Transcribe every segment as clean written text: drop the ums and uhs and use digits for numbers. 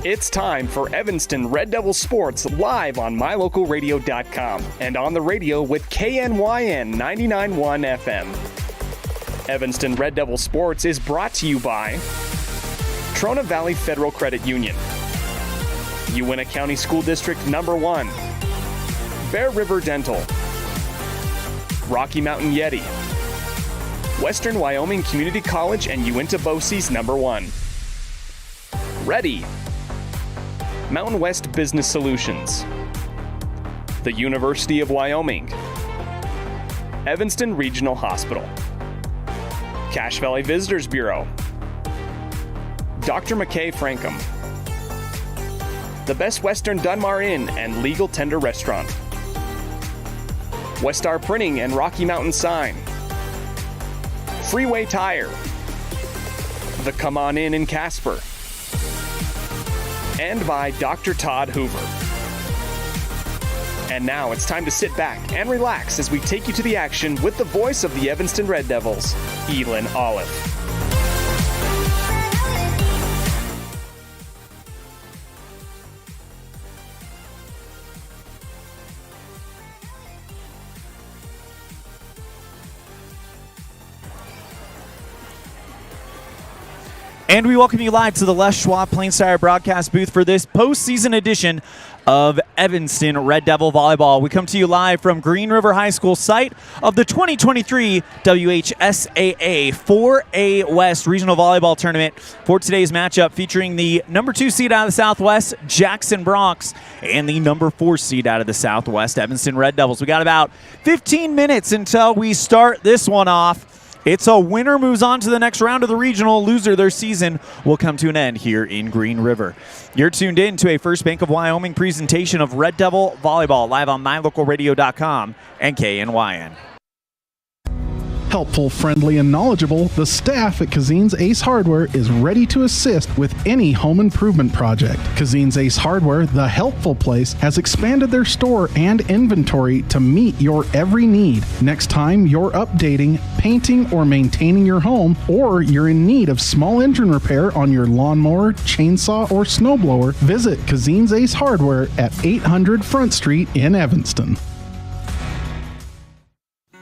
It's time for Evanston Red Devil Sports live on mylocalradio.com and on the radio with KNYN 99.1 FM. Evanston Red Devil Sports is brought to you by Trona Valley Federal Credit Union, Uintah County School District Number 1, Bear River Dental, Rocky Mountain Yeti, Western Wyoming Community College and Uintah BOCES Number 1. Ready. Mountain West Business Solutions, the University of Wyoming, Evanston Regional Hospital, Cache Valley Visitors Bureau, Dr. McKay Frankham, the Best Western Dunmar Inn and Legal Tender Restaurant, Westar Printing and Rocky Mountain Sign, Freeway Tire, the Come On In Casper, and by Dr. Todd Hoover. And now it's time to sit back and relax as we take you to the action with the voice of the Evanston Red Devils, Elan Olliff. And we welcome you live to the Les Schwab Plains-Sire broadcast booth for this postseason edition of Evanston Red Devil Volleyball. We come to you live from Green River High School, site of the 2023 WHSAA 4A West Regional Volleyball Tournament for today's matchup, featuring the number 2 seed out of the Southwest, Jackson Bronx, and the number 4 seed out of the Southwest, Evanston Red Devils. We got about 15 minutes until we start this one off. It's a winner moves on to the next round of the regional. Loser, their season will come to an end here in Green River. You're tuned in to a First Bank of Wyoming presentation of Red Devil Volleyball live on mylocalradio.com and KNYN. Helpful, friendly, and knowledgeable, the staff at Cazin's Ace Hardware is ready to assist with any home improvement project. Cazin's Ace Hardware, the helpful place, has expanded their store and inventory to meet your every need. Next time you're updating, painting, or maintaining your home, or you're in need of small engine repair on your lawnmower, chainsaw, or snowblower, visit Cazin's Ace Hardware at 800 Front Street in Evanston.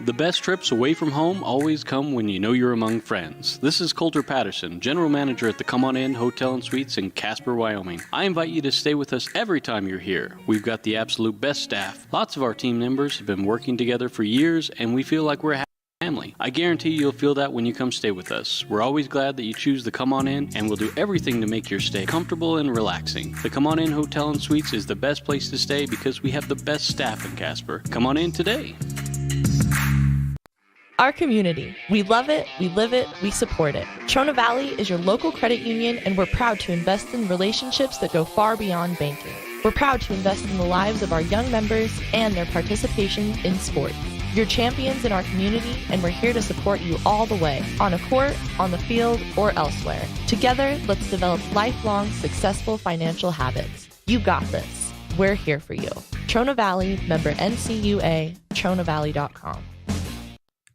The best trips away from home always come when you know you're among friends. This is Coulter Patterson, General Manager at the Come On In Hotel and Suites in Casper, Wyoming. I invite you to stay with us every time you're here. We've got the absolute best staff. Lots of our team members have been working together for years, and we feel like we're a family. I guarantee you'll feel that when you come stay with us. We're always glad that you choose the Come On In, and we'll do everything to make your stay comfortable and relaxing. The Come On In Hotel and Suites is the best place to stay because we have the best staff in Casper. Come on in today. Our community. We love it, we live it, we support it. Trona Valley is your local credit union, and we're proud to invest in relationships that go far beyond banking. We're proud to invest in the lives of our young members and their participation in sports. You're champions in our community, and we're here to support you all the way, on a court, on the field, or elsewhere. Together, let's develop lifelong, successful financial habits. You got this. We're here for you. Trona Valley, member NCUA, TronaValley.com.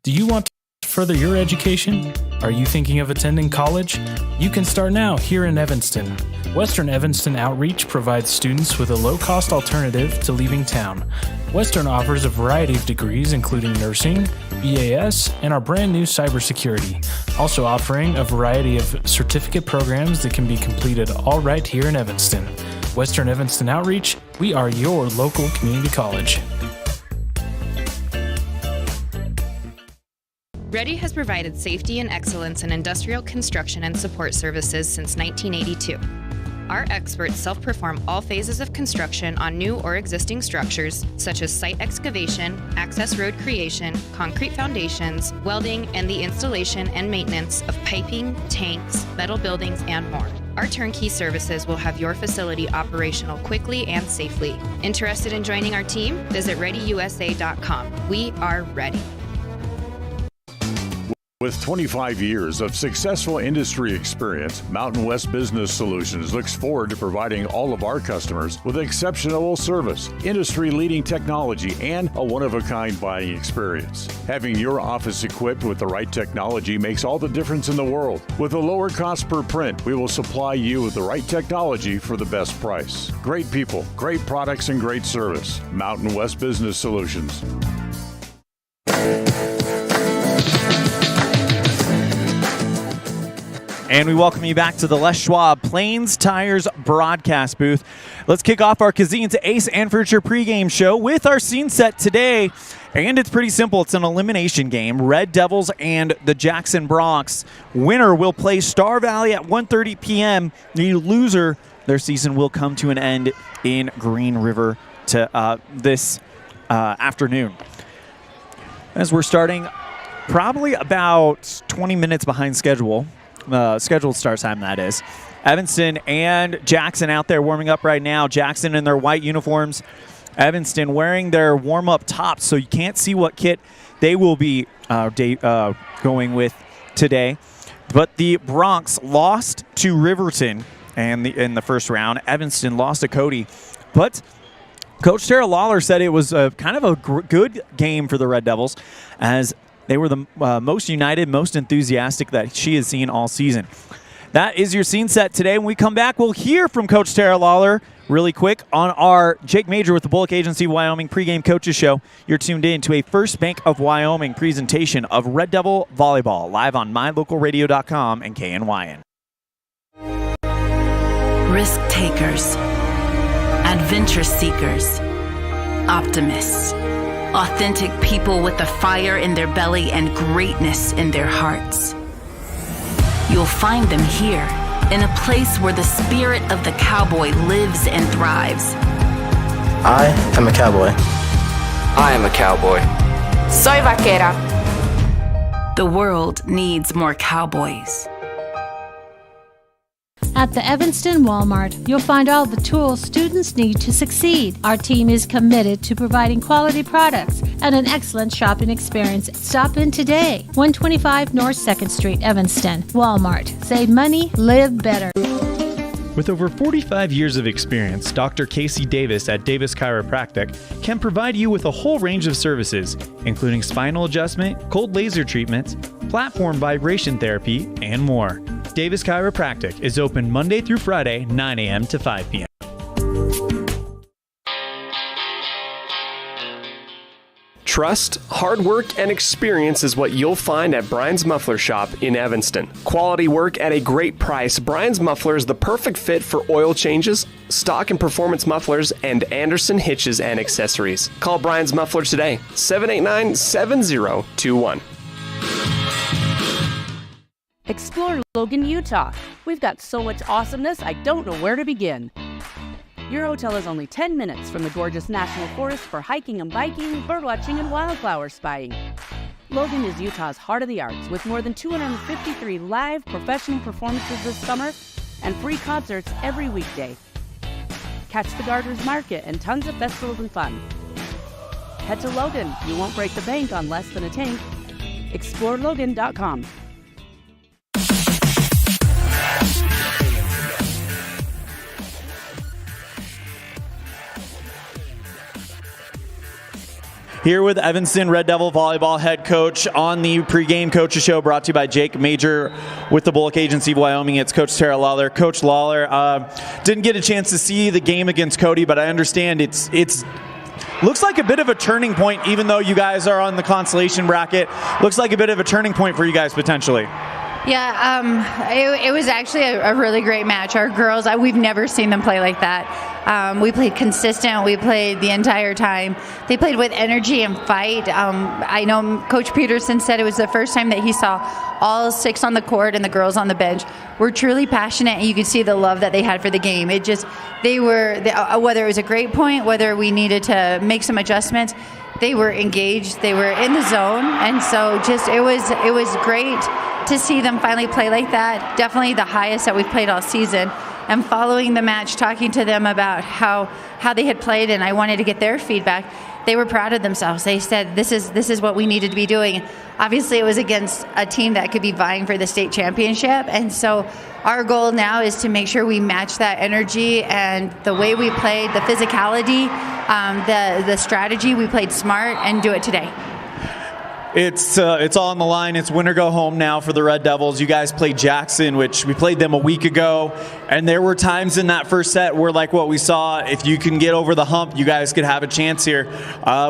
Do you want to further your education? Are you thinking of attending college? You can start now here in Evanston. Western Evanston Outreach provides students with a low-cost alternative to leaving town. Western offers a variety of degrees including nursing, BAS, and our brand new cybersecurity, also offering a variety of certificate programs that can be completed all right here in Evanston. Western Evanston Outreach, we are your local community college. Ready has provided safety and excellence in industrial construction and support services since 1982. Our experts self-perform all phases of construction on new or existing structures, such as site excavation, access road creation, concrete foundations, welding, and the installation and maintenance of piping, tanks, metal buildings, and more. Our turnkey services will have your facility operational quickly and safely. Interested in joining our team? Visit ReadyUSA.com. We are ready. With 25 years of successful industry experience, Mountain West Business Solutions looks forward to providing all of our customers with exceptional service, industry-leading technology, and a one-of-a-kind buying experience. Having your office equipped with the right technology makes all the difference in the world. With a lower cost per print, we will supply you with the right technology for the best price. Great people, great products, and great service. Mountain West Business Solutions. And we welcome you back to the Les Schwab Plains Tires broadcast booth. Let's kick off our Cazin's Ace and Furniture pregame show with our scene set today. And it's pretty simple. It's an elimination game. Red Devils and the Jackson Bronx. Winner will play Star Valley at 1:30 p.m. The loser, their season will come to an end in Green River this afternoon. As we're starting probably about 20 minutes behind schedule. Scheduled start time, that is. Evanston and Jackson out there warming up right now. Jackson in their white uniforms. Evanston wearing their warm-up tops, so you can't see what kit they will be going with today. But the Bronx lost to Riverton in the first round. Evanston lost to Cody. But Coach Tara Lawler said it was kind of a good game for the Red Devils, as they were the most united, most enthusiastic that she has seen all season. That is your scene set today. When we come back, we'll hear from Coach Tara Lawler really quick on our Jake Major with the Bullock Agency Wyoming pregame coaches show. You're tuned in to a First Bank of Wyoming presentation of Red Devil Volleyball, live on mylocalradio.com and KNYN. Risk takers, adventure seekers, optimists. Authentic people with a fire in their belly and greatness in their hearts. You'll find them here, in a place where the spirit of the cowboy lives and thrives. I am a cowboy. I am a cowboy. Soy vaquera. The world needs more cowboys. At the Evanston Walmart, you'll find all the tools students need to succeed. Our team is committed to providing quality products and an excellent shopping experience. Stop in today. 125 North 2nd Street, Evanston. Walmart. Save money, live better. With over 45 years of experience, Dr. Casey Davis at Davis Chiropractic can provide you with a whole range of services, including spinal adjustment, cold laser treatments, platform vibration therapy, and more. Davis Chiropractic is open Monday through Friday, 9 a.m. to 5 p.m. Trust, hard work, and experience is what you'll find at Brian's Muffler Shop in Evanston. Quality work at a great price. Brian's Muffler is the perfect fit for oil changes, stock and performance mufflers, and Anderson hitches and accessories. Call Brian's Muffler today, 789-7021. Explore Logan, Utah. We've got so much awesomeness, I don't know where to begin. Your hotel is only 10 minutes from the gorgeous National Forest for hiking and biking, birdwatching, and wildflower spying. Logan is Utah's heart of the arts, with more than 253 live professional performances this summer and free concerts every weekday. Catch the Gardeners Market and tons of festivals and fun. Head to Logan. You won't break the bank on less than a tank. ExploreLogan.com. Here with Evanston Red Devil Volleyball head coach on the pregame coaches show, brought to you by Jake Major with the Bullock Agency of Wyoming. It's Coach Tara Lawler. Coach Lawler, didn't get a chance to see the game against Cody, but I understand it's looks like a bit of a turning point, even though you guys are on the consolation bracket. Looks like a bit of a turning point for you guys potentially. Yeah, it was actually a really great match. Our girls, we've never seen them play like that. We played consistent. We played the entire time. They played with energy and fight. I know Coach Peterson said it was the first time that he saw all 6 on the court and the girls on the bench were truly passionate, and you could see the love that they had for the game. They were, whether it was a great point, whether we needed to make some adjustments, they were engaged. They were in the zone, and so it was great to see them finally play like that. Definitely the highest that we've played all season. And following the match, talking to them about how they had played, and I wanted to get their feedback. they were proud of themselves. They said, this is what we needed to be doing. Obviously, it was against a team that could be vying for the state championship. And so our goal now is to make sure we match that energy and the way we played, the physicality, the strategy. We played smart and do it today. It's all on the line. It's win or go home now for the Red Devils. You guys played Jackson, which we played them a week ago, and there were times in that first set where, like what we saw, if you can get over the hump, you guys could have a chance here.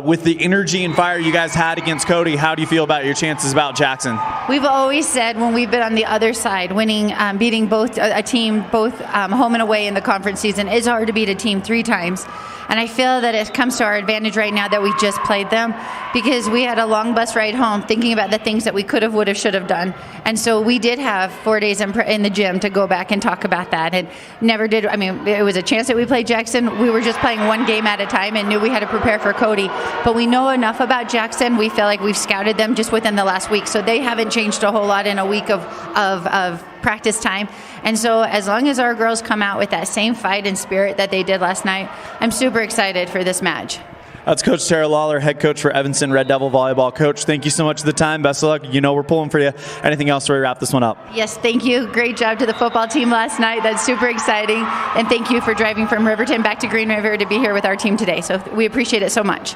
With the energy and fire you guys had against Cody, how do you feel about your chances about Jackson? We've always said when we've been on the other side, winning, beating both a team, both home and away in the conference season, it's hard to beat a team 3 times. And I feel that it comes to our advantage right now that we just played them, because we had a long bus ride home thinking about the things that we could have, would have, should have done. And so we did have 4 days in the gym to go back and talk about that. And never did, I mean, it was a chance that we played Jackson. We were just playing one game at a time and knew we had to prepare for Cody. But we know enough about Jackson. We feel like we've scouted them just within the last week. So they haven't changed a whole lot in a week of practice time. And so as long as our girls come out with that same fight and spirit that they did last night, I'm super excited for this match. That's Coach Tara Lawler, head coach for Evanston Red Devil Volleyball. Coach, thank you so much for the time. Best of luck. You know we're pulling for you. Anything else before we wrap this one up? Yes, thank you. Great job to the football team last night. That's super exciting. And thank you for driving from Riverton back to Green River to be here with our team today. So we appreciate it so much.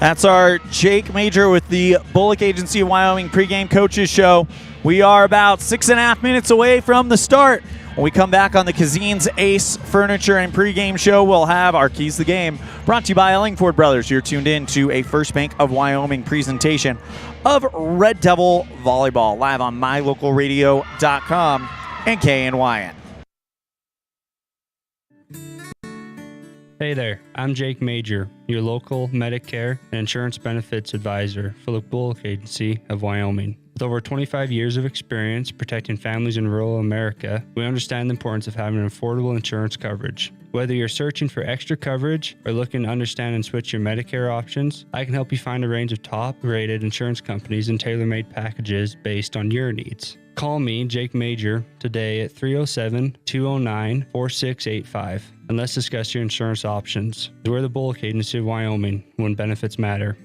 That's our Jake Major with the Bullock Agency of Wyoming pregame coaches show. We are about 6.5 minutes away from the start. When we come back on the Cazin's Ace Furniture and pregame show, we'll have our Keys to the Game brought to you by Ellingford Brothers. You're tuned in to a First Bank of Wyoming presentation of Red Devil Volleyball live on mylocalradio.com and KNYN. Hey there, I'm Jake Major, your local Medicare and insurance benefits advisor for the Bullock Agency of Wyoming. With over 25 years of experience protecting families in rural America, we understand the importance of having an affordable insurance coverage. Whether you're searching for extra coverage or looking to understand and switch your Medicare options, I can help you find a range of top-rated insurance companies and tailor-made packages based on your needs. Call me, Jake Major, today at 307-209-4685 and let's discuss your insurance options. We're the Bullock Agency of Wyoming when benefits matter.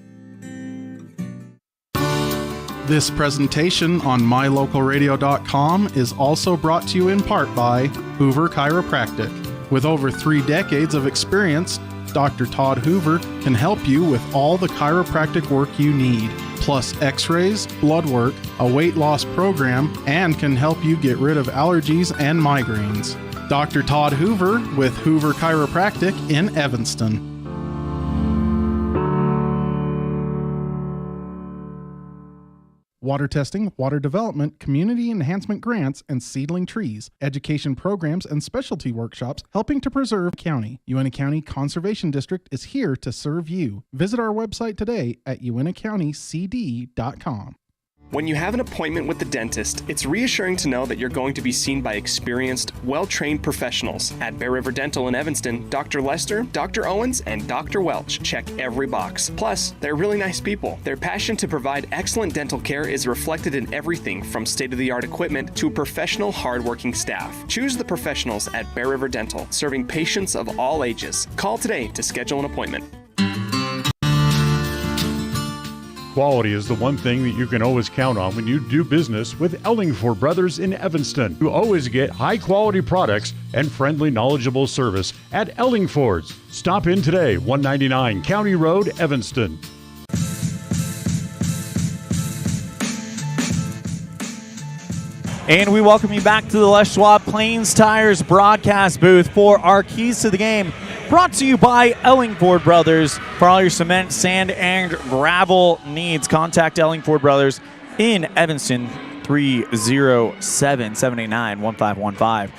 This presentation on mylocalradio.com is also brought to you in part by Hoover Chiropractic. With over 3 decades of experience, Dr. Todd Hoover can help you with all the chiropractic work you need, plus x-rays, blood work, a weight loss program, and can help you get rid of allergies and migraines. Dr. Todd Hoover with Hoover Chiropractic in Evanston. Water testing, water development, community enhancement grants, and seedling trees, education programs, and specialty workshops helping to preserve county. Uintah County Conservation District is here to serve you. Visit our website today at uintahcountycd.com. When you have an appointment with the dentist, it's reassuring to know that you're going to be seen by experienced, well-trained professionals. At Bear River Dental in Evanston, Dr. Lester, Dr. Owens, and Dr. Welch check every box. Plus, they're really nice people. Their passion to provide excellent dental care is reflected in everything from state-of-the-art equipment to professional, hard-working staff. Choose the professionals at Bear River Dental, serving patients of all ages. Call today to schedule an appointment. Quality is the one thing that you can always count on when you do business with Ellingford Brothers in Evanston. You always get high-quality products and friendly, knowledgeable service at Ellingford's. Stop in today, 199 County Road, Evanston. And we welcome you back to the Les Schwab Plains Tires broadcast booth for our Keys to the Game, brought to you by Ellingford Brothers. For all your cement, sand, and gravel needs, contact Ellingford Brothers in Evanston, 307-789-1515.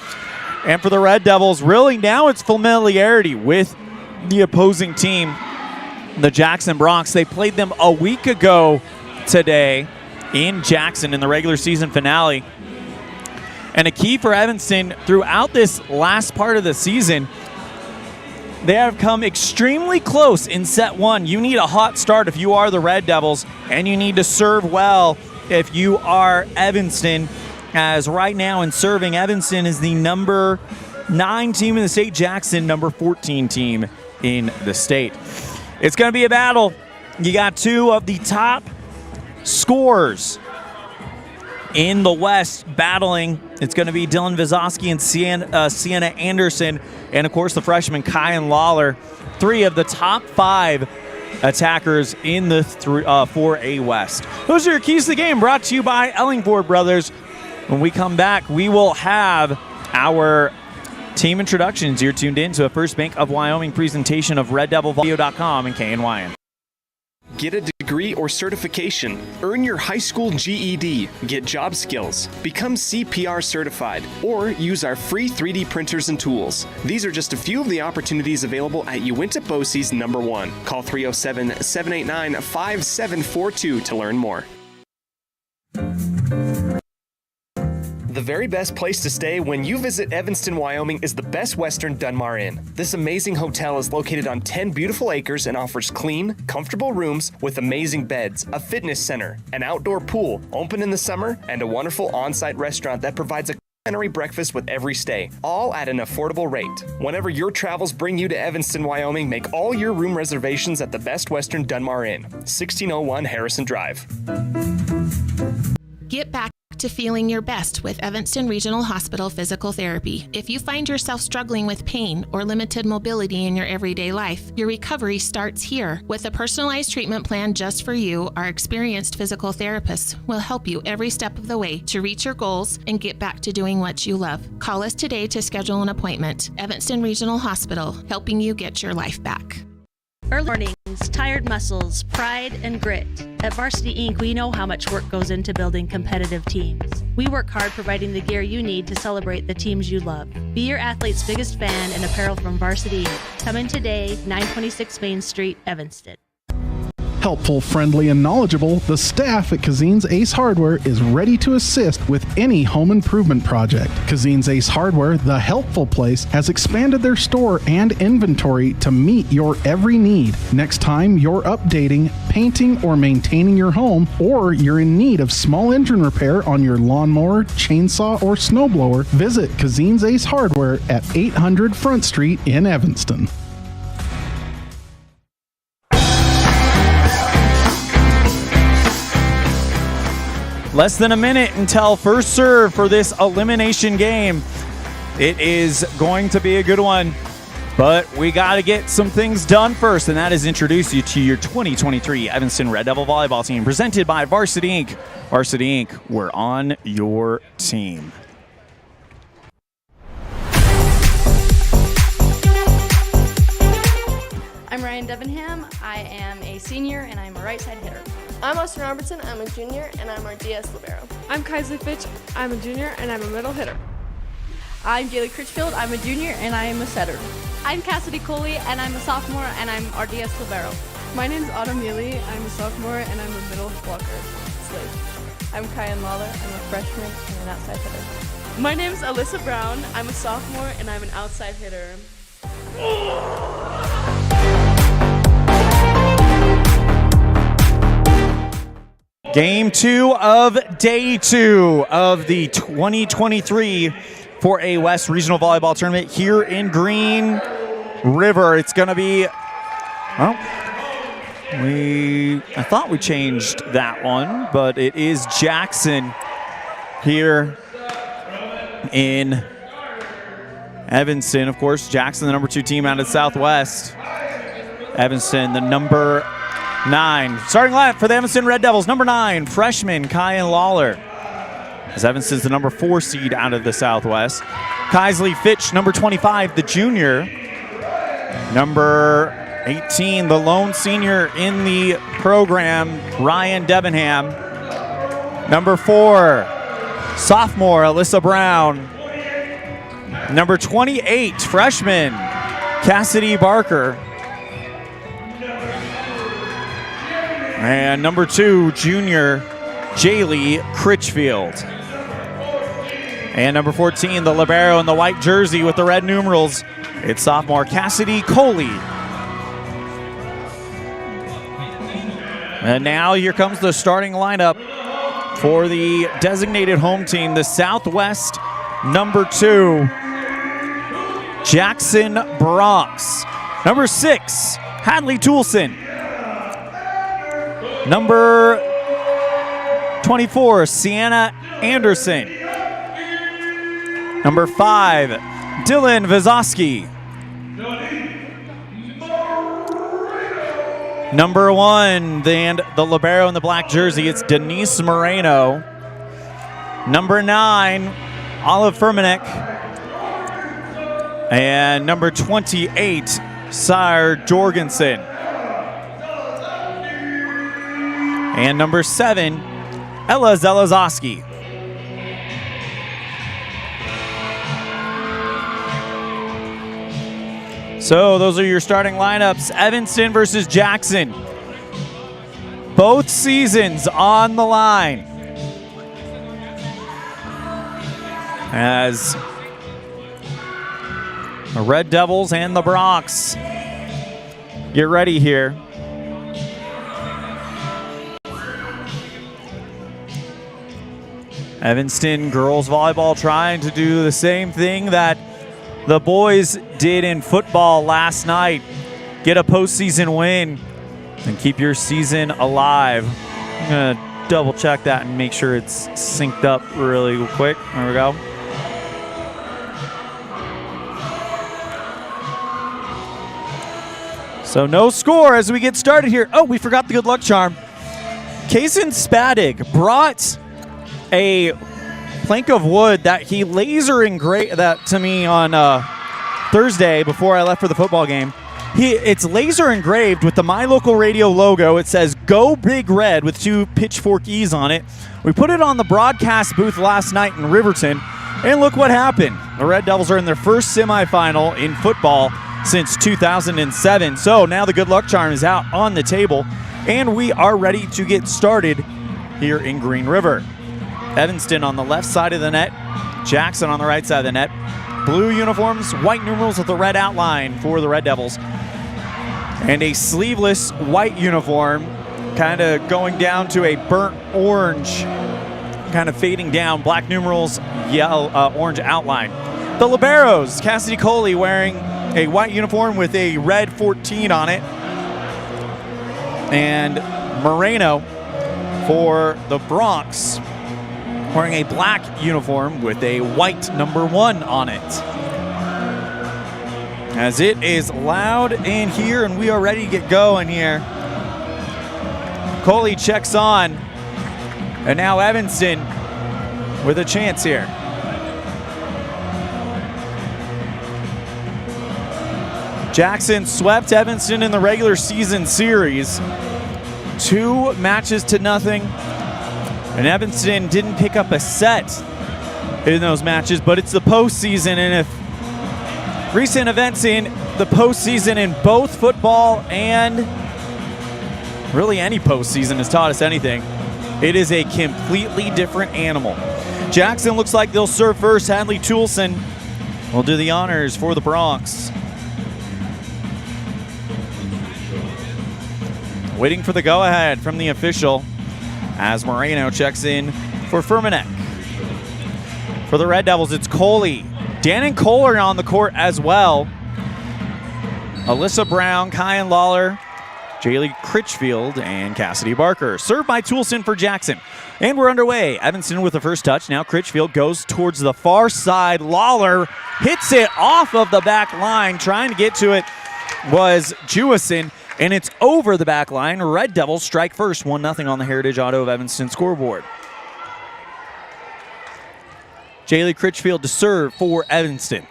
And for the Red Devils, really now it's familiarity with the opposing team, the Jackson Bronx. They played them a week ago today in Jackson in the regular season finale. And a key for Evanston throughout this last part of the season, they have come extremely close in set one. You need a hot start if you are the Red Devils, and you need to serve well if you are Evanston, as right now in serving, Evanston is the number 9 team in the state, Jackson number 14 team in the state. It's going to be a battle. You got two of the top scorers in the West battling. It's going to be Dylan Vizosky and Sienna Anderson, and of course the freshman Kyan Lawler, three of the top 5 attackers in the 4A West. Those are your keys to the game, brought to you by Ellingford Brothers. When we come back, we will have our team introductions. You're tuned in to a First Bank of Wyoming presentation of RedDevilVolleyball.com and KNYN. Get a degree or certification, earn your high school GED, get job skills, become CPR certified, or use our free 3D printers and tools. These are just a few of the opportunities available at Uinta BOCES number 1. Call 307-789-5742 to learn more. The very best place to stay when you visit Evanston, Wyoming is the Best Western Dunmar Inn. This amazing hotel is located on 10 beautiful acres and offers clean, comfortable rooms with amazing beds, a fitness center, an outdoor pool, open in the summer, and a wonderful on-site restaurant that provides a complimentary breakfast with every stay, all at an affordable rate. Whenever your travels bring you to Evanston, Wyoming, make all your room reservations at the Best Western Dunmar Inn, 1601 Harrison Drive. Get back to feeling your best with Evanston Regional Hospital Physical Therapy. If you find yourself struggling with pain or limited mobility in your everyday life, your recovery starts here. With a personalized treatment plan just for you, our experienced physical therapists will help you every step of the way to reach your goals and get back to doing what you love. Call us today to schedule an appointment. Evanston Regional Hospital, helping you get your life back. Early mornings, tired muscles, pride, and grit. At Varsity Inc., we know how much work goes into building competitive teams. We work hard providing the gear you need to celebrate the teams you love. Be your athlete's biggest fan in apparel from Varsity Inc. Come in today, 926 Main Street, Evanston. Helpful, friendly, and knowledgeable, the staff at Cazin's Ace Hardware is ready to assist with any home improvement project. Cazin's Ace Hardware, the helpful place, has expanded their store and inventory to meet your every need. Next time you're updating, painting, or maintaining your home, or you're in need of small engine repair on your lawnmower, chainsaw, or snowblower, visit Cazin's Ace Hardware at 800 Front Street in Evanston. Less than a minute until first serve for this elimination game. It is going to be a good one, but we got to get some things done first, and that is introduce you to your 2023 Evanston Red Devil Volleyball team, presented by Varsity Inc. Varsity Inc., we're on your team. I'm Ryan Debenham. I am a senior, and I'm a right side hitter. I'm Austin Robertson. I'm a junior, and I'm our DS libero. I'm Kaisley Fitch. I'm a junior, and I'm a middle hitter. I'm Jaylee Critchfield. I'm a junior, and I am a setter. I'm Cassidy Coley, and I'm a sophomore, and I'm our DS libero. My name's Autumn Neely. I'm a sophomore, and I'm a middle blocker. Slave. I'm Kyan Lawler. I'm a freshman and an outside hitter. My name's Alyssa Brown. I'm a sophomore, and I'm an outside hitter. Game 2 of day 2 of the 2023 4A West Regional Volleyball Tournament here in Green River. It's going to be, well, I thought we changed that one, but it is Jackson here in Evanston. Of course, Jackson, the number 2 team out of Southwest. Evanston, the number 9. Starting lineup for the Evanston Red Devils, number 9, freshman Kyan Lawler. As Evanston's the number 4 seed out of the Southwest. Kaisley Fitch, number 25, the junior. Number 18, the lone senior in the program, Ryan Debenham. Number 4, sophomore Alyssa Brown. Number 28, freshman Cassidy Barker. And number 2, junior Jaylee Critchfield. And number 14, the libero in the white jersey with the red numerals. It's sophomore Cassidy Coley. And now here comes the starting lineup for the designated home team, the Southwest number 2, Jackson Bronx. Number 6, Hadley Toulson. Number 24, Sienna Anderson. Number 5, Dylan Vizowski. Number 1, the libero in the black jersey, it's Denise Moreno. Number 9, Olive Firmanek. And number 28, Sire Jorgensen. And number 7, Ella Zelazowski. So those are your starting lineups. Evanston versus Jackson. Both seasons on the line. As the Red Devils and the Bronx get ready here. Evanston girls volleyball trying to do the same thing that the boys did in football last night. Get a postseason win and keep your season alive. I'm gonna double check that and make sure it's synced up really quick. There we go. So no score as we get started here. Oh, we forgot the good luck charm. Cazin Spadig brought a plank of wood that he laser engraved that to me on Thursday before I left for the football game. It's laser engraved with the My Local Radio logo. It says "Go Big Red" with 2 pitchfork E's on it. We put it on the broadcast booth last night in Riverton, and look what happened. The Red Devils are in their first semifinal in football since 2007. So now the good luck charm is out on the table, and we are ready to get started here in Green River. Evanston on the left side of the net, Jackson on the right side of the net. Blue uniforms, white numerals with the red outline for the Red Devils. And a sleeveless white uniform, kind of going down to a burnt orange, kind of fading down, black numerals, yellow, orange outline. The liberos, Cassidy Coley wearing a white uniform with a red 14 on it. And Moreno for the Bronx, wearing a black uniform with a white number 1 on it. As it is loud in here and we are ready to get going here. Coley checks on, and now Evanston with a chance here. Jackson swept Evanston in the regular season series, 2 matches to nothing. And Evanston didn't pick up a set in those matches, but it's the postseason, and if recent events in the postseason in both football and really any postseason has taught us anything, it is a completely different animal. Jackson looks like they'll serve first. Hadley Toulson will do the honors for the Bronx. Waiting for the go-ahead from the official as Moreno checks in for Firmanek. For the Red Devils, it's Coley. Dan and Cole are on the court as well. Alyssa Brown, Kyan Lawler, Jaylee Critchfield, and Cassidy Barker. Served by Toulson for Jackson. And we're underway. Evanston with the first touch. Now Critchfield goes towards the far side. Lawler hits it off of the back line. Trying to get to it was Jewison. And it's over the back line. Red Devils strike first, 1-0 on the Heritage Auto of Evanston scoreboard. Jaylee Critchfield to serve for Evanston.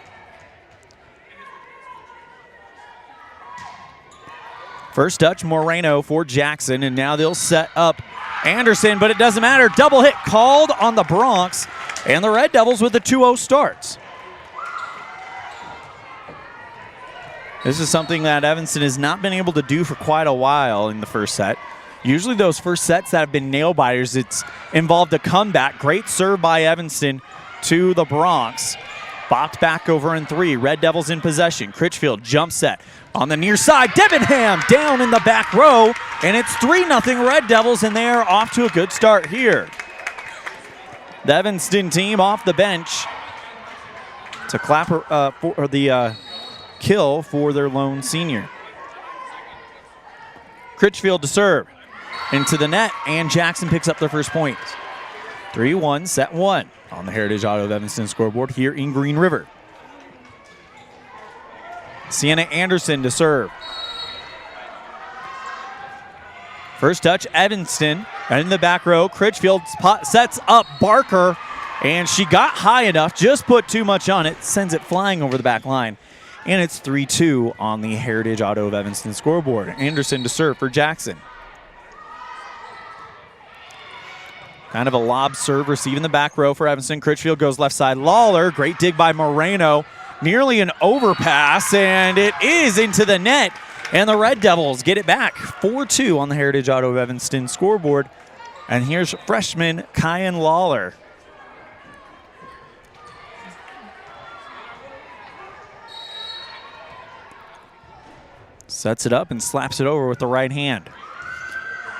First touch, Moreno for Jackson, and now they'll set up Anderson, but it doesn't matter. Double hit called on the Bronx, and the Red Devils with the 2-0 starts. This is something that Evanston has not been able to do for quite a while in the first set. Usually those first sets that have been nail-biters, it's involved a comeback. Great serve by Evanston to the Bronx. Bopped back over in 3. Red Devils in possession. Critchfield jump set on the near side. Debenham down in the back row, and it's 3-0 Red Devils, and they are off to a good start here. The Evanston team off the bench to clap for the kill for their lone senior. Critchfield to serve. Into the net, and Jackson picks up their first point. 3-1, set 1 on the Heritage Auto of Evanston scoreboard here in Green River. Sienna Anderson to serve. First touch, Evanston. And in the back row, Critchfield sets up Barker, and she got high enough, just put too much on it, sends it flying over the back line. And it's 3-2 on the Heritage Auto of Evanston scoreboard. Anderson to serve for Jackson. Kind of a lob serve, receive in the back row for Evanston. Critchfield goes left side. Lawler, great dig by Moreno. Nearly an overpass, and it is into the net. And the Red Devils get it back. 4-2 on the Heritage Auto of Evanston scoreboard. And here's freshman Kyan Lawler. Sets it up and slaps it over with the right hand.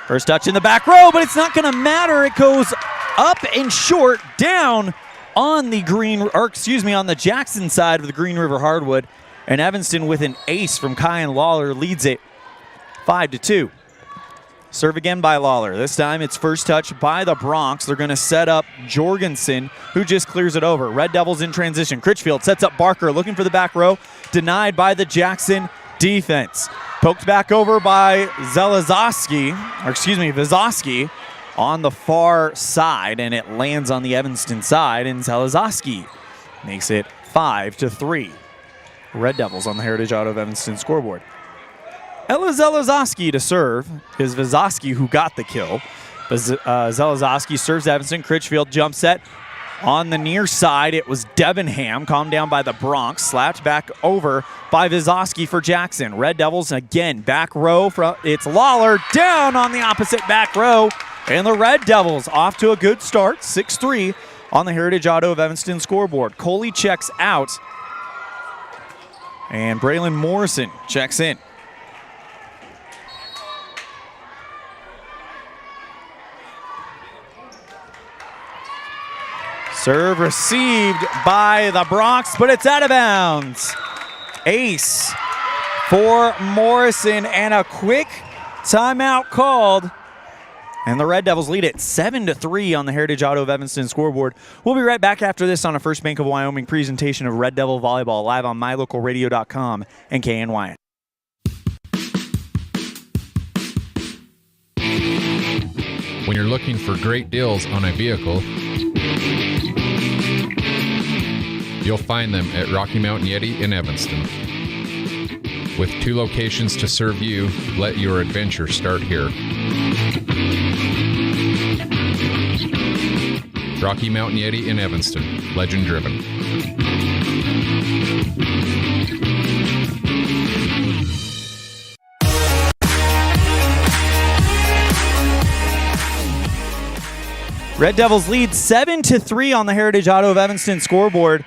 First touch in the back row, but it's not going to matter. It goes up and short, down on the on the Jackson side of the Green River Hardwood. And Evanston with an ace from Kyan Lawler leads it 5-2. Serve again by Lawler. This time it's first touch by the Bronx. They're going to set up Jorgensen, who just clears it over. Red Devils in transition. Critchfield sets up Barker, looking for the back row. Denied by the Jackson defense. Poked back over by Vizowski on the far side, and it lands on the Evanston side, and Zelazowski makes it 5-3. Red Devils on the Heritage Auto of Evanston scoreboard. Ella Zelazowski to serve is Vizowski, who got the kill. Zelazowski serves Evanston. Critchfield jump set. On the near side, it was Debenham, calmed down by the Bronx, slapped back over by Vizowski for Jackson. Red Devils again, back row. It's Lawler down on the opposite back row. And the Red Devils off to a good start, 6-3 on the Heritage Auto of Evanston scoreboard. Coley checks out. And Braylon Morrison checks in. Serve received by the Bronx, but it's out of bounds. Ace for Morrison, and a quick timeout called. And the Red Devils lead it 7-3 on the Heritage Auto of Evanston scoreboard. We'll be right back after this on a First Bank of Wyoming presentation of Red Devil Volleyball live on mylocalradio.com and KNY. When you're looking for great deals on a vehicle, you'll find them at Rocky Mountain Yeti in Evanston. With 2 locations to serve you, let your adventure start here. Rocky Mountain Yeti in Evanston, legend driven. Red Devils lead 7-3 on the Heritage Auto of Evanston scoreboard.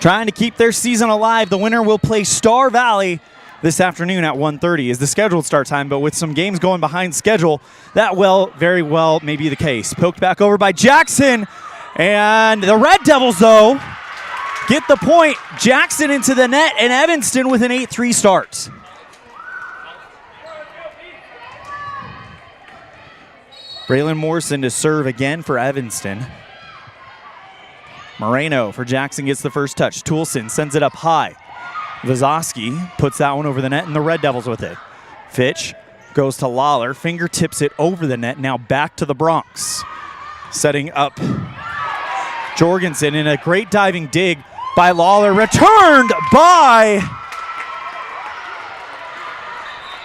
Trying to keep their season alive, the winner will play Star Valley this afternoon at 1:30 is the scheduled start time, but with some games going behind schedule, that very well may be the case. Poked back over by Jackson, and the Red Devils, though, get the point. Jackson into the net, and Evanston with an 8-3 start. Braylon Morrison to serve again for Evanston. Moreno for Jackson gets the first touch. Toulson sends it up high. Vizowski puts that one over the net, and the Red Devils with it. Fitch goes to Lawler, fingertips it over the net, now back to the Bronx. Setting up Jorgensen in a great diving dig by Lawler, returned by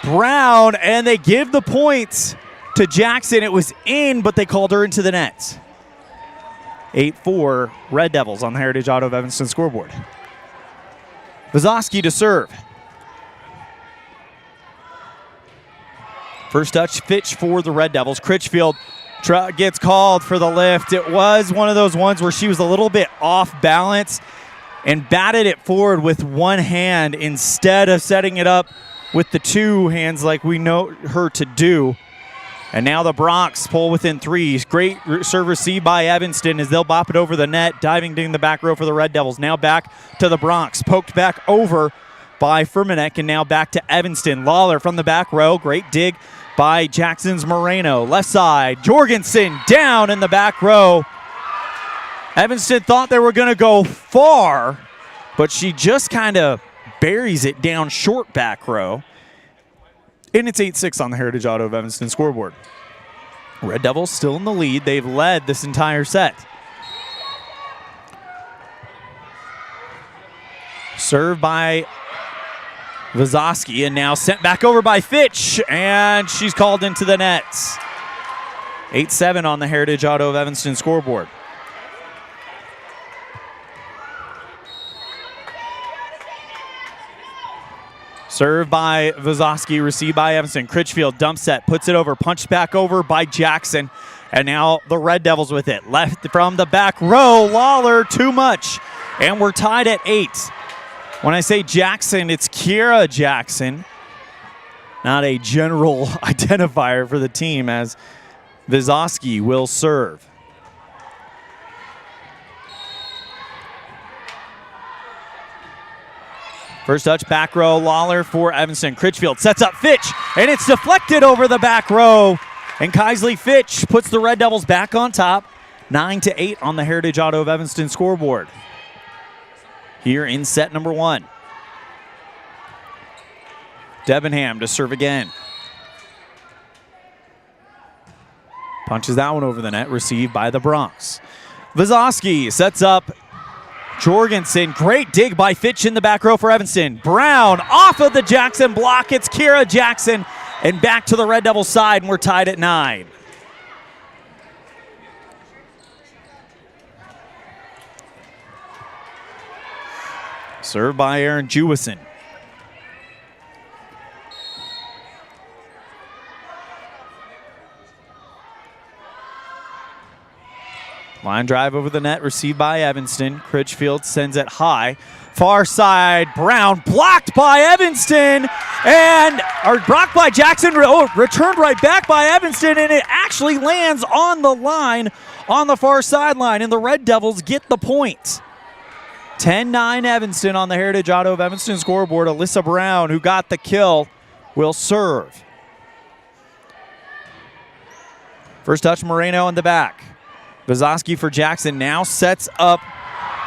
Brown, and they give the points to Jackson. It was in, but they called her into the net. 8-4 Red Devils on the Heritage Auto of Evanston scoreboard. Vizowski to serve. First touch, Fitch for the Red Devils. Critchfield gets called for the lift. It was one of those ones where she was a little bit off balance and batted it forward with one hand instead of setting it up with the 2 hands like we know her to do. And now the Bronx pull within 3. Great serve received by Evanston as they'll bop it over the net. Diving in the back row for the Red Devils. Now back to the Bronx. Poked back over by Firmanek, and now back to Evanston. Lawler from the back row. Great dig by Jackson's Moreno. Left side, Jorgensen down in the back row. Evanston thought they were going to go far, but she just kind of buries it down short back row. And it's 8-6 on the Heritage Auto of Evanston scoreboard. Red Devils still in the lead. They've led this entire set. Served by Vazoski, and now sent back over by Fitch, and she's called into the nets. 8-7 on the Heritage Auto of Evanston scoreboard. Served by Vazoski, received by Evanston. Critchfield dump set, puts it over, punched back over by Jackson. And now the Red Devils with it. Left from the back row, Lawler, too much. And we're tied at 8. When I say Jackson, it's Kiera Jackson. Not a general identifier for the team, as Vazoski will serve. First touch, back row, Lawler for Evanston. Critchfield sets up Fitch, and it's deflected over the back row. And Kaisley Fitch puts the Red Devils back on top, 9-8 on the Heritage Auto of Evanston scoreboard. Here in set number 1. Debenham to serve again. Punches that one over the net, received by the Bronx. Vazoski sets up Jorgensen. Great dig by Fitch in the back row for Evanston. Brown off of the Jackson block. It's Kiera Jackson, and back to the Red Devils side, and we're tied at 9. Served by Aaron Jewison. Line drive over the net, received by Evanston. Critchfield sends it high. Far side, Brown blocked by Evanston, and blocked by Jackson. Returned right back by Evanston, and it actually lands on the line on the far sideline, and the Red Devils get the point. 10-9 Evanston on the Heritage Auto of Evanston scoreboard. Alyssa Brown, who got the kill, will serve. First touch, Moreno in the back. Vazoski for Jackson now sets up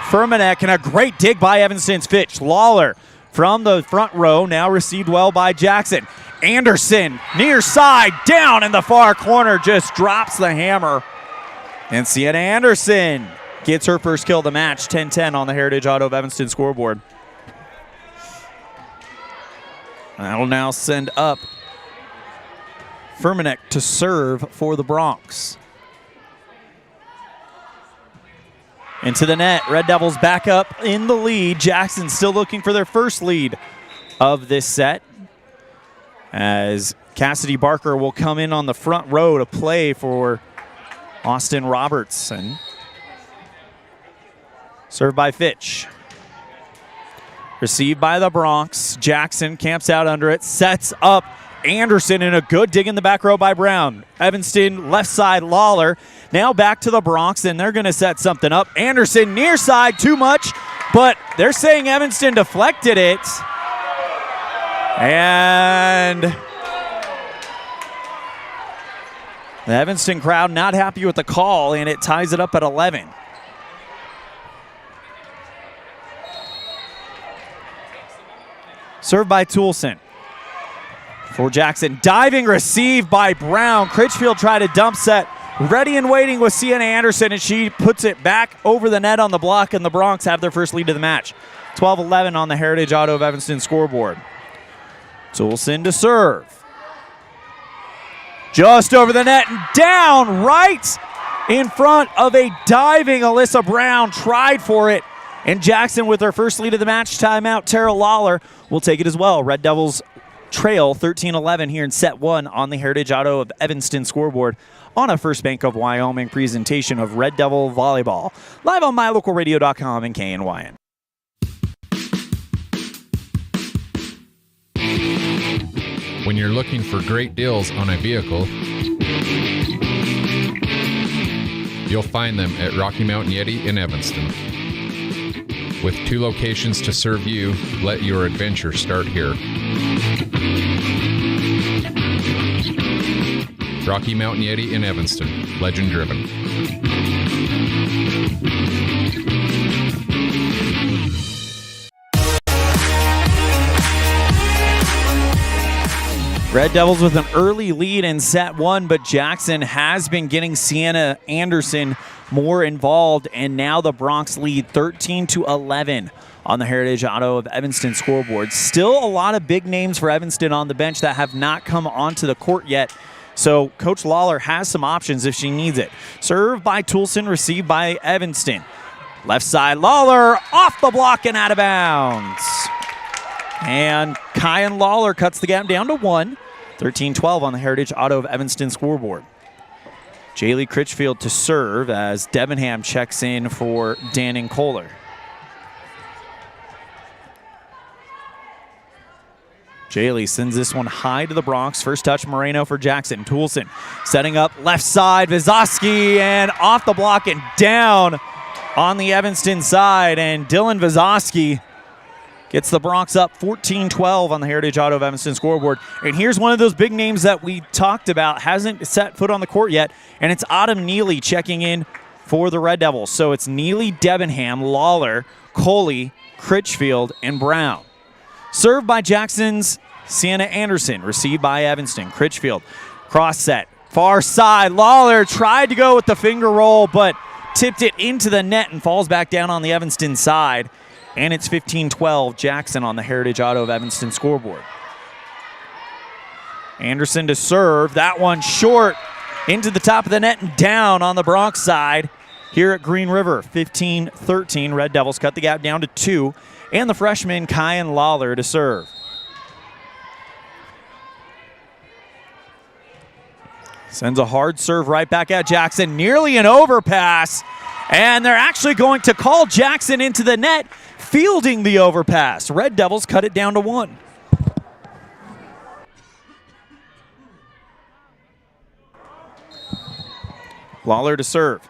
Firmanek, and a great dig by Evanston's Fitch. Lawler from the front row, now received well by Jackson. Anderson, near side, down in the far corner, just drops the hammer. And Sienna Anderson gets her first kill of the match, 10-10 on the Heritage Auto of Evanston scoreboard. That'll now send up Firmanek to serve for the Bronx. Into the net, Red Devils back up in the lead. Jackson still looking for their first lead of this set, as Cassidy Barker will come in on the front row to play for Austin Robertson. Served by Fitch. Received by the Bronx. Jackson camps out under it, sets up Anderson, and a good dig in the back row by Brown. Evanston left side, Lawler. Now back to the Bronx, and they're going to set something up. Anderson near side, too much, but they're saying Evanston deflected it. And the Evanston crowd not happy with the call, and it ties it up at 11. Served by Toulson. For Jackson, diving receive by Brown. Critchfield tried a dump set. Ready and waiting with Sienna Anderson, and she puts it back over the net on the block, and the Bronx have their first lead of the match. 12-11 on the Heritage Auto of Evanston scoreboard. Toulson to serve. Just over the net and down right in front of a diving Alyssa Brown. Tried for it, and Jackson with her first lead of the match. Timeout, Tara Lawler will take it as well. Red Devils trail 13-11 here in set 1 on the Heritage Auto of Evanston scoreboard on a First Bank of Wyoming presentation of Red Devil Volleyball, live on mylocalradio.com and KNYN. When you're looking for great deals on a vehicle, you'll find them at Rocky Mountain Yeti in Evanston. With 2 locations to serve you, let your adventure start here. Rocky Mountain Yeti in Evanston, legend driven. Red Devils with an early lead in set 1, but Jackson has been getting Sienna Anderson more involved, and now the Bronx lead 13-11 on the Heritage Auto of Evanston scoreboard. Still a lot of big names for Evanston on the bench that have not come onto the court yet, so Coach Lawler has some options if she needs it. Served by Toulson, received by Evanston. Left side, Lawler off the block and out of bounds. And Kyan Lawler cuts the gap down to 1. 13-12 on the Heritage Auto of Evanston scoreboard. Jaylee Critchfield to serve as Debenham checks in for Dannon Kohler. Jaylee sends this one high to the Bronx. First touch, Moreno for Jackson. Toulson setting up left side. Vizowski and off the block and down on the Evanston side. And Dylan Vizowski gets the Bronx up 14-12 on the Heritage Auto of Evanston scoreboard. And here's one of those big names that we talked about. Hasn't set foot on the court yet. And it's Autumn Neely checking in for the Red Devils. So it's Neely, Debenham, Lawler, Coley, Critchfield, and Brown. Served by Jackson's Sienna Anderson. Received by Evanston. Critchfield. Cross set. Far side. Lawler tried to go with the finger roll, but tipped it into the net and falls back down on the Evanston side. And it's 15-12, Jackson on the Heritage Auto of Evanston scoreboard. Anderson to serve. That one short into the top of the net and down on the Bronx side here at Green River. 15-13, Red Devils cut the gap down to 2. And the freshman, Kyan Lawler, to serve. Sends a hard serve right back at Jackson. Nearly an overpass. And they're actually going to call Jackson into the net, fielding the overpass. Red Devils cut it down to 1. Lawler to serve.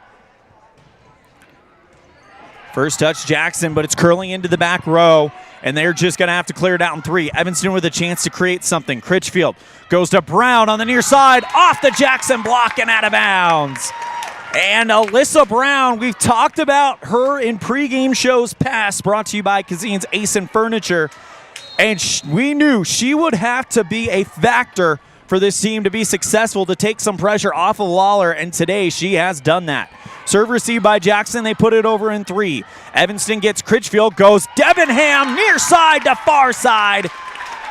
First touch, Jackson, but it's curling into the back row, and they're just going to have to clear it out in 3. Evanston with a chance to create something. Critchfield goes to Brown on the near side, off the Jackson block and out of bounds. And Alyssa Brown, we've talked about her in pregame shows past, brought to you by Cazin's Ace and Furniture. And we knew she would have to be a factor for this team to be successful, to take some pressure off of Lawler, and today she has done that. Serve received by Jackson, they put it over in 3. Evanston gets Critchfield, goes Debenham, near side to far side,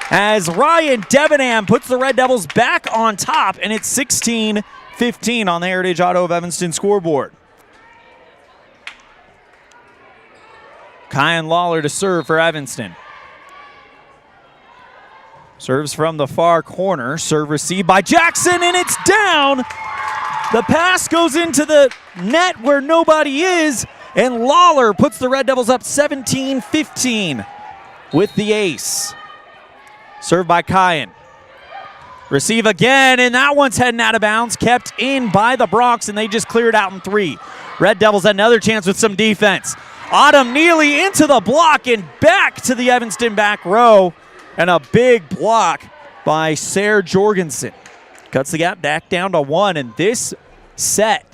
as Ryan Debenham puts the Red Devils back on top, and it's 16-15 on the Heritage Auto of Evanston scoreboard. Kyan Lawler to serve for Evanston. Serves from the far corner. Serve received by Jackson, and it's down. The pass goes into the net where nobody is, and Lawler puts the Red Devils up 17-15 with the ace. Served by Kyan. Receive again, and that one's heading out of bounds. Kept in by the Bronx, and they just cleared out in 3. Red Devils another chance with some defense. Autumn Neely into the block and back to the Evanston back row. And a big block by Sarah Jorgensen. Cuts the gap back down to 1, and this set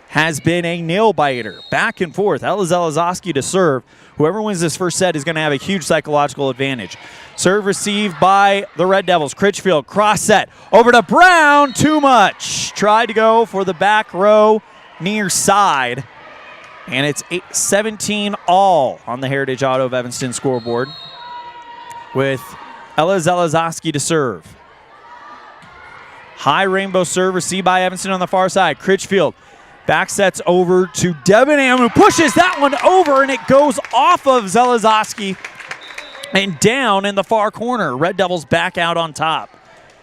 has been a nail-biter. Back and forth. Ella Zelezoski to serve. Whoever wins this first set is going to have a huge psychological advantage. Serve received by the Red Devils. Critchfield, cross set. Over to Brown, too much. Tried to go for the back row near side. And it's 17 all on the Heritage Auto of Evanston scoreboard, with Ella Zelezoski to serve. High rainbow serve received by Evanston on the far side. Critchfield back sets over to Debenham, who pushes that one over, and it goes off of Zelezoski and down in the far corner. Red Devils back out on top.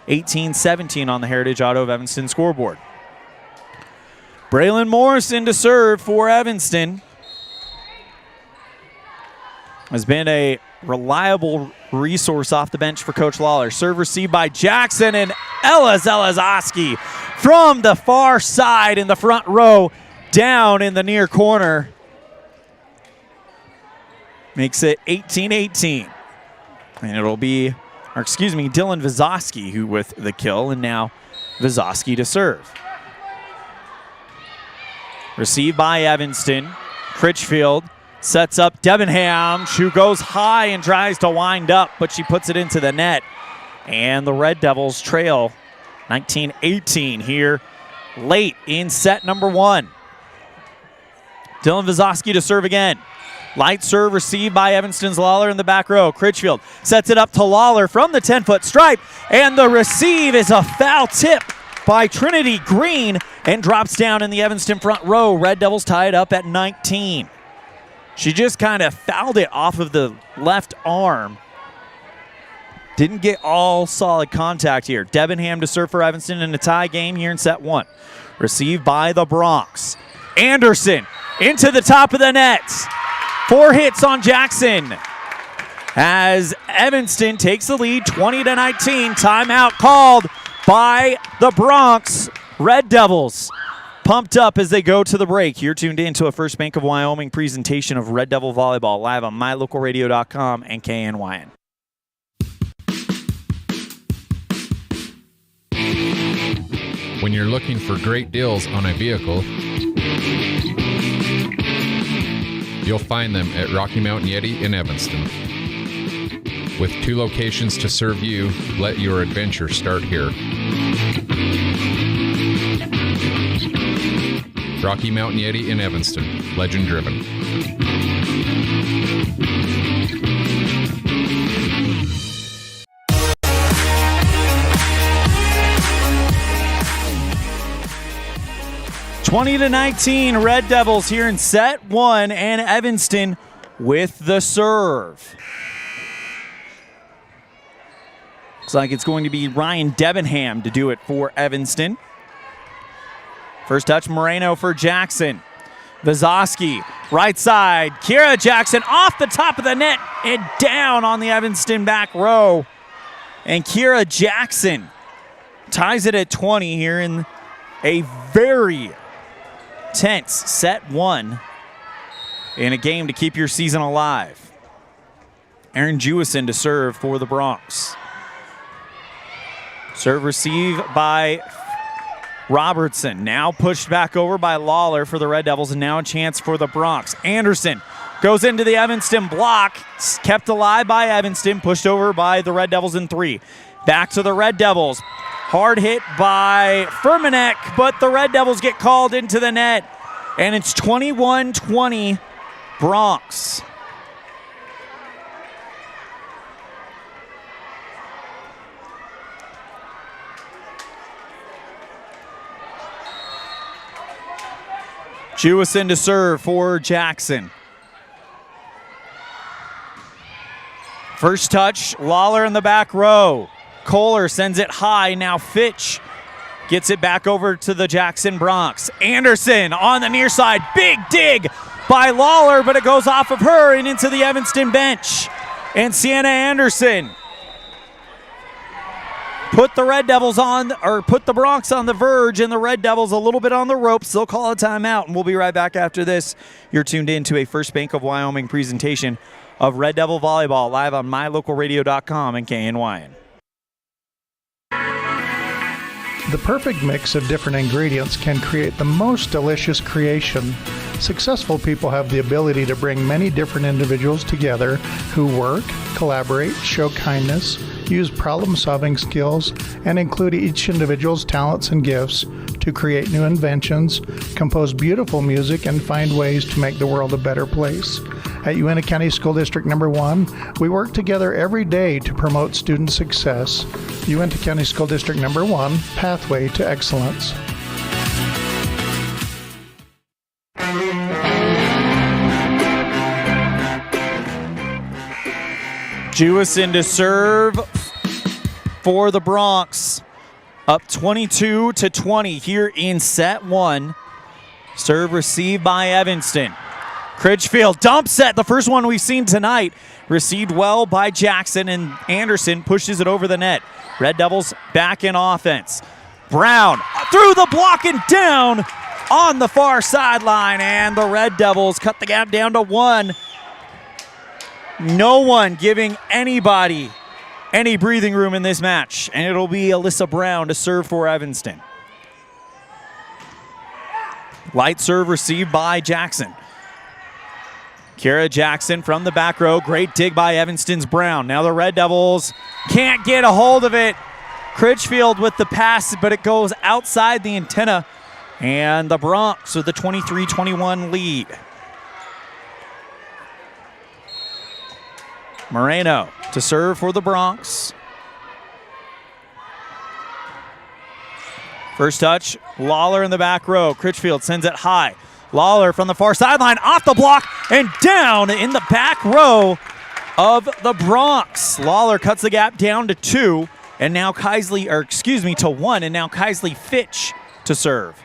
18-17 on the Heritage Auto of Evanston scoreboard. Braylon Morrison to serve for Evanston. Has been a reliable resource off the bench for Coach Lawler. Serve received by Jackson, and Ella Zelezoski from the far side in the front row, down in the near corner. makes it 18-18. And it'll be, Dylan Vizosky who with the kill, and now Vizosky to serve. Received by Evanston. Critchfield sets up Debenham, who goes high and tries to wind up, but she puts it into the net. And the Red Devils trail 19-18 here late in set number 1. Dylan Vizosky to serve again. Light serve received by Evanston's Lawler in the back row. Critchfield sets it up to Lawler from the 10-foot stripe, and the receive is a foul tip by Trinity Green and drops down in the Evanston front row. Red Devils tie it up at 19. She just kind of fouled it off of the left arm. Didn't get all solid contact here. Debenham to serve for Evanston in a tie game here in set 1. Received by the Bronx. Anderson into the top of the net. 4 hits on Jackson as Evanston takes the lead 20-19. Timeout called by the Bronx. Red Devils pumped up as they go to the break. You're tuned in to a First Bank of Wyoming presentation of Red Devil Volleyball live on mylocalradio.com and KNYN. When you're looking for great deals on a vehicle, you'll find them at Rocky Mountain Yeti in Evanston. With 2 locations to serve you, let your adventure start here. Rocky Mountain Yeti in Evanston, legend driven. (20-19) Red Devils here in set 1, and Evanston with the serve. Looks like it's going to be Ryan Debenham to do it for Evanston. First touch Moreno for Jackson. Vizosky, right side. Kira Jackson off the top of the net and down on the Evanston back row. And Kira Jackson ties it at 20 here in a very tense set 1 in a game to keep your season alive. Aaron Jewison to serve for the Bronx. Serve receive by Robertson. Now pushed back over by Lawler for the Red Devils, and now a chance for the Bronx. Anderson goes into the Evanston block. Kept alive by Evanston. Pushed over by the Red Devils in 3. Back to the Red Devils. Hard hit by Furmanek, but the Red Devils get called into the net. And it's 21-20 Bronx. Jewison to serve for Jackson. First touch, Lawler in the back row. Kohler sends it high. Now Fitch gets it back over to the Jackson Bronx. Anderson on the near side. Big dig by Lawler, but it goes off of her and into the Evanston bench. And Sienna Anderson put the Red Devils on, or put the Bronx on the verge, and the Red Devils a little bit on the ropes. They'll call a timeout, and we'll be right back after this. You're tuned in to a First Bank of Wyoming presentation of Red Devil Volleyball live on mylocalradio.com and KNYN. The perfect mix of different ingredients can create the most delicious creation. Successful people have the ability to bring many different individuals together who work, collaborate, show kindness, use problem-solving skills, and include each individual's talents and gifts to create new inventions, compose beautiful music, and find ways to make the world a better place. At Uintah County School District Number 1, we work together every day to promote student success. Uintah County School District Number 1, Pathway to Excellence. Jewison to serve for the Bronx. Up 22-20 here in set 1. Serve received by Evanston. Critchfield dump set, the first one we've seen tonight. Received well by Jackson, and Anderson pushes it over the net. Red Devils back in offense. Brown through the block and down on the far sideline, and the Red Devils cut the gap down to 1. No one giving anybody any breathing room in this match. And it'll be Alyssa Brown to serve for Evanston. Light serve received by Jackson. Kira Jackson from the back row. Great dig by Evanston's Brown. Now the Red Devils can't get a hold of it. Critchfield with the pass, but it goes outside the antenna. And the Bronx with the 23-21 lead. Moreno to serve for the Bronx. First touch, Lawler in the back row. Critchfield sends it high. Lawler from the far sideline, off the block and down in the back row of the Bronx. Lawler cuts the gap down to 2, and now to 1, and now Kaisley Fitch to serve.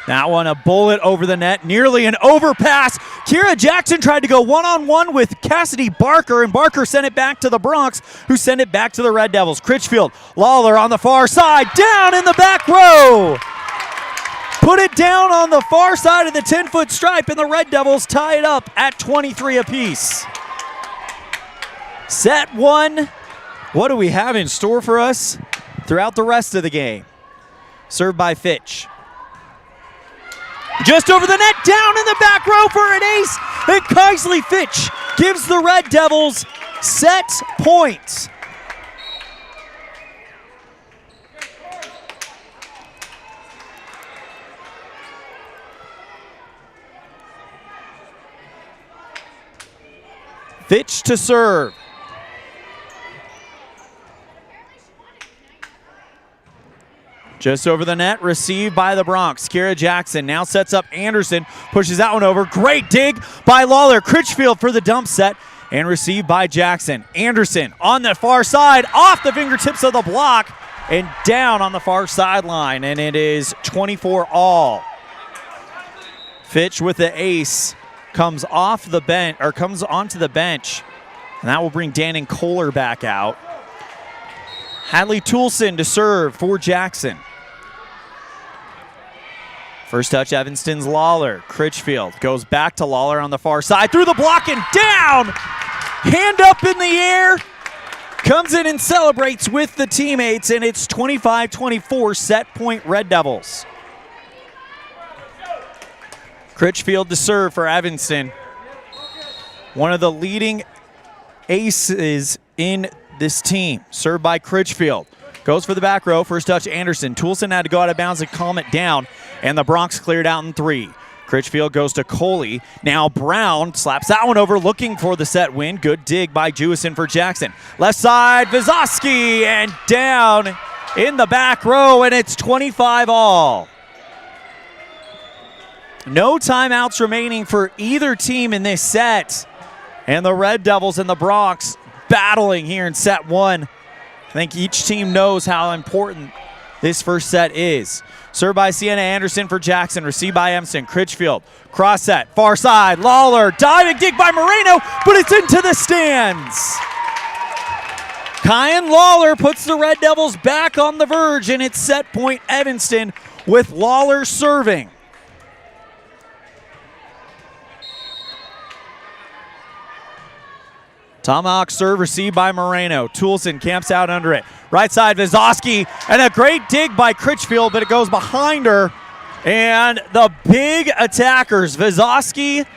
That one, a bullet over the net, nearly an overpass. Kira Jackson tried to go one-on-one with Cassidy Barker, and Barker sent it back to the Bronx, who sent it back to the Red Devils. Critchfield, Lawler on the far side, down in the back row. Put it down on the far side of the 10-foot stripe, and the Red Devils tie it up at 23 apiece. Set 1. What do we have in store for us throughout the rest of the game? Served by Fitch. Just over the net, down in the back row for an ace, and Kaisley Fitch gives the Red Devils set points. Fitch to serve. Just over the net, received by the Bronx. Kira Jackson now sets up Anderson, pushes that one over. Great dig by Lawler. Critchfield for the dump set, and received by Jackson. Anderson on the far side, off the fingertips of the block, and down on the far sideline, and it is 24 all. Fitch with the ace comes off the bench, or comes onto the bench, and that will bring Dannon Kohler back out. Hadley Toulson to serve for Jackson. First touch, Evanston's Lawler. Critchfield goes back to Lawler on the far side, through the block and down! Hand up in the air, comes in and celebrates with the teammates, and it's 25-24, set point Red Devils. Critchfield to serve for Evanston. One of the leading aces in this team, served by Critchfield. Goes for the back row, first touch Anderson. Toulson had to go out of bounds and calm it down, and the Bronx cleared out in 3. Critchfield goes to Coley. Now Brown slaps that one over, looking for the set win. Good dig by Jewison for Jackson. Left side, Vizoski, and down in the back row, and it's 25 all. No timeouts remaining for either team in this set, and the Red Devils and the Bronx battling here in set 1. I think each team knows how important this first set is. Served by Sienna Anderson for Jackson, received by Emerson. Critchfield, cross set, far side, Lawler, diving dig by Moreno, but it's into the stands. Kyan Lawler puts the Red Devils back on the verge, and it's set point Evanston with Lawler serving. Tomahawk serve received by Moreno. Toulson camps out under it. Right side, Vizoski, and a great dig by Critchfield, but it goes behind her. And the big attackers, Vizoski,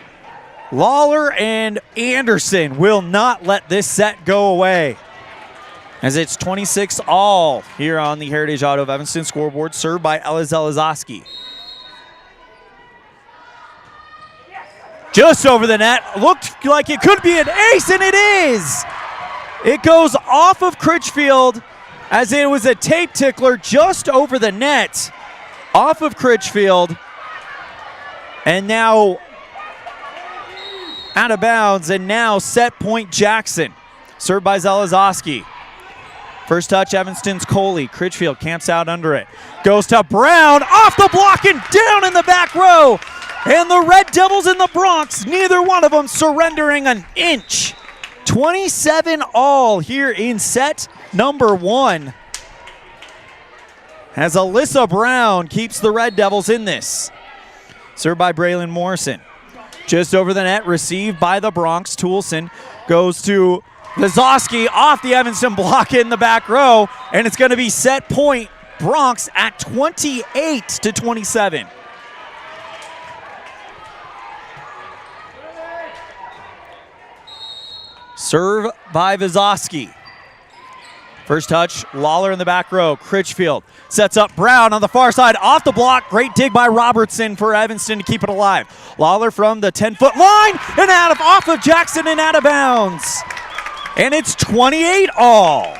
Lawler, and Anderson, will not let this set go away, as it's 26 all here on the Heritage Auto of Evanston scoreboard, served by Ella Zelezoski. Just over the net, looked like it could be an ace, and it is! It goes off of Critchfield, as it was a tape tickler just over the net, off of Critchfield, and now out of bounds, and now set point Jackson, served by Zelezoski. First touch, Evanston's Coley. Critchfield camps out under it. Goes to Brown, off the block and down in the back row. And the Red Devils and the Bronx, neither one of them surrendering an inch. 27 all here in set number 1. As Alyssa Brown keeps the Red Devils in this. Served by Braylon Morrison. Just over the net, received by the Bronx. Toulson goes to Vizowski off the Evanston block in the back row, and it's going to be set point Bronx at 28-27. Serve by Vizowski. First touch, Lawler in the back row. Critchfield sets up Brown on the far side, off the block. Great dig by Robertson for Evanston to keep it alive. Lawler from the 10-foot line and off of Jackson and out of bounds. And it's 28 all.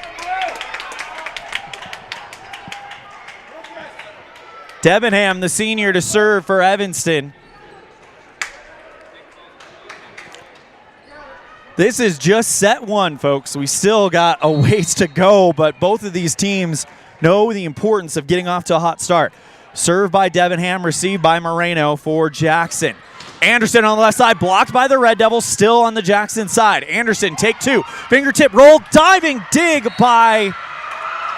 Debenham, the senior, to serve for Evanston. This is just set one, folks. We still got a ways to go, but both of these teams know the importance of getting off to a hot start. Served by Debenham, received by Moreno for Jackson. Anderson on the left side, blocked by the Red Devils, still on the Jackson side. Anderson, take two. Fingertip roll, diving dig by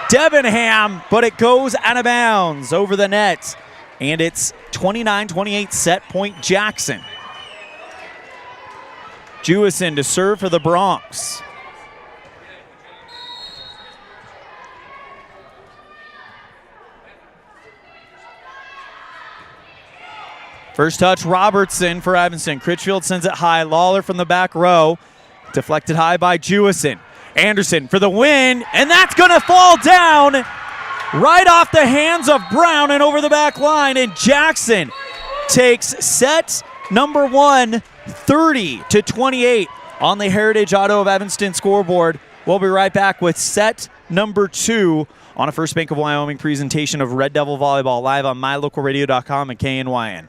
Debenham, but it goes out of bounds over the net. And it's 29-28 set point Jackson. Jewison to serve for the Bronx. First touch, Robertson for Evanston. Critchfield sends it high. Lawler from the back row. Deflected high by Jewison. Anderson for the win, and that's going to fall down right off the hands of Brown and over the back line. And Jackson takes set number one, 30-28 on the Heritage Auto of Evanston scoreboard. We'll be right back with set number two on a First Bank of Wyoming presentation of Red Devil Volleyball live on mylocalradio.com and KNYN.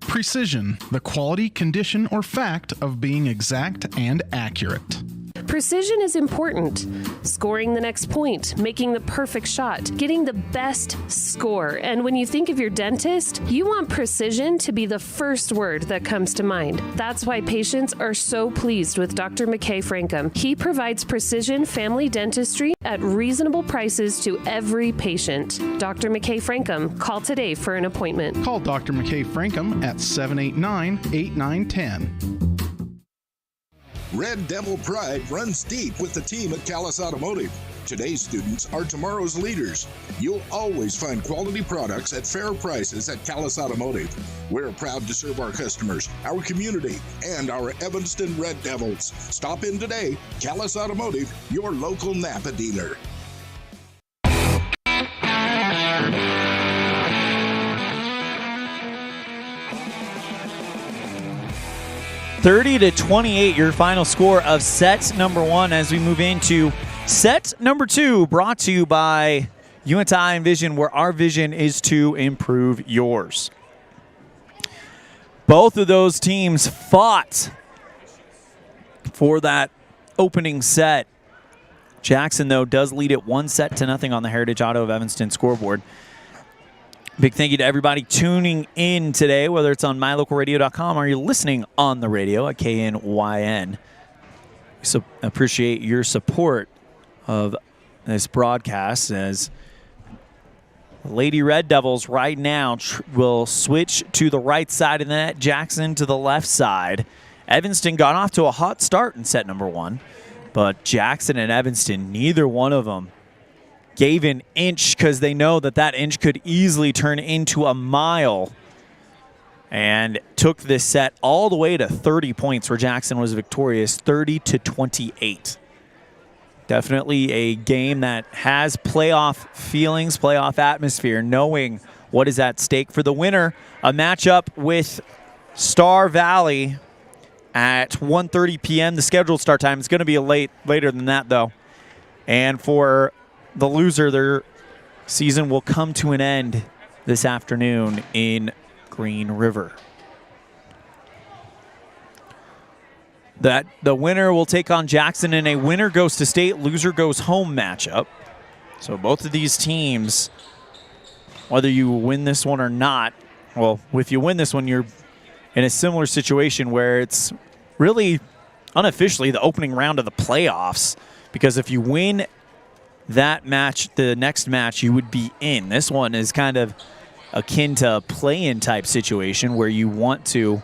Precision, the quality, condition, or fact of being exact and accurate. Precision is important. Scoring the next point, making the perfect shot, getting the best score. And when you think of your dentist, you want precision to be the first word that comes to mind. That's why patients are so pleased with Dr. McKay Frankum. He provides precision family dentistry at reasonable prices to every patient. Dr. McKay Frankum, call today for an appointment. Call Dr. McKay Frankum at 789-8910. Red Devil pride runs deep with the team at Callis Automotive. Today's students are tomorrow's leaders. You'll always find quality products at fair prices at Callis Automotive. We're proud to serve our customers, our community, and our Evanston Red Devils. Stop in today. Callis Automotive, your local Napa dealer. 30-28, your final score of set number one as we move into set number two, brought to you by UNTI and Vision, where our vision is to improve yours. Both of those teams fought for that opening set. Jackson, though, does lead it 1-0 on the Heritage Auto of Evanston scoreboard. Big thank you to everybody tuning in today, whether it's on mylocalradio.com or you're listening on the radio at KNYN. So appreciate your support of this broadcast as Lady Red Devils right now will switch to the right side of the net, Jackson to the left side. Evanston got off to a hot start in set number one, but Jackson and Evanston, neither one of them gave an inch because they know that that inch could easily turn into a mile, and took this set all the way to 30 points where Jackson was victorious, 30-28. Definitely a game that has playoff feelings, playoff atmosphere, knowing what is at stake. For the winner, a matchup with Star Valley at 1:30 p.m. the scheduled start time. It's going to be later than that, though. And for the loser, their season will come to an end this afternoon in Green River. The winner will take on Jackson in a winner goes to state, loser goes home matchup. So both of these teams, whether you win this one or not, well, if you win this one, you're in a similar situation where it's really unofficially the opening round of the playoffs, because if you win that match, the next match, you would be in. This one is kind of akin to a play-in type situation where you want to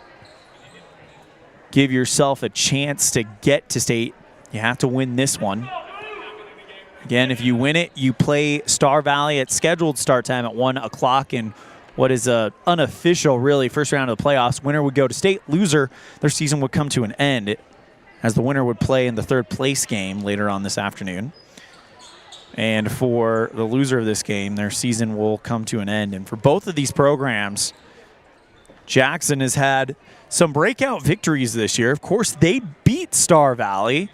give yourself a chance to get to state. You have to win this one. Again, if you win it, you play Star Valley at scheduled start time at 1 o'clock in what is a unofficial, really, first round of the playoffs. Winner would go to state. Loser, their season would come to an end as the winner would play in the third place game later on this afternoon. And for the loser of this game, their season will come to an end. And for both of these programs, Jackson has had some breakout victories this year. Of course, they beat Star Valley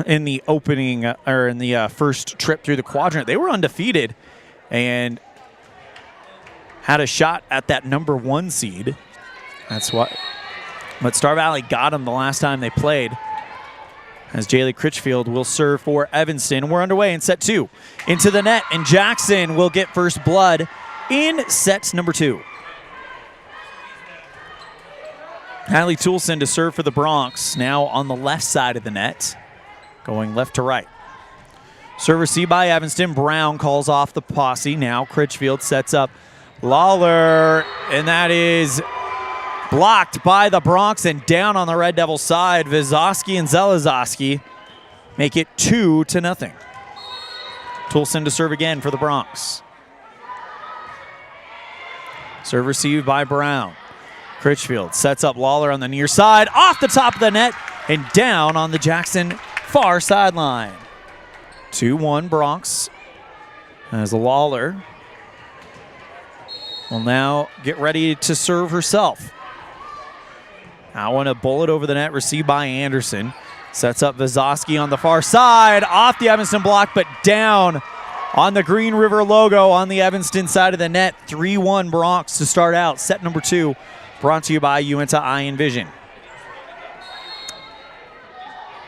in the opening or in the first trip through the quadrant. They were undefeated and had a shot at that #1 seed. That's what. But Star Valley got them the last time they played. As Jaylee Critchfield will serve for Evanston. We're underway in set 2. Into the net, and Jackson will get first blood in set number 2. Hallie Toulson to serve for the Bronx, now on the left side of the net, going left to right. Serve received by Evanston. Brown calls off the posse. Now Critchfield sets up Lawler, and that is blocked by the Bronx and down on the Red Devil side. Vizowski and Zelazowski make it 2-0. Toulson to serve again for the Bronx. Serve received by Brown. Critchfield sets up Lawler on the near side, off the top of the net, and down on the Jackson far sideline. 2-1 Bronx as Lawler will now get ready to serve herself. I want a bullet over the net, received by Anderson. Sets up Vizowski on the far side, off the Evanston block, but down on the Green River logo on the Evanston side of the net. 3-1 Bronx to start out. Set number 2, brought to you by Uinta Eye and Vision.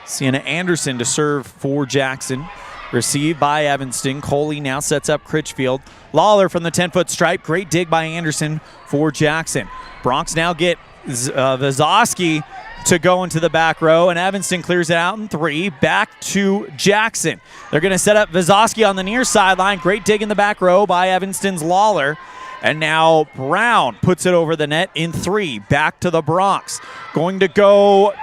Sienna Anderson to serve for Jackson. Received by Evanston. Coley now sets up Critchfield. Lawler from the 10-foot stripe. Great dig by Anderson for Jackson. Bronx now get Vizowski to go into the back row, and Evanston clears it out in 3. Back to Jackson. They're going to set up Vizowski on the near sideline. Great dig in the back row by Evanston's Lawler. And now Brown puts it over the net in 3. Back to the Bronx. Going to go,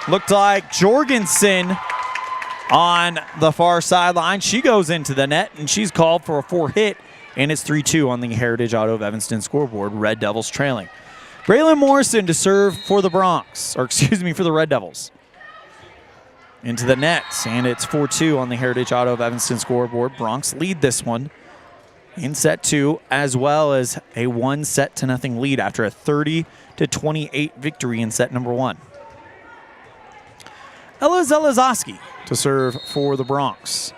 looked like Jorgensen on the far sideline. She goes into the net, and she's called for a 4-hit, and it's 3-2 on the Heritage Auto of Evanston scoreboard. Red Devils trailing. Braylon Morrison to serve for the Bronx, or excuse me, for the Red Devils. Into the net, and it's 4-2 on the Heritage Auto of Evanston scoreboard. Bronx lead this one in set 2, as well as a 1-0 lead after a 30-28 victory in set number 1. Ella Zelazowski to serve for the Bronx.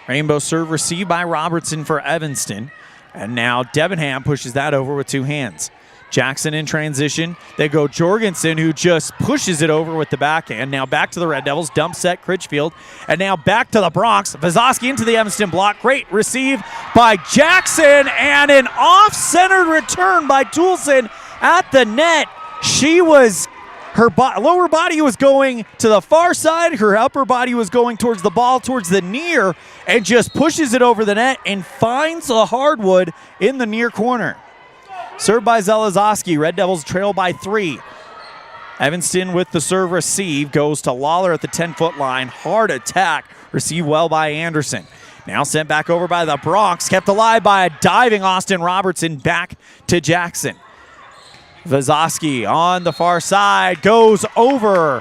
Rainbow serve received by Robertson for Evanston. And now Debenham pushes that over with 2 hands. Jackson in transition. They go Jorgensen, who just pushes it over with the backhand. Now back to the Red Devils. Dump set Critchfield. And now back to the Bronx. Vizowski into the Evanston block. Great receive by Jackson. And an off-centered return by Toulson at the net. Her lower body was going to the far side. Her upper body was going towards the ball, towards the near, and just pushes it over the net and finds the hardwood in the near corner. Served by Zelazowski. Red Devils trail by 3. Evanston with the serve receive goes to Lawler at the 10-foot line. Hard attack. Received well by Anderson. Now sent back over by the Bronx. Kept alive by a diving Austin Robertson. Back to Jackson. Vizowski on the far side goes over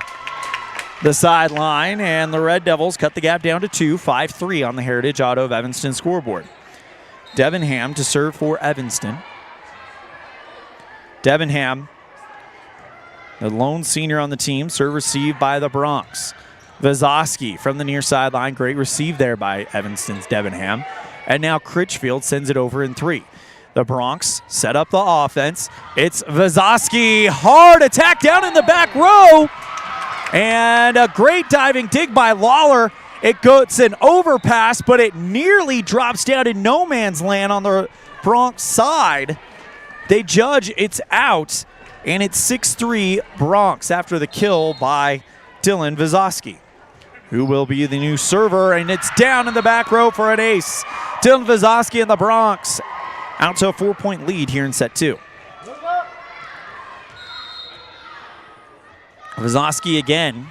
the sideline, and the Red Devils cut the gap down to 2, 5-3 on the Heritage Auto of Evanston scoreboard. Debenham to serve for Evanston. Debenham, the lone senior on the team, serve received by the Bronx. Vizowski from the near sideline, great receive there by Evanston's Debenham. And now Critchfield sends it over in 3. The Bronx set up the offense. It's Vizowski. Hard attack down in the back row. And a great diving dig by Lawler. It goes an overpass, but it nearly drops down in no man's land on the Bronx side. They judge it's out, and it's 6-3 Bronx after the kill by Dylan Vizowski. who will be the new server, and it's down in the back row for an ace. Dylan Vizosky and the Bronx out to a 4-point lead here in set 2. Vizosky again.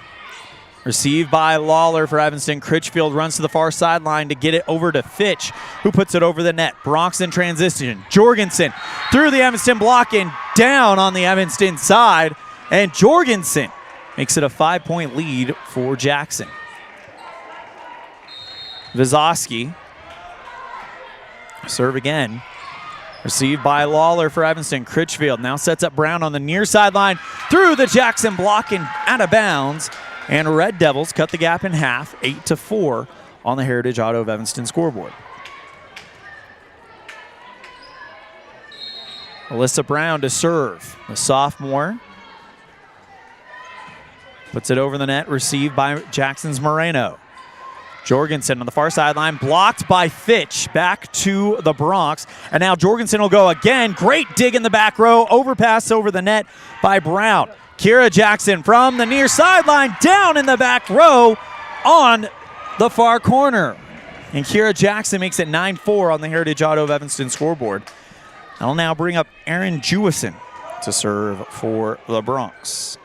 Received by Lawler for Evanston. Critchfield runs to the far sideline to get it over to Fitch, who puts it over the net. Bronx in transition. Jorgensen through the Evanston block and down on the Evanston side. And Jorgensen makes it a 5-point lead for Jackson. Vizosky. Serve again. Received by Lawler for Evanston. Critchfield now sets up Brown on the near sideline through the Jackson block and out of bounds. And Red Devils cut the gap in half, 8-4 on the Heritage Auto of Evanston scoreboard. Alyssa Brown to serve. The sophomore puts it over the net, received by Jackson's Moreno. Jorgensen on the far sideline, blocked by Fitch, back to the Bronx. And now Jorgensen will go again. Great dig in the back row, overpass over the net by Brown. Kira Jackson from the near sideline, down in the back row on the far corner. And Kira Jackson makes it 9-4 on the Heritage Auto of Evanston scoreboard. I'll now bring up Aaron Jewison to serve for the Bronx.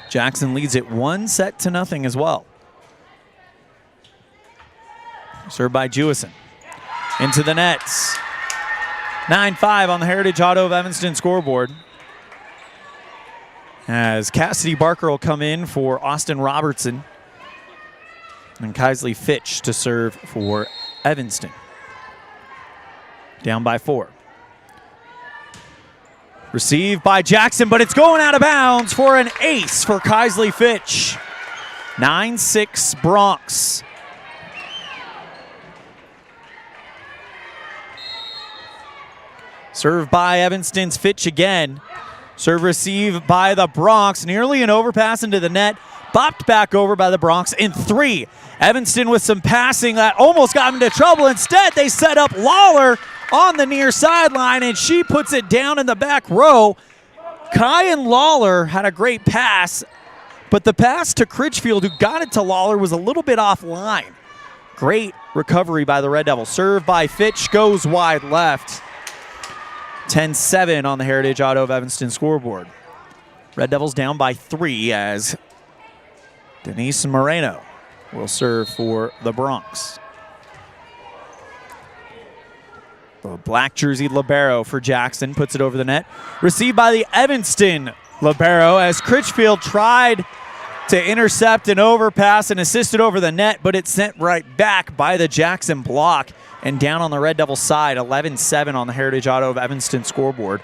Jackson leads it 1-0 as well. Served by Jewison. Into the nets. 9-5 on the Heritage Auto of Evanston scoreboard. As Cassidy Barker will come in for Austin Robertson. And Kaisley Fitch to serve for Evanston. Down by 4. Received by Jackson, but it's going out of bounds for an ace for Kaisley Fitch. 9-6 Bronx. Served by Evanston's Fitch again. Serve received by the Bronx. Nearly an overpass into the net. Bopped back over by the Bronx in 3. Evanston with some passing that almost got him into trouble. Instead, they set up Lawler on the near sideline, and she puts it down in the back row. Kyan Lawler had a great pass, but the pass to Critchfield, who got it to Lawler, was a little bit offline. Great recovery by the Red Devils. Served by Fitch, goes wide left. 10-7 on the Heritage Auto of Evanston scoreboard. Red Devils down by 3 as Denise Moreno will serve for the Bronx. The black jersey libero for Jackson puts it over the net. Received by the Evanston libero as Critchfield tried to intercept an overpass and assisted over the net, but it's sent right back by the Jackson block. And down on the Red Devil side, 11-7 on the Heritage Auto of Evanston scoreboard.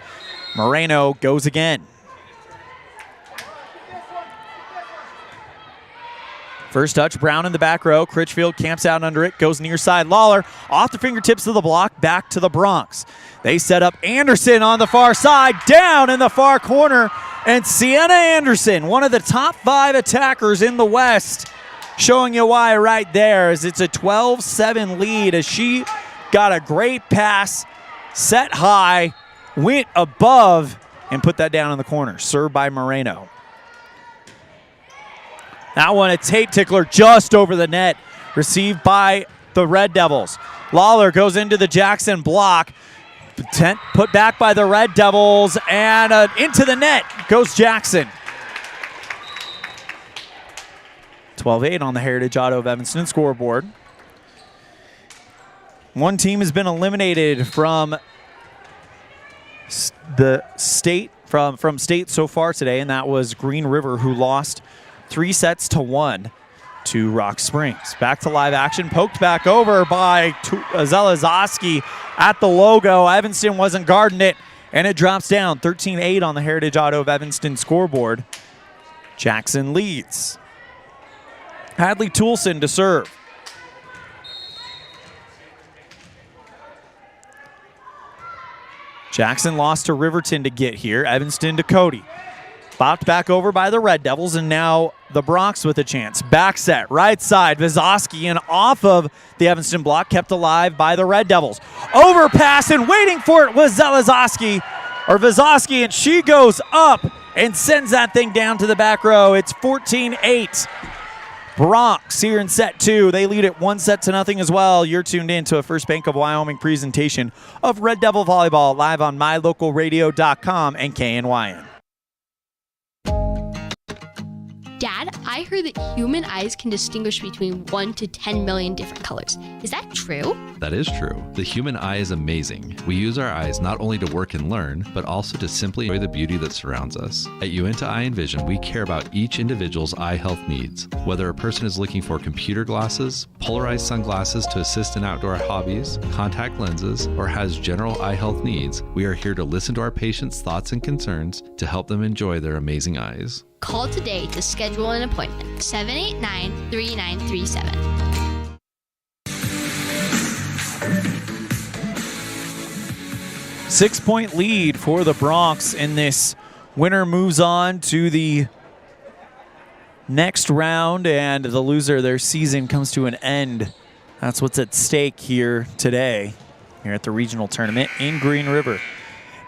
Moreno goes again. First touch, Brown in the back row. Critchfield camps out under it, goes near side. Lawler off the fingertips of the block, back to the Bronx. They set up Anderson on the far side, down in the far corner. And Sienna Anderson, one of the top 5 attackers in the West, showing you why right there, as it's a 12-7 lead as she got a great pass, set high, went above, and put that down in the corner. Served by Moreno. That one a tape tickler just over the net, received by the Red Devils. Lawler goes into the Jackson block, put back by the Red Devils, and into the net goes Jackson. 12-8 on the Heritage Auto of Evanston scoreboard. One team has been eliminated from the state from state so far today, and that was Green River, who lost 3-1 to Rock Springs. Back to live action, poked back over by Zelazoski at the logo. Evanston wasn't guarding it, and it drops down. 13-8 on the Heritage Auto of Evanston scoreboard. Jackson leads. Hadley Toulson to serve. Jackson lost to Riverton to get here. Evanston to Cody. Bopped back over by the Red Devils, and now the Bronx with a chance. Back set, right side, Vizosky, and off of the Evanston block, kept alive by the Red Devils. Overpass, and waiting for it was Vizosky, and she goes up and sends that thing down to the back row. It's 14-8. Bronx here in set 2. They lead it 1-0 as well. You're tuned in to a First Bank of Wyoming presentation of Red Devil Volleyball live on mylocalradio.com and KNYN. Dad, I heard that human eyes can distinguish between 1 to 10 million different colors. Is that true? That is true. The human eye is amazing. We use our eyes not only to work and learn, but also to simply enjoy the beauty that surrounds us. At Uinta Eye and Vision, we care about each individual's eye health needs. Whether a person is looking for computer glasses, polarized sunglasses to assist in outdoor hobbies, contact lenses, or has general eye health needs, we are here to listen to our patients' thoughts and concerns to help them enjoy their amazing eyes. Call today to schedule an appointment. 789-3937. Six-point lead for the Bronx in this. Winner moves on to the next round, and the loser, their season comes to an end. That's what's at stake here today, here at the regional tournament in Green River.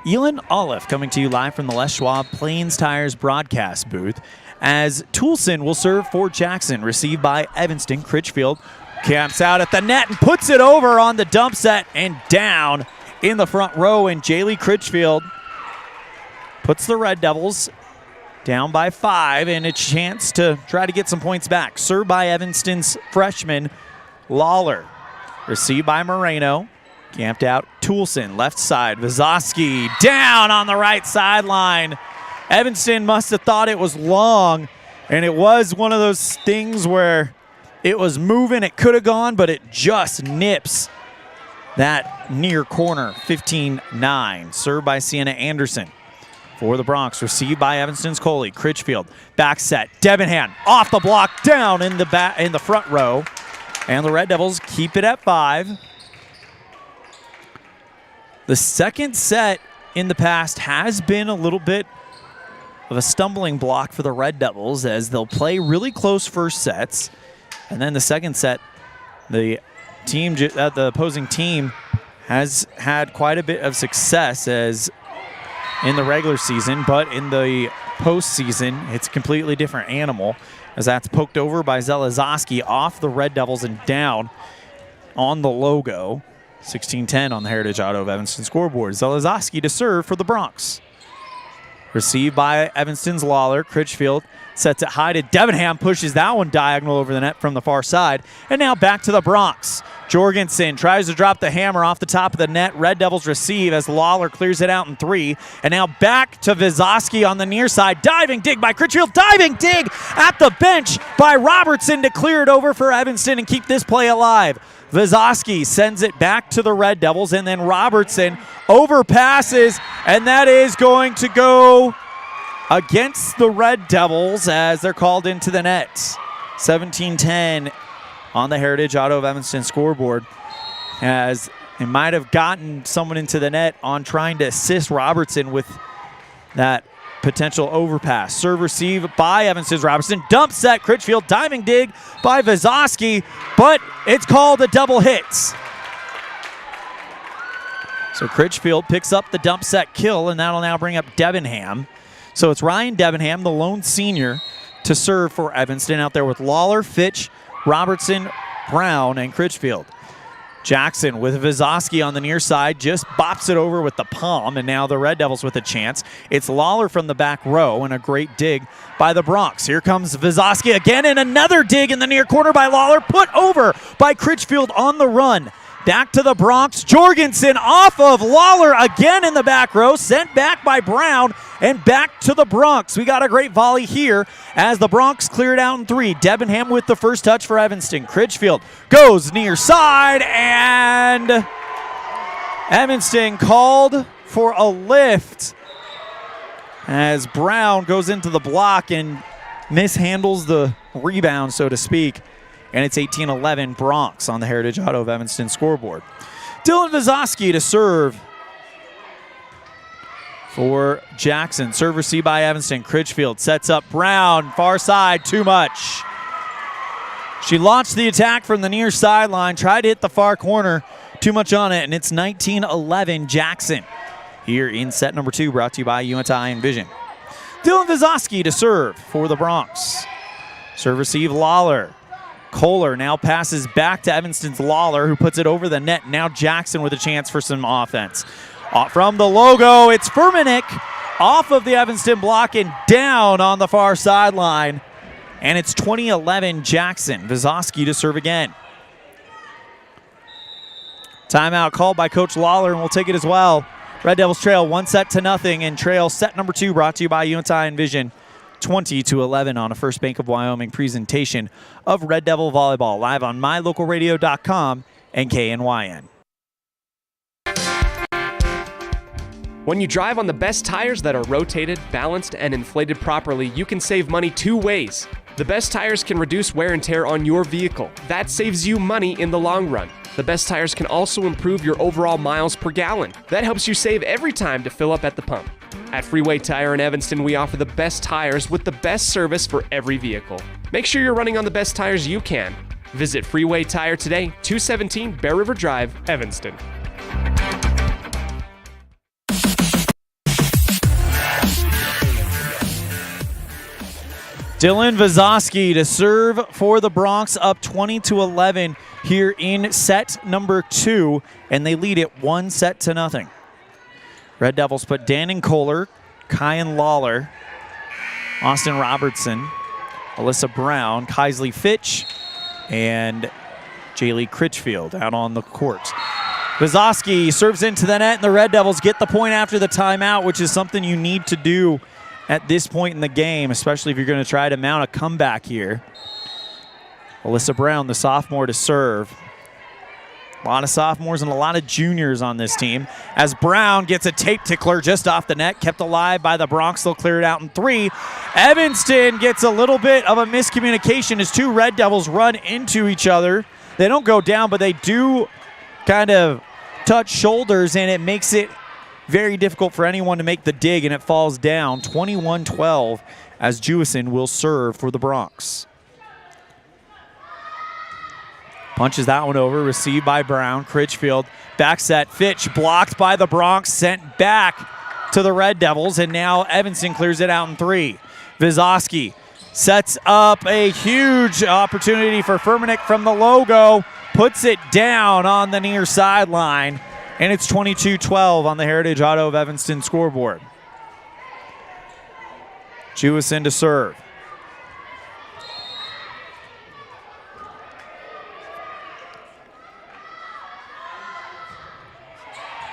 Elan Olliff coming to you live from the Les Schwab Plains Tires broadcast booth as Toulson will serve for Jackson. Received by Evanston. Critchfield camps out at the net and puts it over on the dump set and down in the front row. And Jaylee Critchfield puts the Red Devils down by 5 and a chance to try to get some points back. Served by Evanston's freshman Lawler. Received by Moreno. Camped out Toulson, left side. Vizosky down on the right sideline. Evanston must have thought it was long, and it was one of those things where it was moving. It could have gone, but it just nips that near corner. 15-9. Served by Sienna Anderson for the Bronx. Received by Evanston's Coley. Critchfield, back set. Debenham off the block, down in the front row. And the Red Devils keep it at 5. The second set in the past has been a little bit of a stumbling block for the Red Devils as they'll play really close first sets. And then the second set, the opposing team has had quite a bit of success as in the regular season, but in the postseason, it's a completely different animal as that's poked over by Zelezoski off the Red Devils and down on the logo. 16-10 on the Heritage Auto of Evanston scoreboard. Zelezoski to serve for the Bronx. Received by Evanston's Lawler. Critchfield sets it high to Debenham, pushes that one diagonal over the net from the far side. And now back to the Bronx. Jorgensen tries to drop the hammer off the top of the net. Red Devils receive as Lawler clears it out in 3. And now back to Vizosky on the near side. Diving dig by Critchfield. Diving dig at the bench by Robertson to clear it over for Evanston and keep this play alive. Vizosky sends it back to the Red Devils, and then Robertson overpasses, and that is going to go against the Red Devils as they're called into the net. 17-10 on the Heritage Auto of Evanston scoreboard as it might have gotten someone into the net on trying to assist Robertson with that potential overpass. Serve receive by Evanston's Robertson. Dump set, Critchfield, diving dig by Vizosky, but it's called a double hit. So Critchfield picks up the dump set kill, and that'll now bring up Debenham. So it's Ryan Debenham, the lone senior, to serve for Evanston out there with Lawler, Fitch, Robertson, Brown, and Critchfield. Jackson with Vizosky on the near side just bops it over with the palm, and now the Red Devils with a chance. It's Lawler from the back row and a great dig by the Bronx. Here comes Vizosky again, and another dig in the near corner by Lawler, put over by Critchfield on the run. Back to the Bronx. Jorgensen off of Lawler again in the back row, sent back by Brown, and back to the Bronx. We got a great volley here as the Bronx cleared out in 3. Debenham with the first touch for Evanston. Critchfield goes near side, and Evanston called for a lift as Brown goes into the block and mishandles the rebound, so to speak. And it's 18-11 Bronx on the Heritage Auto of Evanston scoreboard. Dylan Vizosky to serve for Jackson. Serve received by Evanston. Critchfield sets up Brown. Far side, too much. She launched the attack from the near sideline, tried to hit the far corner. Too much on it, and it's 19-11 Jackson here in set number 2, brought to you by Uinta Eye and Vision. Dylan Vizosky to serve for the Bronx. Serve receive Lawler. Kohler now passes back to Evanston's Lawler, who puts it over the net. Now Jackson with a chance for some offense. From the logo, it's Furmanek off of the Evanston block and down on the far sideline. And it's 20-11 Jackson. Vizosky to serve again. Timeout called by Coach Lawler, and we'll take it as well. Red Devils trail 1-0, and trail set number 2 brought to you by UNTI Envision. 20-11 on a First Bank of Wyoming presentation of Red Devil Volleyball, live on mylocalradio.com and KNYN. When you drive on the best tires that are rotated, balanced, and inflated properly, you can save money 2 ways. The best tires can reduce wear and tear on your vehicle. That saves you money in the long run. The best tires can also improve your overall miles per gallon. That helps you save every time to fill up at the pump. At Freeway Tire in Evanston, we offer the best tires with the best service for every vehicle. Make sure you're running on the best tires you can. Visit Freeway Tire today, 217 Bear River Drive, Evanston. Dylan Vizosky to serve for the Bronx, up 20-11 here in set number 2, and they lead it 1-0. Red Devils put Dannon Kohler, Kyan Lawler, Austin Robertson, Alyssa Brown, Kaisley Fitch, and Jaylee Critchfield out on the court. Vizosky serves into the net, and the Red Devils get the point after the timeout, which is something you need to do at this point in the game, especially if you're going to try to mount a comeback here. Alyssa Brown, the sophomore, to serve. A lot of sophomores and a lot of juniors on this team. As Brown gets a tape tickler just off the net, kept alive by the Bronx. They'll clear it out in 3. Evanston gets a little bit of a miscommunication as 2 Red Devils run into each other. They don't go down, but they do kind of touch shoulders, and it makes it very difficult for anyone to make the dig, and it falls down 21-12 as Jewison will serve for the Bronx. Punches that one over, received by Brown. Critchfield, back set, Fitch blocked by the Bronx, sent back to the Red Devils, and now Evanston clears it out in 3. Vizosky sets up a huge opportunity for Furmanek from the logo, puts it down on the near sideline, and it's 22-12 on the Heritage Auto of Evanston scoreboard. Jewison to serve.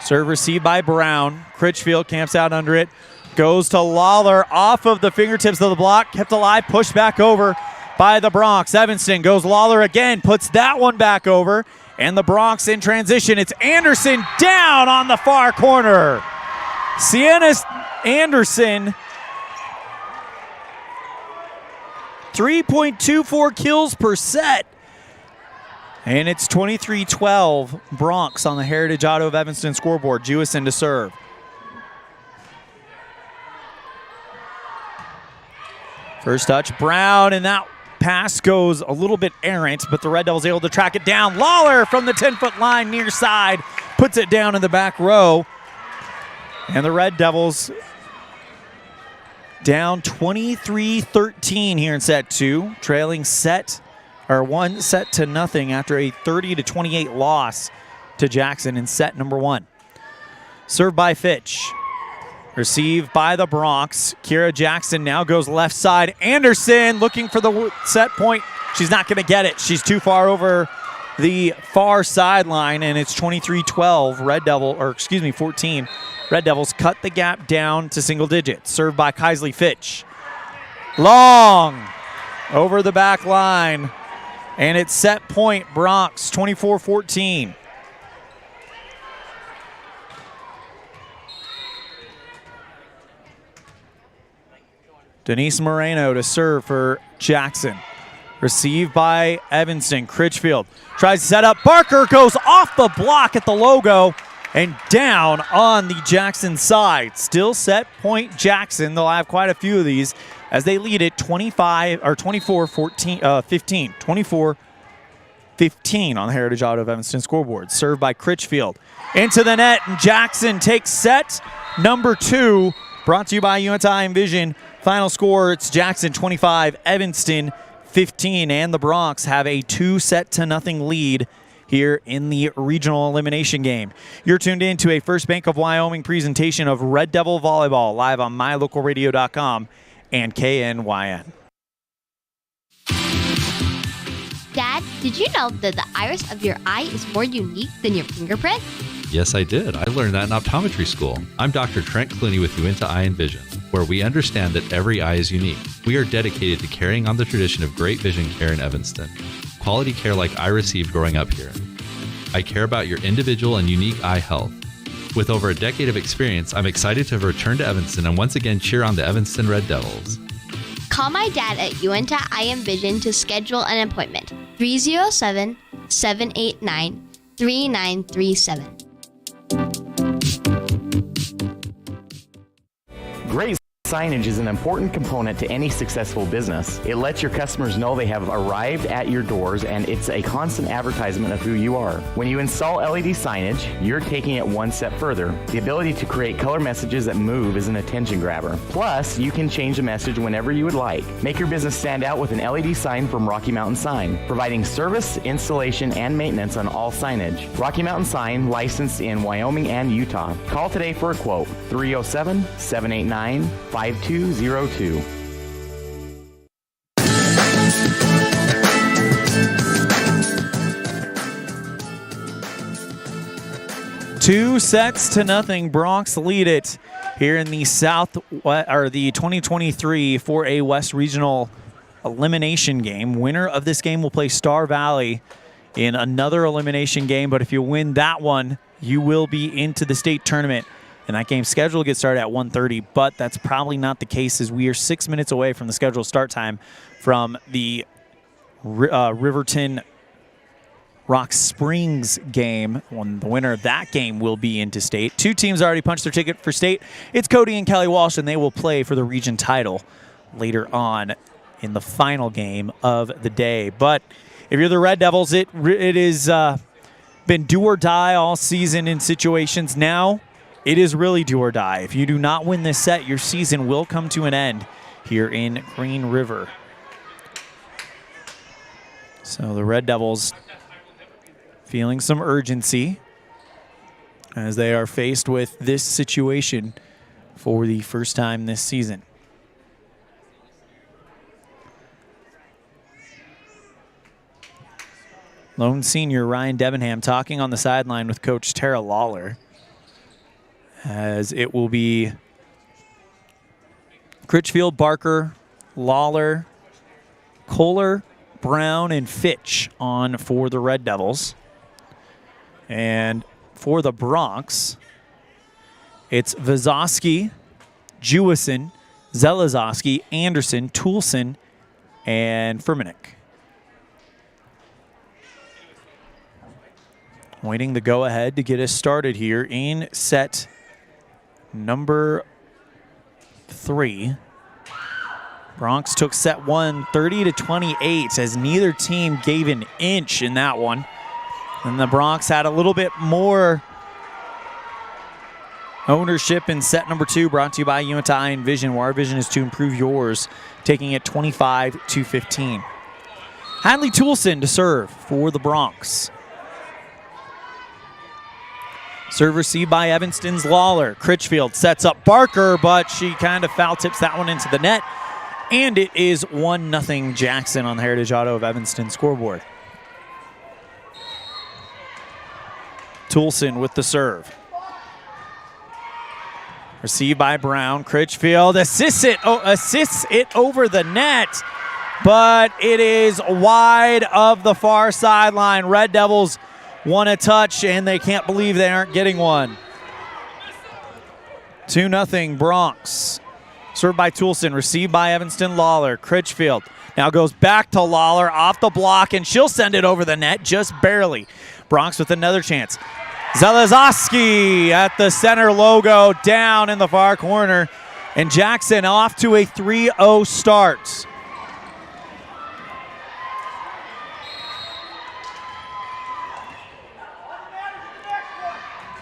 Serve received by Brown. Critchfield camps out under it. Goes to Lawler off of the fingertips of the block. Kept alive, pushed back over by the Bronx. Evanston goes Lawler again, puts that one back over. And the Bronx in transition. It's Anderson down on the far corner. Sienna Anderson, 3.24 kills per set. And it's 23-12 Bronx on the Heritage Auto of Evanston scoreboard. Jewison to serve. First touch, Brown, and that pass goes a little bit errant, but the Red Devils able to track it down. Lawler from the 10-foot line near side puts it down in the back row. And the Red Devils down 23-13 here in set 2, trailing 1-0 after a 30-28 loss to Jackson in set number 1. Served by Fitch. Received by the Bronx. Kira Jackson now goes left side. Anderson looking for the set point. She's not going to get it. She's too far over the far sideline, and it's 23-12 14. Red Devils cut the gap down to single digits. Served by Kaisley Fitch. Long over the back line, and it's set point Bronx 24-14. Denise Moreno to serve for Jackson. Received by Evanston. Critchfield tries to set up. Barker goes off the block at the logo and down on the Jackson side. Still set point Jackson. They'll have quite a few of these as they lead it 24-15. 24-15 on the Heritage Auto of Evanston scoreboard. Served by Critchfield. Into the net, and Jackson takes set number 2. Brought to you by UNTI Envision. Final score, it's Jackson 25, Evanston 15, and the Bronx have a 2-0 lead here in the regional elimination game. You're tuned in to a First Bank of Wyoming presentation of Red Devil Volleyball live on mylocalradio.com and KNYN. Dad, did you know that the iris of your eye is more unique than your fingerprint? Yes, I did. I learned that in optometry school. I'm Dr. Trent Clooney with Uinta Eye and Vision, where we understand that every eye is unique. We are dedicated to carrying on the tradition of great vision care in Evanston. Quality care like I received growing up here. I care about your individual and unique eye health. With over a decade of experience, I'm excited to return to Evanston and once again cheer on the Evanston Red Devils. Call my dad at Uinta Eye and Vision to schedule an appointment. 307-789-3937. Great signage is an important component to any successful business. It lets your customers know they have arrived at your doors, and it's a constant advertisement of who you are. When you install LED signage, you're taking it one step further. The ability to create color messages that move is an attention grabber. Plus, you can change the message whenever you would like. Make your business stand out with an LED sign from Rocky Mountain Sign, providing service, installation, and maintenance on all signage. Rocky Mountain Sign, licensed in Wyoming and Utah. Call today for a quote. 307-789-5202. 2-0. Bronx lead it here in the the 2023 4A West Regional Elimination game. Winner of this game will play Star Valley in another elimination game, but if you win that one, you will be into the state tournament. And that game's scheduled to get started at 1:30, but that's probably not the case as we are 6 minutes away from the scheduled start time from the Riverton Rock Springs game. When the winner of that game will be into state. Two teams already punched their ticket for state. It's Cody and Kelly Walsh, and they will play for the region title later on in the final game of the day. But if you're the Red Devils, it is been do or die all season in situations. Now it is really do or die. If you do not win this set, your season will come to an end here in Green River. So the Red Devils feeling some urgency as they are faced with this situation for the first time this season. Lone senior Ryan Debenham talking on the sideline with Coach Tara Lawler, as it will be Critchfield, Barker, Lawler, Kohler, Brown, and Fitch on for the Red Devils. And for the Bronx, it's Vazowski, Jewison, Zelazowski, Anderson, Toulson, and Furmanek. Waiting the go-ahead to get us started here in set number 3. Bronx took set 1 30-28 as neither team gave an inch in that one. And the Bronx had a little bit more ownership in set number 2, brought to you by Uinta Eye and Vision, where our vision is to improve yours, taking it 25-15. Hadley Toulson to serve for the Bronx. Serve received by Evanston's Lawler. Critchfield sets up Barker, but she kind of foul tips that one into the net. And it is 1-0 Jackson on the Heritage Auto of Evanston scoreboard. Toulson with the serve. Received by Brown. Critchfield assists it over the net, but it is wide of the far sideline. Red Devils want a touch, and they can't believe they aren't getting one. 2-0 Bronx. Served by Toulson, received by Evanston Lawler. Critchfield now goes back to Lawler off the block, and she'll send it over the net just barely. Bronx with another chance. Zelazowski at the center logo down in the far corner, and Jackson off to a 3-0 start.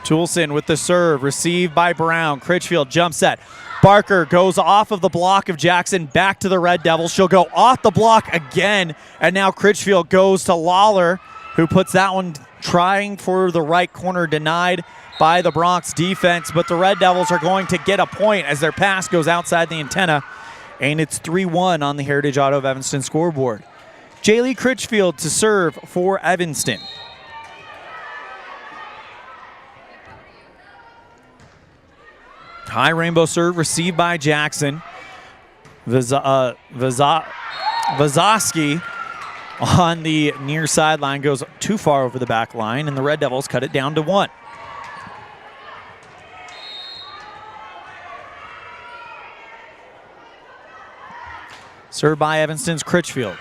Toulson with the serve, received by Brown. Critchfield jump set. Barker goes off of the block of Jackson back to the Red Devils. She'll go off the block again, and now Critchfield goes to Lawler, who puts that one trying for the right corner, denied by the Bronx defense, but the Red Devils are going to get a point as their pass goes outside the antenna, and it's 3-1 on the Heritage Auto of Evanston scoreboard. Jaylee Critchfield to serve for Evanston. High rainbow serve received by Jackson. Vazowski on the near sideline goes too far over the back line, and the Red Devils cut it down to 1. Served by Evanston's Critchfield.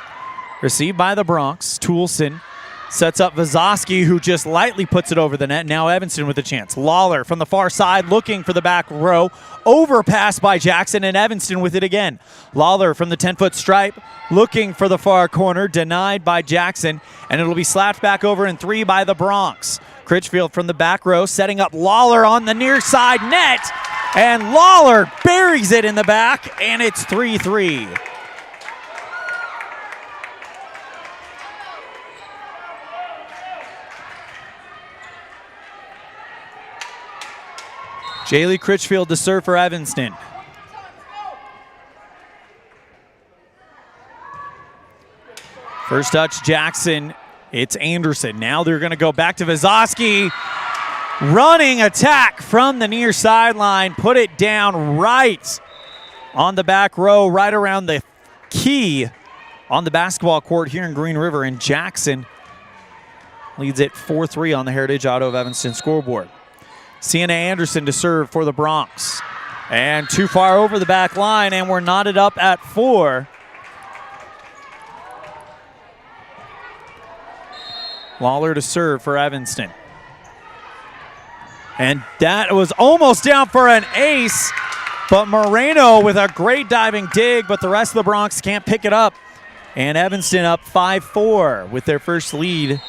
Received by the Bronx. Toulson sets up Vazowski, who just lightly puts it over the net. Now Evanston with a chance. Lawler from the far side looking for the back row. Overpass by Jackson, and Evanston with it again. Lawler from the 10-foot stripe looking for the far corner. Denied by Jackson, and it'll be slapped back over in 3 by the Bronx. Critchfield from the back row setting up Lawler on the near side net. And Lawler buries it in the back, and it's 3-3. Jaylee Critchfield to serve for Evanston. First touch, Jackson. It's Anderson. Now they're going to go back to Vazowski. Running attack from the near sideline. Put it down right on the back row, right around the key on the basketball court here in Green River. And Jackson leads it 4-3 on the Heritage Auto of Evanston scoreboard. Sienna Anderson to serve for the Bronx. And too far over the back line, and we're knotted up at 4. Lawler to serve for Evanston. And that was almost down for an ace, but Moreno with a great diving dig, but the rest of the Bronx can't pick it up. And Evanston up 5-4 with their first lead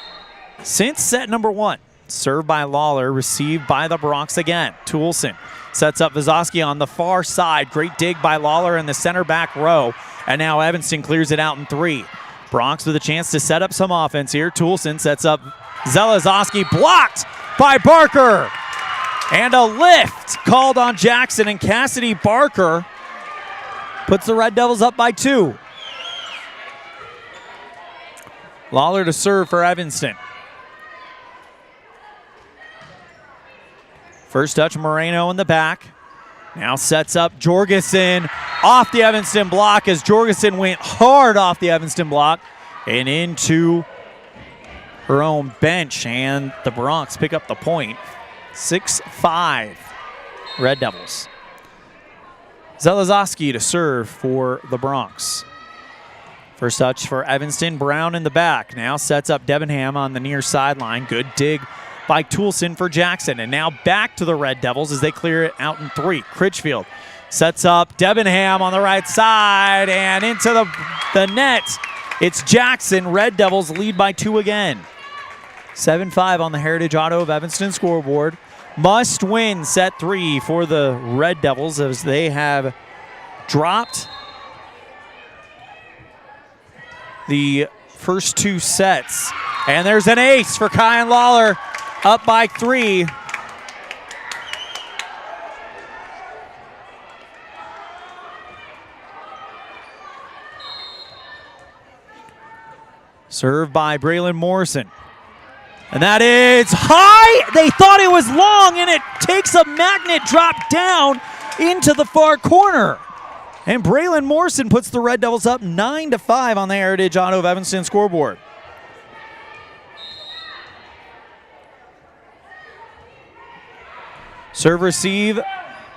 since set number 1. Served by Lawler, received by the Bronx again. Toulson sets up Vazowski on the far side. Great dig by Lawler in the center back row. And now Evanston clears it out in 3. Bronx with a chance to set up some offense here. Toulson sets up Zelazowski, blocked by Barker. And a lift called on Jackson, and Cassidy Barker puts the Red Devils up by 2. Lawler to serve for Evanston. First touch, Moreno in the back. Now sets up Jorgensen off the Evanston block as Jorgensen went hard off the Evanston block and into her own bench. And the Bronx pick up the point. 6-5, Red Devils. Zelazowski to serve for the Bronx. First touch for Evanston. Brown in the back. Now sets up Debenham on the near sideline. Good dig by Toulson for Jackson. And now back to the Red Devils as they clear it out in 3. Critchfield sets up Debenham on the right side and into the net. It's Jackson. Red Devils lead by 2 again. 7-5 on the Heritage Auto of Evanston scoreboard. Must win set 3 for the Red Devils as they have dropped the first 2 sets. And there's an ace for Kyan Lawler. Up by 3. Served by Braylon Morrison. And that is high. They thought it was long, and it takes a magnet drop down into the far corner. And Braylon Morrison puts the Red Devils up 9-5 on the Heritage Auto of Evanston scoreboard. Serve receive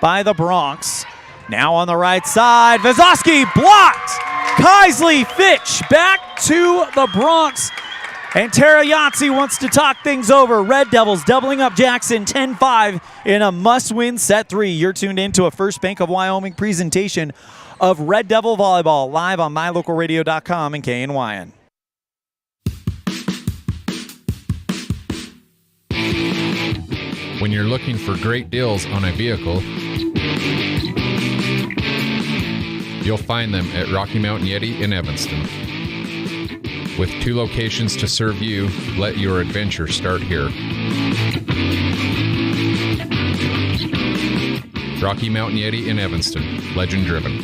by the Bronx. Now on the right side, Vazowski blocked. Kaisley Fitch back to the Bronx. And Tara Yahtzee wants to talk things over. Red Devils doubling up Jackson 10-5 in a must-win set 3. You're tuned into a First Bank of Wyoming presentation of Red Devil Volleyball live on mylocalradio.com and KNYN. When you're looking for great deals on a vehicle, You'll find them at Rocky Mountain Yeti in Evanston. With 2 locations to serve you, let your adventure start here. Rocky Mountain Yeti in Evanston, legend driven.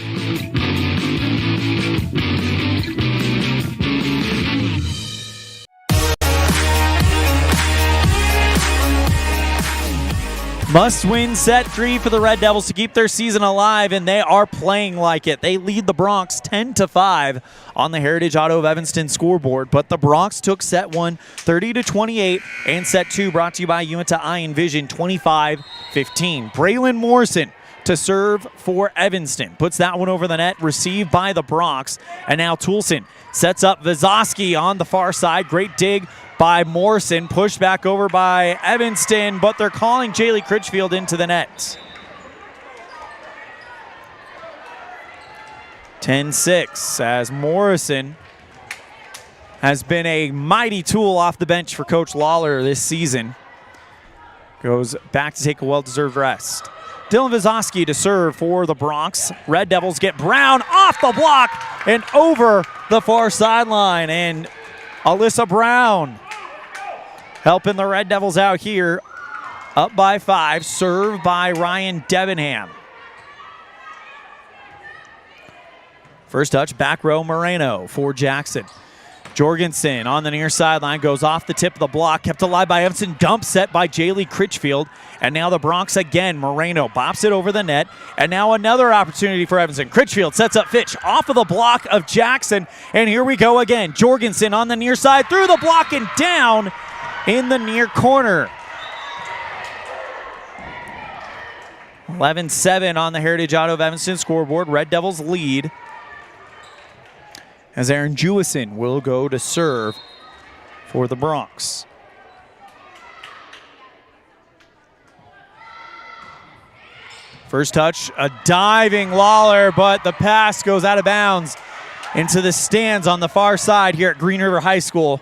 Must-win set 3 for the Red Devils to keep their season alive, and they are playing like it. They lead the Bronx 10-5 on the Heritage Auto of Evanston scoreboard, but the Bronx took set 1 30-28, and set 2 brought to you by Uinta Eye and Vision 25-15. Braylon Morrison to serve for Evanston. Puts that one over the net, received by the Bronx, and now Toulson sets up Vizosky on the far side. Great dig by Morrison, pushed back over by Evanston, but they're calling Jaylee Critchfield into the net. 10-6 as Morrison has been a mighty tool off the bench for Coach Lawler this season. Goes back to take a well-deserved rest. Dylan Vizosky to serve for the Bronx. Red Devils get Brown off the block and over the far sideline. And Alyssa Brown helping the Red Devils out here. Up by 5, served by Ryan Debenham. First touch, back row Moreno for Jackson. Jorgensen on the near sideline, goes off the tip of the block, kept alive by Evanston, dump set by Jaylee Critchfield, and now the Bronx again. Moreno bops it over the net, and now another opportunity for Evanston. Critchfield sets up Fitch off of the block of Jackson, and here we go again. Jorgensen on the near side, through the block and down in the near corner. 11-7 on the Heritage Auto of Evanston scoreboard. Red Devils lead, as Aaron Jewison will go to serve for the Bronx. First touch, a diving Lawler, but the pass goes out of bounds into the stands on the far side here at Green River High School.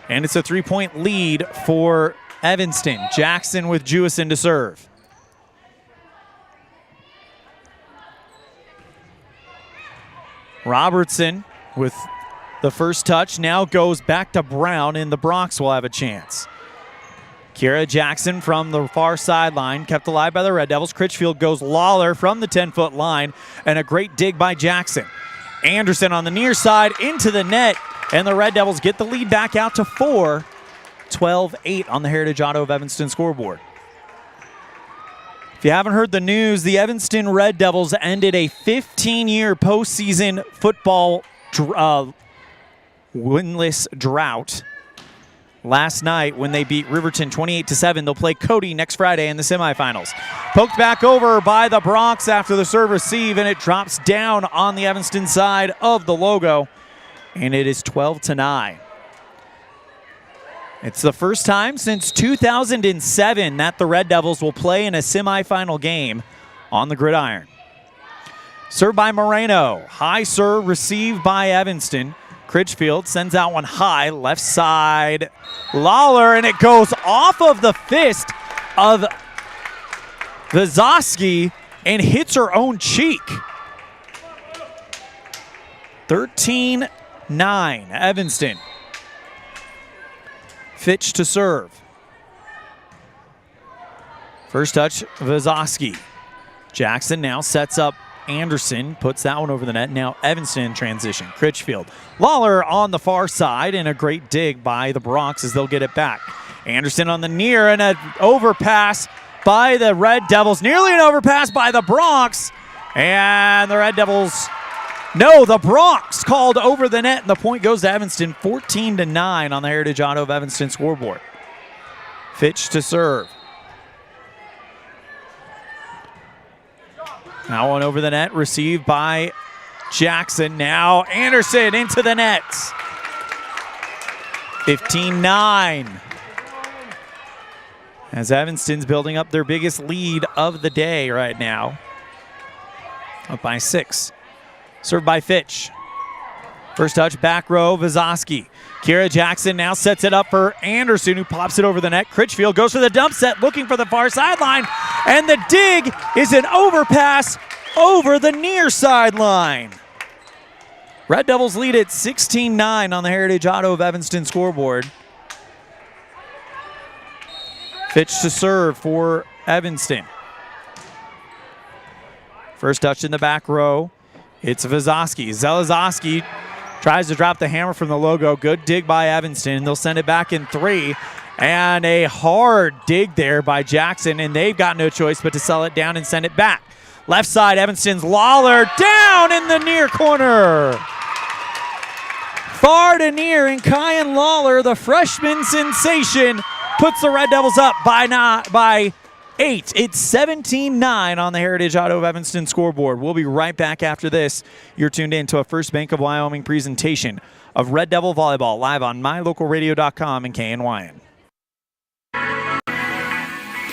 And it's a 3-point lead for Evanston. Jackson with Jewison to serve. Robertson with the first touch, now goes back to Brown, and the Bronx will have a chance. Kira Jackson from the far sideline, kept alive by the Red Devils. Critchfield goes Lawler from the 10-foot line, and a great dig by Jackson. Anderson on the near side into the net, and the Red Devils get the lead back out to 4. 12-8 on the Heritage Auto of Evanston scoreboard. If you haven't heard the news, the Evanston Red Devils ended a 15-year postseason football winless drought last night when they beat Riverton 28-7. They'll play Cody next Friday in the semifinals. Poked back over by the Bronx after the serve receive, and it drops down on the Evanston side of the logo, and it is 12-9. It's the first time since 2007 that the Red Devils will play in a semifinal game on the gridiron. Served by Moreno. High serve received by Evanston. Critchfield sends out one high, left side. Lawler, and it goes off of the fist of Vizosky and hits her own cheek. 13-9, Evanston. Fitch to serve. First touch, Vizosky. Jackson now sets up Anderson, puts that one over the net. Now Evanston in transition. Critchfield. Lawler on the far side, and a great dig by the Bronx as they'll get it back. Anderson on the near, and an overpass by the Red Devils. Nearly an overpass by the Bronx. And the Red Devils... No, the Bronx called over the net, and the point goes to Evanston, 14-9 on the Heritage Auto of Evanston scoreboard. Fitch to serve. Now one over the net, received by Jackson. Now Anderson into the net. 15-9. As Evanston's building up their biggest lead of the day right now. Up by 6. Served by Fitch. First touch, back row, Vizosky. Kira Jackson now sets it up for Anderson, who pops it over the net. Critchfield goes for the dump set, looking for the far sideline. And the dig is an overpass over the near sideline. Red Devils lead at 16-9 on the Heritage Auto of Evanston scoreboard. Fitch to serve for Evanston. First touch in the back row. It's Vizowski. Zelazowski tries to drop the hammer from the logo. Good dig by Evanston. They'll send it back in 3. And a hard dig there by Jackson, and they've got no choice but to sell it down and send it back. Left side, Evanston's Lawler down in the near corner. Far to near, and Kyan Lawler, the freshman sensation, puts the Red Devils up by 8. It's 17-9 on the Heritage Auto of Evanston scoreboard. We'll be right back after this. You're tuned in to a First Bank of Wyoming presentation of Red Devil Volleyball live on mylocalradio.com and KNYN.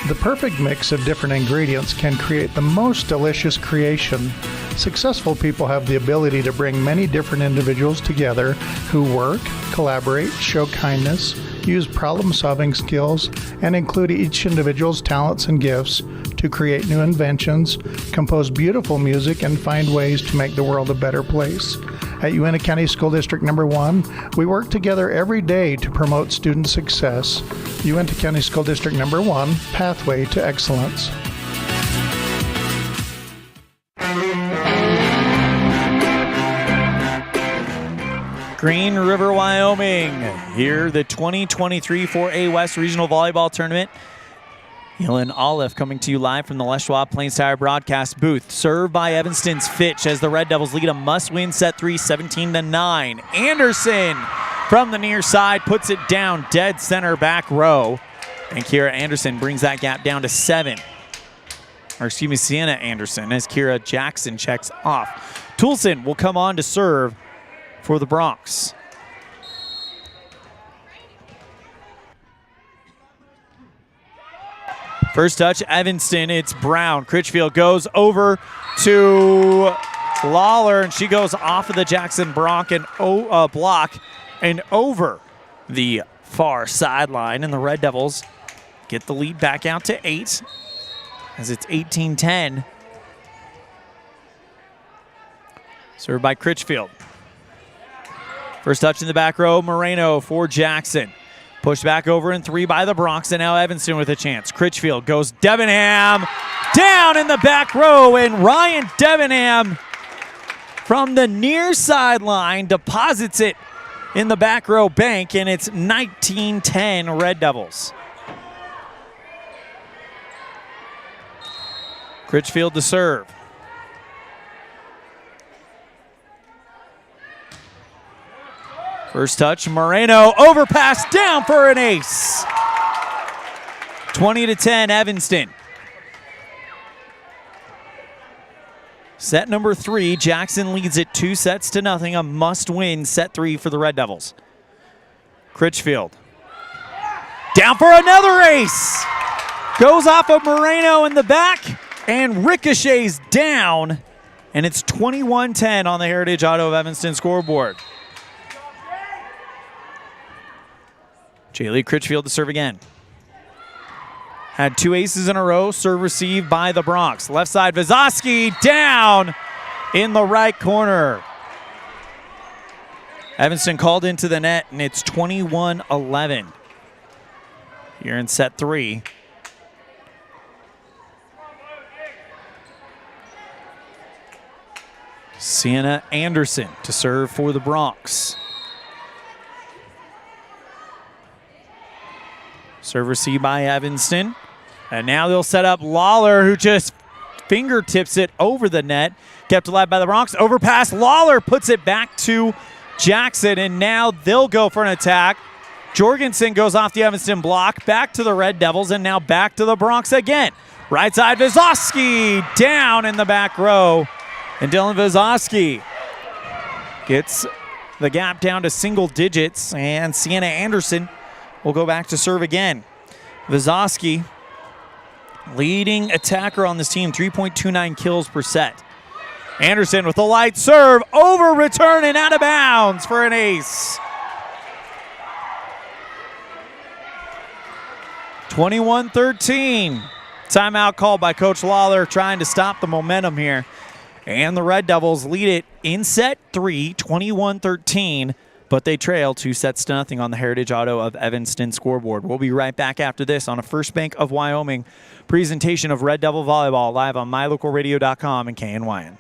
The perfect mix of different ingredients can create the most delicious creation. Successful people have the ability to bring many different individuals together who work, collaborate, show kindness, use problem-solving skills, and include each individual's talents and gifts to create new inventions, compose beautiful music, and find ways to make the world a better place. At Uintah County School District Number 1, we work together every day to promote student success. Uintah County School District Number 1, Pathway to Excellence. Green River, Wyoming. Here, the 2023 4A West Regional Volleyball Tournament. Elan Olliff coming to you live from the Les Schwab Plains Tire broadcast booth. Served by Evanston's Fitch as the Red Devils lead a must-win set 3, 17-9. Anderson from the near side puts it down dead center back row. And Kira Anderson brings that gap down to 7. Or excuse me, Sienna Anderson as Kira Jackson checks off. Toulson will come on to serve for the Bronx. First touch, Evanston, it's Brown. Critchfield goes over to Lawler, and she goes off of the Jackson block and over the far sideline, and the Red Devils get the lead back out to 8 as it's 18-10. Served by Critchfield. First touch in the back row, Moreno for Jackson. Pushed back over in 3 by the Bronx, and now Evanston with a chance. Critchfield goes Debenham down in the back row, and Ryan Debenham from the near sideline deposits it in the back row bank, and it's 19-10 Red Devils. Critchfield to serve. First touch, Moreno, overpass down for an ace. 20-10, Evanston. Set number 3, Jackson leads it 2-0, a must-win set 3 for the Red Devils. Critchfield. Down for another ace. Goes off of Moreno in the back and ricochets down. And it's 21-10 on the Heritage Auto of Evanston scoreboard. Jaylee Critchfield to serve again. Had 2 aces in a row, serve received by the Bronx. Left side, Vizowski down in the right corner. Evanston called into the net, and it's 21-11. Here in set 3. Sienna Anderson to serve for the Bronx. Serve received by Evanston. And now they'll set up Lawler, who just fingertips it over the net. Kept alive by the Bronx. Overpass. Lawler puts it back to Jackson, and now they'll go for an attack. Jorgensen goes off the Evanston block. Back to the Red Devils, and now back to the Bronx again. Right side, Vizowski down in the back row. And Dylan Vizowski gets the gap down to single digits, and Sienna Anderson will go back to serve again. Vizowski, leading attacker on this team, 3.29 kills per set. Anderson with a light serve, over return and out of bounds for an ace. 21-13. Timeout called by Coach Lawler, trying to stop the momentum here And the Red Devils lead it in set 3, 21-13, but they trail 2-0 on the Heritage Auto of Evanston scoreboard. We'll be right back after this on a First Bank of Wyoming presentation of Red Devil Volleyball live on mylocalradio.com and KNYN.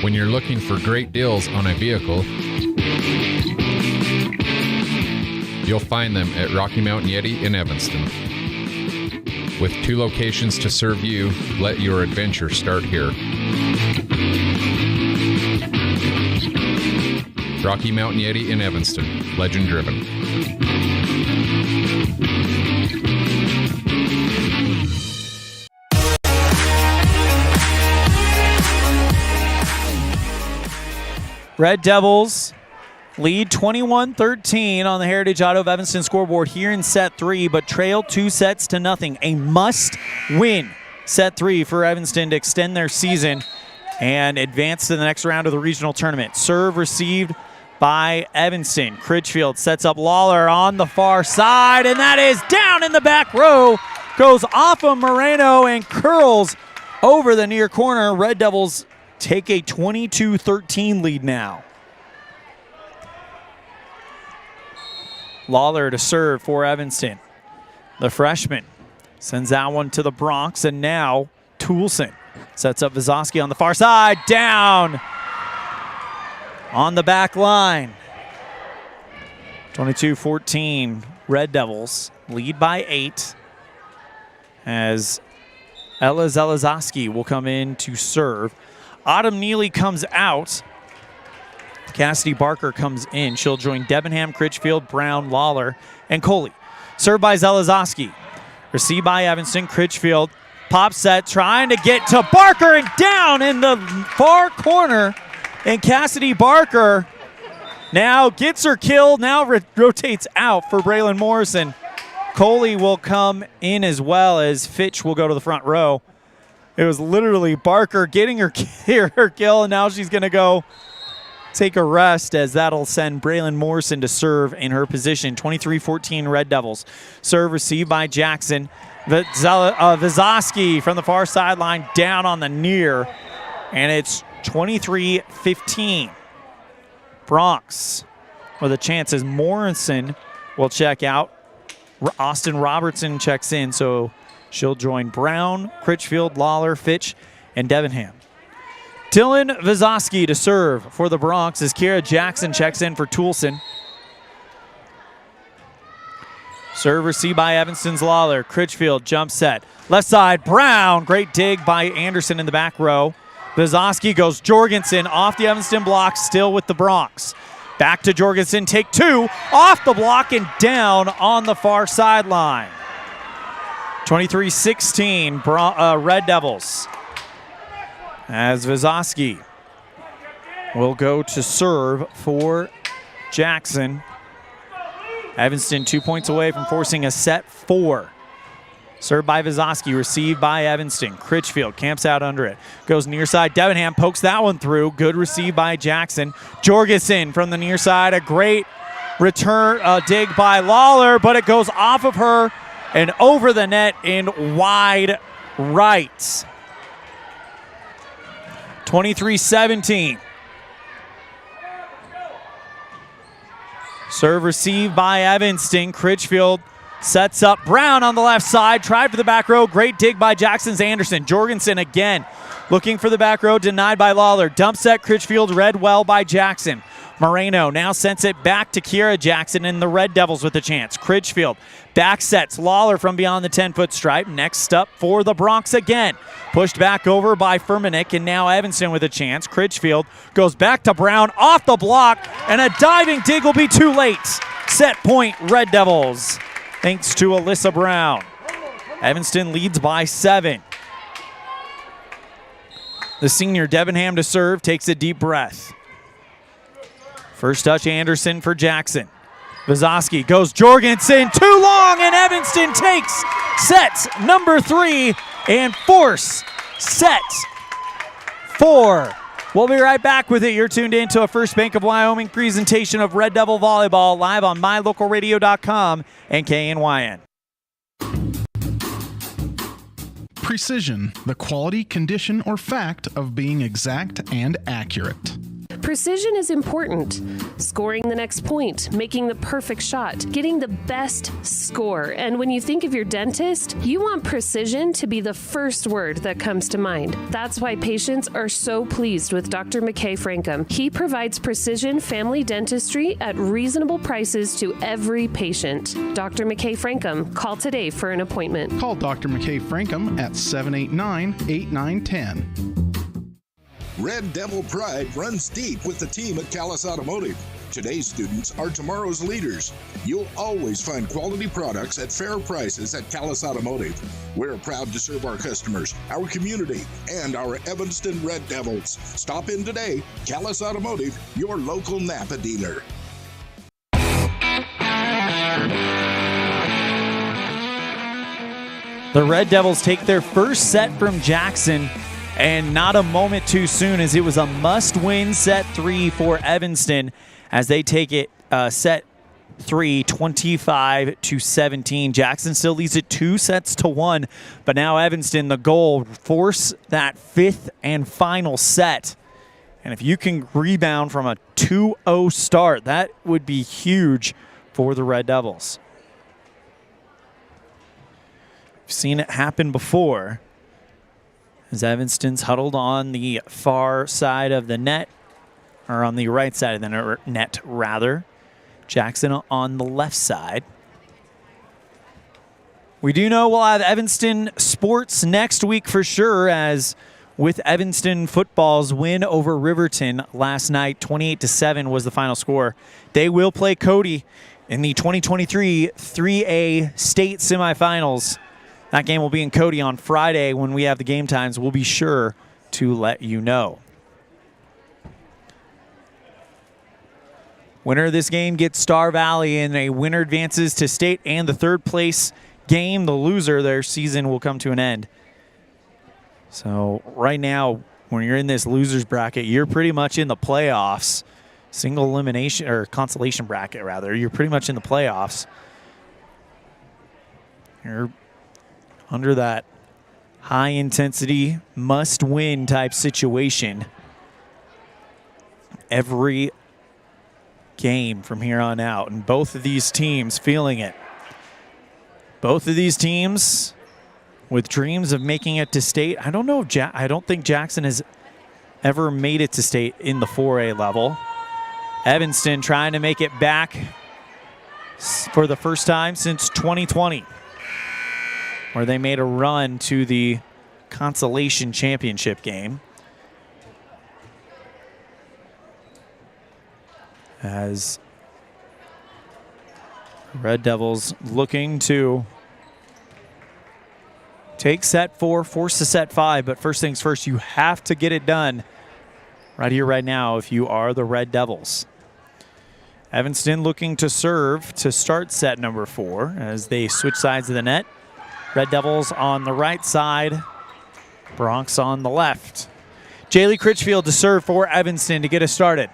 When you're looking for great deals on a vehicle, you'll find them at Rocky Mountain Yeti in Evanston. With 2 locations to serve you, let your adventure start here. Rocky Mountain Yeti in Evanston, legend driven. Red Devils lead 21-13 on the Heritage Auto of Evanston scoreboard here in set 3, but trail 2-0. A must-win set 3 for Evanston to extend their season and advance to the next round of the regional tournament. Serve received by Evanston. Critchfield sets up Lawler on the far side, and that is down in the back row. Goes off of Moreno and curls over the near corner. Red Devils take a 22-13 lead now. Lawler to serve for Evanston. The freshman sends that one to the Bronx, and now Toulson sets up Vizosky on the far side. Down on the back line. 22-14, Red Devils lead by 8 as Ella Zelezoski will come in to serve. Autumn Neely comes out. Cassidy Barker comes in. She'll join Debenham, Critchfield, Brown, Lawler, and Coley. Served by Zelezoski. Received by Evanston. Critchfield pop set trying to get to Barker and down in the far corner. And Cassidy Barker now gets her killed. Now rotates out for Braylon Morrison. Coley will come in as well as Fitch will go to the front row. It was literally Barker getting her kill, and now she's going to go take a rest as that'll send Braylon Morrison to serve in her position. 23-14 Red Devils. Serve received by Jackson. Vizosky from the far sideline down on the near, and it's 23-15. Bronx with a chance as Morrison will check out. Austin Robertson checks in, so she'll join Brown, Critchfield, Lawler, Fitch, and Debenham. Dylan Vizosky to serve for the Bronx as Kira Jackson checks in for Toulson. Serve received by Evanston's Lawler. Critchfield jump set. Left side, Brown. Great dig by Anderson in the back row. Vizosky goes Jorgensen off the Evanston block, still with the Bronx. Back to Jorgensen, take 2, off the block and down on the far sideline. 23-16, Red Devils. As Vizosky will go to serve for Jackson. Evanston 2 points away from forcing a set 4. Served by Vizosky, received by Evanston. Critchfield camps out under it. Goes near side. Debenham pokes that one through. Good receive by Jackson. Jorgensen from the near side. A great return dig by Lawler, but it goes off of her and over the net in wide right. 23-17. Serve received by Evanston. Critchfield sets up Brown on the left side. Tried for the back row. Great dig by Jackson's Anderson. Jorgensen again looking for the back row. Denied by Lawler. Dump set Critchfield. Read well by Jackson. Moreno now sends it back to Kira Jackson and the Red Devils with a chance. Critchfield back sets Lawler from beyond the 10-foot stripe. Next up for the Bronx again. Pushed back over by Furmanek, and now Evanston with a chance. Critchfield goes back to Brown off the block, and a diving dig will be too late. Set point Red Devils, thanks to Alyssa Brown. Evanston leads by 7. The senior Debenham to serve, takes a deep breath. First touch Anderson for Jackson. Vizosky goes Jorgensen, too long, and Evanston takes set number 3 and force set 4. We'll be right back with it. You're tuned in to a First Bank of Wyoming presentation of Red Devil Volleyball live on mylocalradio.com and KNYN. Precision, the quality, condition, or fact of being exact and accurate. Precision is important. Scoring the next point, making the perfect shot, getting the best score. And when you think of your dentist, you want precision to be the first word that comes to mind. That's why patients are so pleased with Dr. McKay Frankum. He provides precision family dentistry at reasonable prices to every patient. Dr. McKay Frankum, call today for an appointment. Call Dr. McKay Frankum at 789-8910. Red Devil pride runs deep with the team at Callis Automotive. Today's students are tomorrow's leaders. You'll always find quality products at fair prices at Callis Automotive. We're proud to serve our customers, our community, and our Evanston Red Devils. Stop in today. Callis Automotive, your local Napa dealer. The Red Devils take their first set from Jackson, and not a moment too soon, as it was a must-win set 3 for Evanston as they take it set 3, 25-17. Jackson still leads it 2-1, but now Evanston, the goal, force that 5th and final set. And if you can rebound from a 2-0 start, that would be huge for the Red Devils. We've seen it happen before, as Evanston's huddled on the far side of the net, or on the right side of the net, rather. Jackson on the left side. We do know we'll have Evanston sports next week for sure, as with Evanston football's win over Riverton last night, 28-7 was the final score. They will play Cody in the 2023 3A state semifinals. That game will be in Cody on Friday. When we have the game times, we'll be sure to let you know. Winner of this game gets Star Valley, and a winner advances to state and the third place game. The loser, their season will come to an end. So right now, when you're in this losers bracket, you're pretty much in the playoffs. Single elimination, or consolation bracket rather. You're pretty much in the playoffs. You're under that high-intensity, must-win type situation every game from here on out, and both of these teams feeling it. Both of these teams with dreams of making it to state. I don't know if I don't think Jackson has ever made it to state in the 4A level. Evanston trying to make it back for the first time since 2020. Where they made a run to the consolation championship game. As Red Devils looking to take set 4, force to set 5, but first things first, you have to get it done right here, right now, if you are the Red Devils. Evanston looking to serve to start set number 4 as they switch sides of the net. Red Devils on the right side, Bronx on the left. Jaylee Critchfield to serve for Evanston to get us started.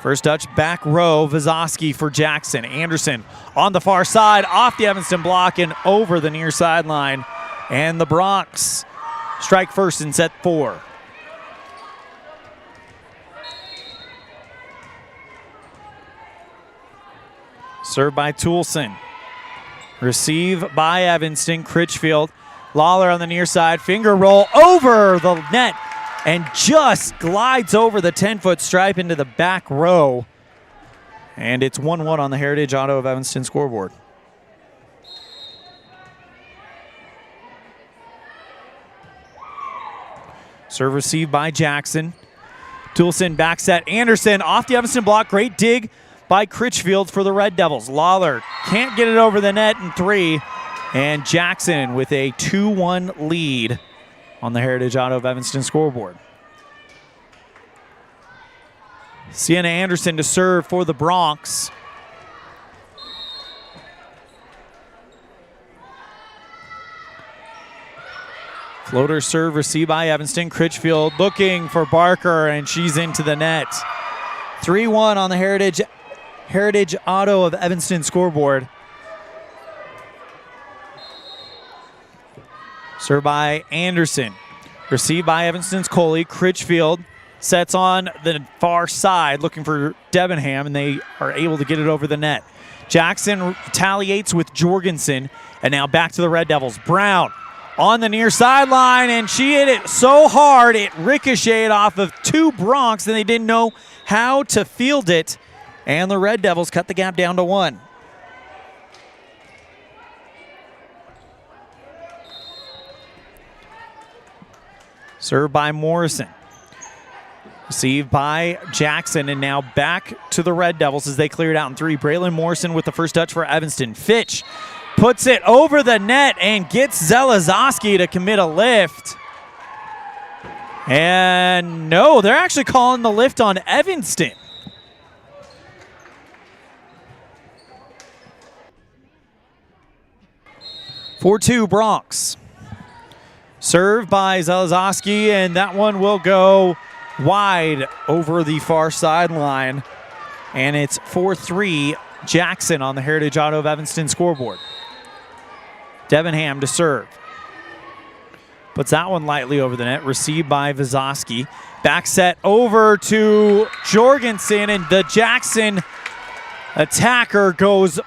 First touch, back row, Vazowski for Jackson. Anderson on the far side, off the Evanston block and over the near sideline. And the Bronx strike first in set 4. Served by Toulson. Receive by Evanston. Critchfield. Lawler on the near side. Finger roll over the net and just glides over the 10-foot stripe into the back row. And it's 1-1 on the Heritage Auto of Evanston scoreboard. Serve received by Jackson. Toulson back set. Anderson off the Evanston block. Great dig by Critchfield for the Red Devils. Lawler can't get it over the net in 3. And Jackson with a 2-1 lead on the Heritage Auto of Evanston scoreboard. Sienna Anderson to serve for the Bronx. Floater serve received by Evanston. Critchfield looking for Barker, and she's into the net. 3-1 on the Heritage Auto of Evanston scoreboard. Served by Anderson. Received by Evanston's Coley. Critchfield sets on the far side looking for Debenham, and they are able to get it over the net. Jackson retaliates with Jorgensen, and now back to the Red Devils. Brown on the near sideline, and she hit it so hard it ricocheted off of two Broncs, and they didn't know how to field it, and the Red Devils cut the gap down to 1. Served by Morrison. Received by Jackson, and now back to the Red Devils as they clear it out in 3. Braylon Morrison with the first touch for Evanston. Fitch puts it over the net and gets Zelezoski to commit a lift. And no, they're actually calling the lift on Evanston. For 2 Broncs. Served by Zelezoski, and that one will go wide over the far sideline. And it's 4-3 Jackson on the Heritage Auto of Evanston scoreboard. Debenham to serve. Puts that one lightly over the net. Received by Vizoski. Back set over to Jorgensen, and the Jackson attacker goes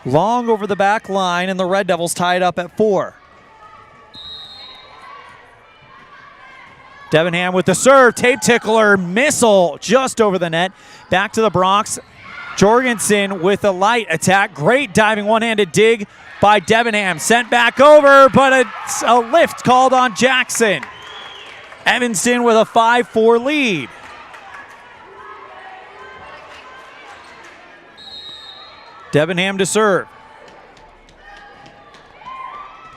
long over the back line, and the Red Devils tie it up at 4. Debenham with the serve, tape tickler, missile just over the net. Back to the Broncs. Jorgensen with a light attack. Great diving one-handed dig by Debenham. Sent back over, but it's a lift called on Jackson. Evanston with a 5-4 lead. Debenham to serve.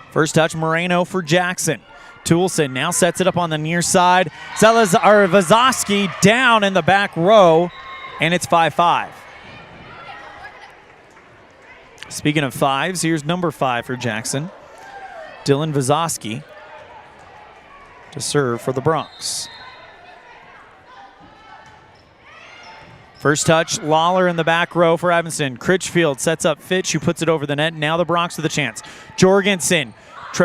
First touch, Moreno for Jackson. Toulson now sets it up on the near side. Vizoski down in the back row, and it's 5-5. Speaking of 5s, here's number 5 for Jackson. Dylan Vizoski to serve for the Broncs. First touch, Lawler in the back row for Evanston. Critchfield sets up Fitch, who puts it over the net. Now the Broncs with a chance. Jorgensen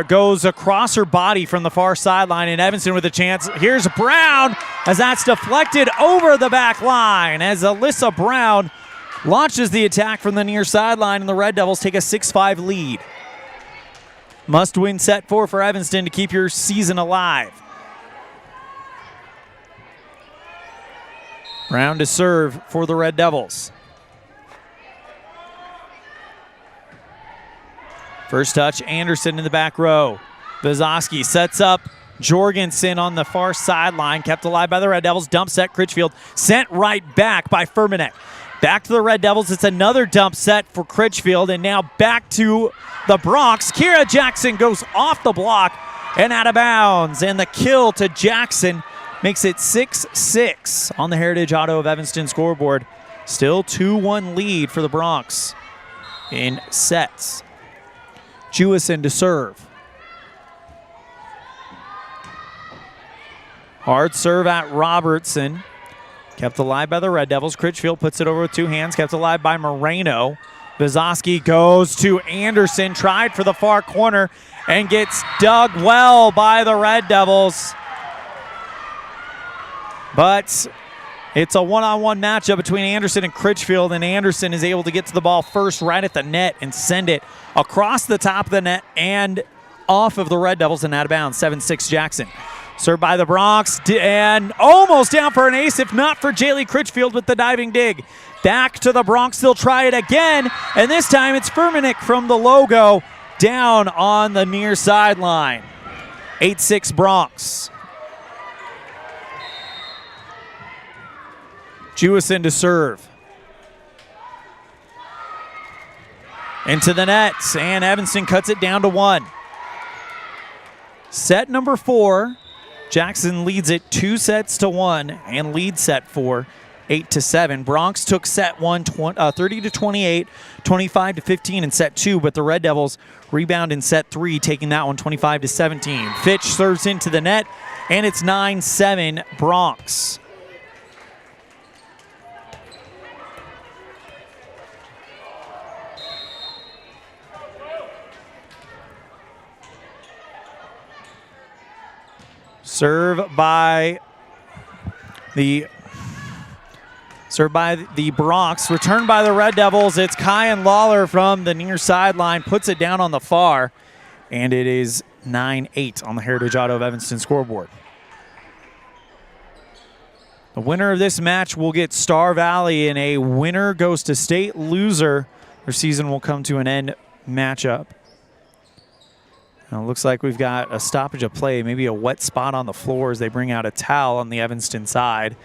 goes across her body from the far sideline, and Evanston with a chance. Here's Brown as that's deflected over the back line as Alyssa Brown launches the attack from the near sideline, and the Red Devils take a 6-5 lead. Must win set 4 for Evanston to keep your season alive. Brown to serve for the Red Devils. First touch, Anderson in the back row. Vizoski sets up Jorgensen on the far sideline, kept alive by the Red Devils. Dump set, Critchfield sent right back by Furmanek. Back to the Red Devils. It's another dump set for Critchfield, and now back to the Broncs. Kira Jackson goes off the block and out of bounds, and the kill to Jackson makes it 6-6 on the Heritage Auto of Evanston scoreboard. Still 2-1 lead for the Broncs in sets. Jewison to serve. Hard serve at Robertson. Kept alive by the Red Devils. Critchfield puts it over with 2 hands. Kept alive by Moreno. Vizoski goes to Anderson. Tried for the far corner and gets dug well by the Red Devils. But it's a one-on-one matchup between Anderson and Critchfield, and Anderson is able to get to the ball first right at the net and send it across the top of the net and off of the Red Devils and out of bounds. 7-6 Jackson. Served by the Broncs and almost down for an ace if not for Jaylee Critchfield with the diving dig. Back to the Broncs. They'll try it again, and this time it's Furmanek from the logo down on the near sideline. 8-6 Broncs. Jewison to serve. Into the nets, and Evanston cuts it down to 1. Set number 4. Jackson leads it 2-1 and leads set 4 8-7. Broncs took set 1 30-28, 25-15 in set 2, but the Red Devils rebound in set 3, taking that one 25-17. Fitch serves into the net, and it's 9-7 Broncs. Serve by the Bronx. Returned by the Red Devils. It's Kyan Lawler from the near sideline. Puts it down on the far. And it is 9-8 on the Heritage Auto of Evanston scoreboard. The winner of this match will get Star Valley in a winner goes to state, loser. Their season will come to an end matchup. Now it looks like we've got a stoppage of play, maybe a wet spot on the floor as they bring out a towel on the Evanston side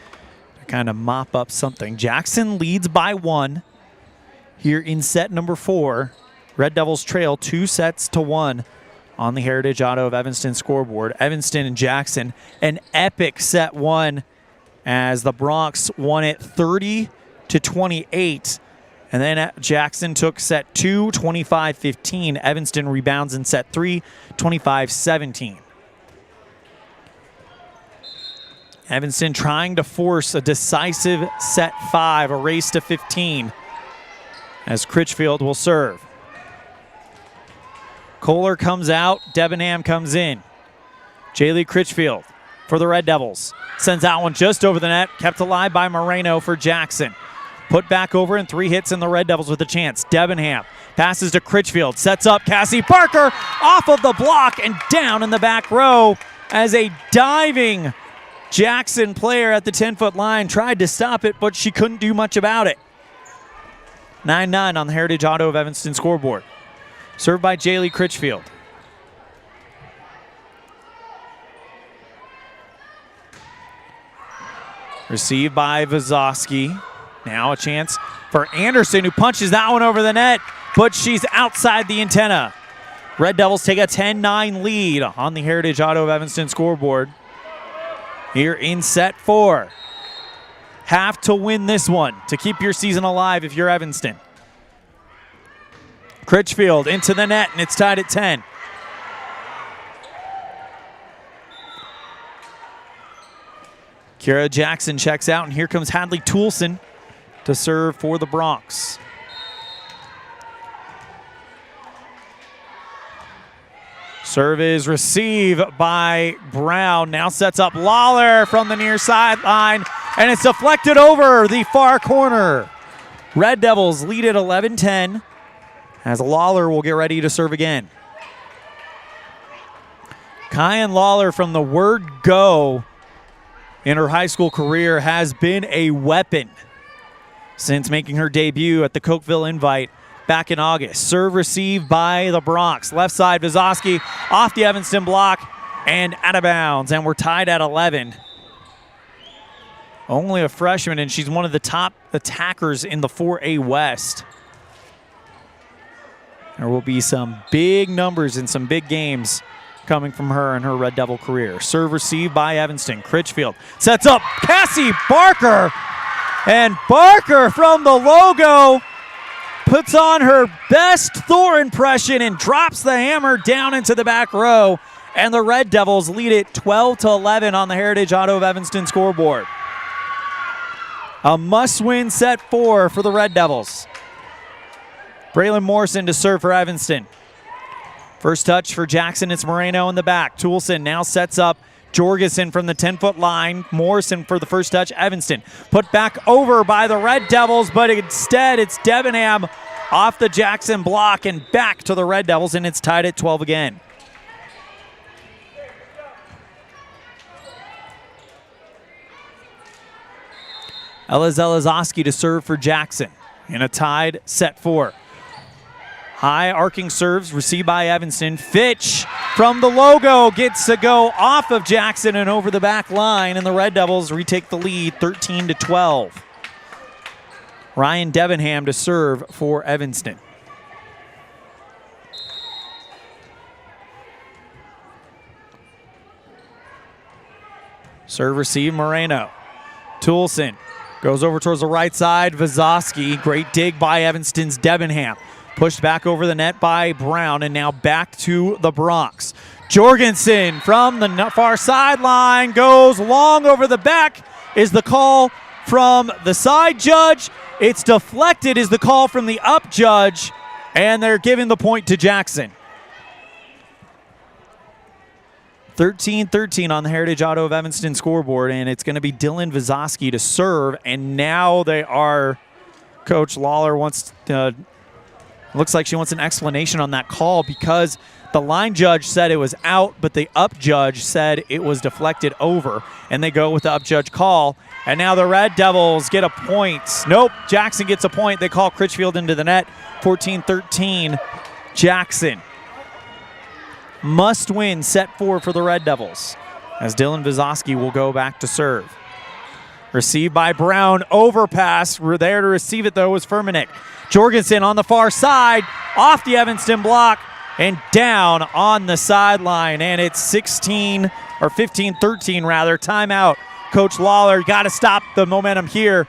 to kind of mop up something. Jackson leads by 1 here in set number 4. Red Devils trail 2-1 on the Heritage Auto of Evanston scoreboard. Evanston and Jackson, an epic set 1 as the Bronx won it 30-28. And then Jackson took set 2, 25-15. Evanston rebounds in set 3, 25-17. Evanston trying to force a decisive set 5, a race to 15, as Critchfield will serve. Kohler comes out, Debenham comes in. Jaylee Critchfield for the Red Devils. Sends that one just over the net, kept alive by Moreno for Jackson. Put back over and 3 hits in the Red Devils with a chance. Debenham passes to Critchfield, sets up Cassie Parker off of the block and down in the back row as a diving Jackson player at the 10-foot line tried to stop it, but she couldn't do much about it. 9-9 on the Heritage Auto of Evanston scoreboard. Served by Jaylee Critchfield. Received by Vazowski. Now a chance for Anderson, who punches that one over the net, but she's outside the antenna. Red Devils take a 10-9 lead on the Heritage Auto of Evanston scoreboard here in set 4. Have to win this one to keep your season alive if you're Evanston. Critchfield into the net, and it's tied at 10. Kira Jackson checks out, and here comes Hadley Toulson to serve for the Bronx. Serve is received by Brown. Now sets up Lawler from the near sideline, and it's deflected over the far corner. Red Devils lead at 11-10 as Lawler will get ready to serve again. Kyan Lawler, from the word go in her high school career, has been a weapon since making her debut at the Cokeville Invite back in August. Serve received by the Bronx. Left side, Vazowski off the Evanston block and out of bounds. And we're tied at 11. Only a freshman, and she's one of the top attackers in the 4A West. There will be some big numbers and some big games coming from her in her Red Devil career. Serve received by Evanston. Critchfield sets up Cassie Barker. And Barker from the logo puts on her best Thor impression and drops the hammer down into the back row. And the Red Devils lead it 12-11 on the Heritage Auto of Evanston scoreboard. A must-win set 4 for the Red Devils. Braylon Morrison to serve for Evanston. First touch for Jackson, it's Moreno in the back. Toulson now sets up Jorgensen from the 10-foot line. Morrison for the first touch. Evanston put back over by the Red Devils, but instead it's Debenham off the Jackson block and back to the Red Devils, and it's tied at 12 again. Ella Zelezoski to serve for Jackson in a tied set 4. High arcing serves received by Evanston. Fitch from the logo gets to go off of Jackson and over the back line, and the Red Devils retake the lead 13-12. Ryan Debenham to serve for Evanston. Serve receive Moreno. Toulson goes over towards the right side. Vazowski, great dig by Evanston's Debenham. Pushed back over the net by Brown, and now back to the Bronx. Jorgensen from the far sideline goes long over the back. Is the call from the side judge? It's deflected is the call from the up judge, and they're giving the point to Jackson. 13-13 on the Heritage Auto of Evanston scoreboard, and it's going to be Dylan Vizosky to serve. And now they are, Coach Lawler wants to, looks like she wants an explanation on that call because the line judge said it was out, but the up judge said it was deflected over, and they go with the up judge call. And now the Red Devils get a point. Nope, Jackson gets a point. They call Critchfield into the net. 14-13, Jackson. Must win set 4 for the Red Devils as Dylan Vizosky will go back to serve. Received by Brown, overpass. We're there to receive it though was Furmanek. Jorgensen on the far side, off the Evanston block and down on the sideline. And it's 15-13 rather. Timeout. Coach Lawler, got to stop the momentum here.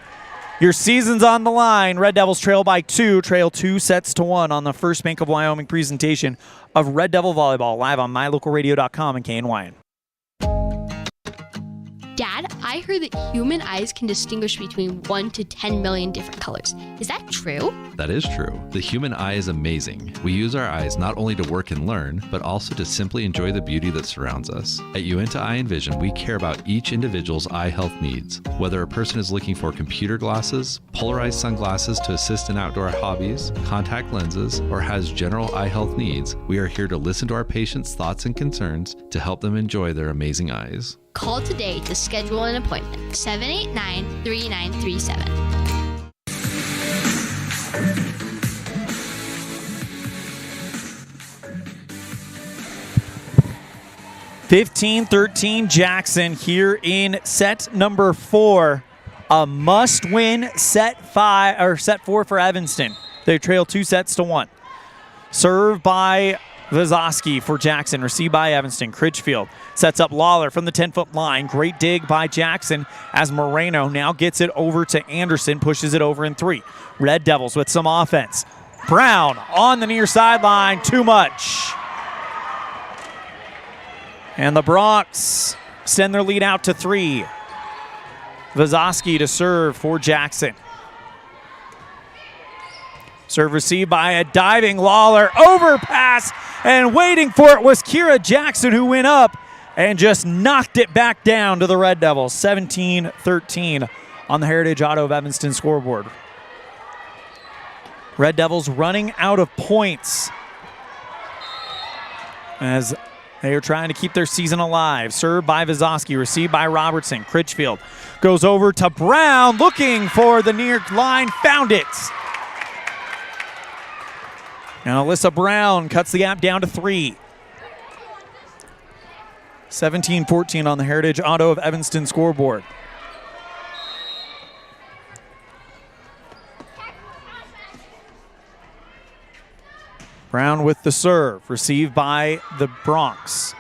Your season's on the line. Red Devils trail by 2, trail 2-1 on the First Bank of Wyoming presentation of Red Devil Volleyball, live on mylocalradio.com and KNYN. Dad, I heard that human eyes can distinguish between 1 to 10 million different colors. Is that true? That is true. The human eye is amazing. We use our eyes not only to work and learn, but also to simply enjoy the beauty that surrounds us. At Uinta Eye and Vision, we care about each individual's eye health needs. Whether a person is looking for computer glasses, polarized sunglasses to assist in outdoor hobbies, contact lenses, or has general eye health needs, we are here to listen to our patients' thoughts and concerns to help them enjoy their amazing eyes. Call today to schedule an appointment. 789-3937. (15-13) Jackson here in set number 4. A must-win set 4 for Evanston. They trail 2-1. Serve by Vizosky for Jackson, received by Evanston. Critchfield sets up Lawler from the 10-foot line. Great dig by Jackson as Moreno now gets it over to Anderson, pushes it over in 3. Red Devils with some offense. Brown on the near sideline, too much. And the Bronx extend their lead out to 3. Vizosky to serve for Jackson. Serve received by a diving Lawler, overpass, and waiting for it was Kira Jackson, who went up and just knocked it back down to the Red Devils. 17-13 on the Heritage Auto of Evanston scoreboard. Red Devils running out of points as they are trying to keep their season alive. Served by Vizosky, received by Robertson. Critchfield goes over to Brown, looking for the near line, found it. And Alyssa Brown cuts the gap down to 3. 17-14 on the Heritage Auto of Evanston scoreboard. Brown with the serve, received by the Bronx.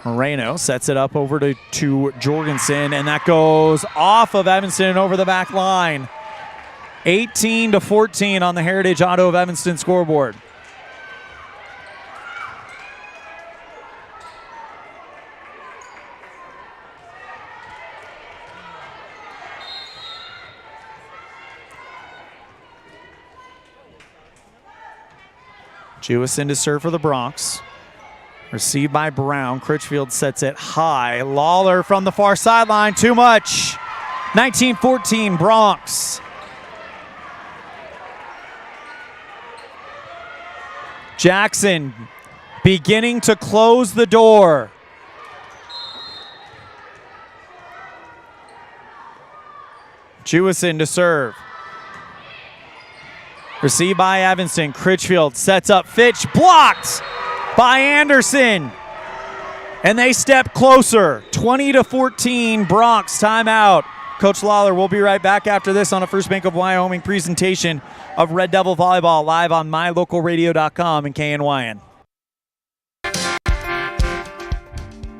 Moreno sets it up over to Jorgensen, and that goes off of Evanston and over the back line. 18-14 on the Heritage Auto of Evanston scoreboard. Jewison to serve for the Bronx. Received by Brown. Critchfield sets it high. Lawler from the far sideline, too much. 19-14 Bronx. Jackson beginning to close the door. Jewison to serve. Received by Evanston. Critchfield sets up Fitch. Blocked by Anderson. And they step closer. 20-14 Bronx. Timeout. Coach Lawler will be right back after this on a First Bank of Wyoming presentation of Red Devil Volleyball, live on mylocalradio.com and KNYN.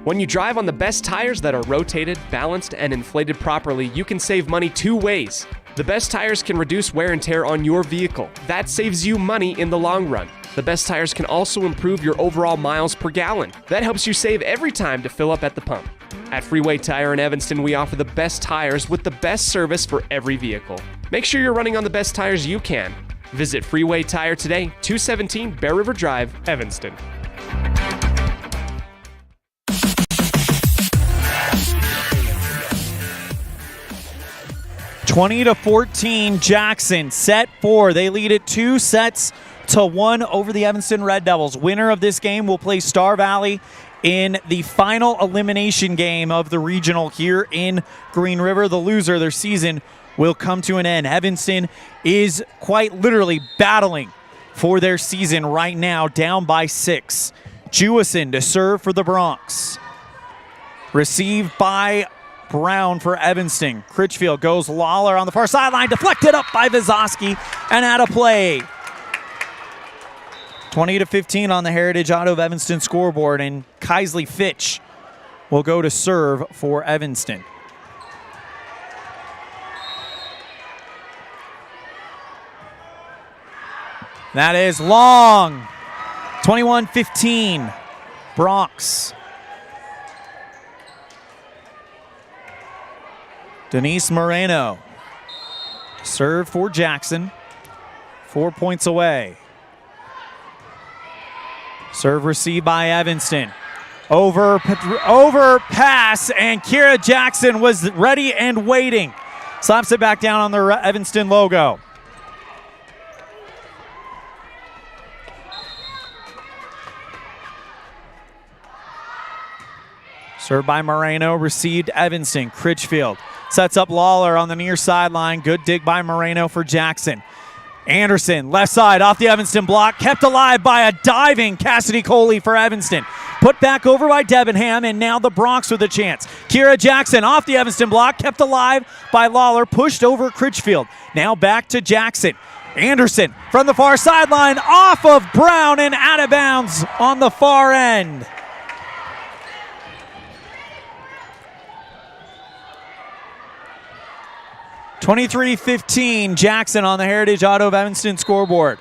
When you drive on the best tires that are rotated, balanced, and inflated properly, you can save money 2 ways. The best tires can reduce wear and tear on your vehicle. That saves you money in the long run. The best tires can also improve your overall miles per gallon. That helps you save every time to fill up at the pump. At Freeway Tire in Evanston, we offer the best tires with the best service for every vehicle. Make sure you're running on the best tires you can. Visit Freeway Tire today, 217 Bear River Drive, Evanston. 20-14, Jackson, set 4. They lead it 2-1 over the Evanston Red Devils. Winner of this game will play Star Valley in the final elimination game of the regional here in Green River. The loser, their season will come to an end. Evanston is quite literally battling for their season right now, down by 6. Jewison to serve for the Bronx. Received by Brown for Evanston. Critchfield goes Lawler on the far sideline, deflected up by Vizoski and out of play. 20-15 on the Heritage Auto of Evanston scoreboard, and Kaisley Fitch will go to serve for Evanston. That is long. 21-15, Bronx. Denise Moreno. Serve for Jackson. 4 points away. Serve received by Evanston. Over pass, and Kira Jackson was ready and waiting. Slaps it back down on the Evanston logo. Served by Moreno, received Evanston. Critchfield sets up Lawler on the near sideline. Good dig by Moreno for Jackson. Anderson, left side, off the Evanston block, kept alive by a diving Cassidy Coley for Evanston. Put back over by Debenham, and now the Bronx with a chance. Kira Jackson off the Evanston block, kept alive by Lawler, pushed over Critchfield. Now back to Jackson. Anderson from the far sideline, off of Brown and out of bounds on the far end. (23-15), Jackson on the Heritage Auto of Evanston scoreboard.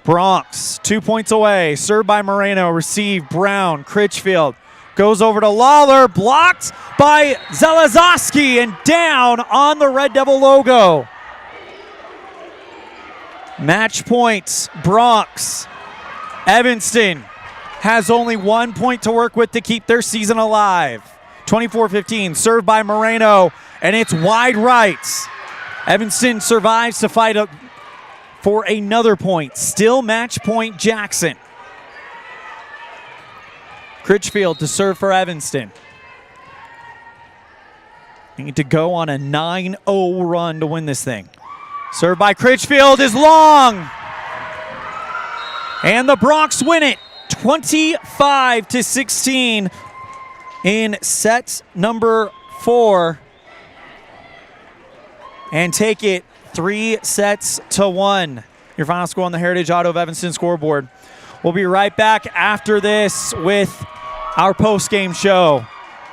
Bronx, 2 points away. Served by Moreno, received Brown. Critchfield goes over to Lawler, blocked by Zelazoski, and down on the Red Devil logo. Match points, Bronx. Evanston has only 1 point to work with to keep their season alive. 24-15, served by Moreno, and it's wide right. Evanston survives to fight up for another point. Still match point Jackson. Critchfield to serve for Evanston. Need to go on a 9-0 run to win this thing. Served by Critchfield is long. And the Bronx win it, 25-16. In set number 4, and take it 3-1. Your final score on the Heritage Auto of Evanston scoreboard. We'll be right back after this with our post-game show,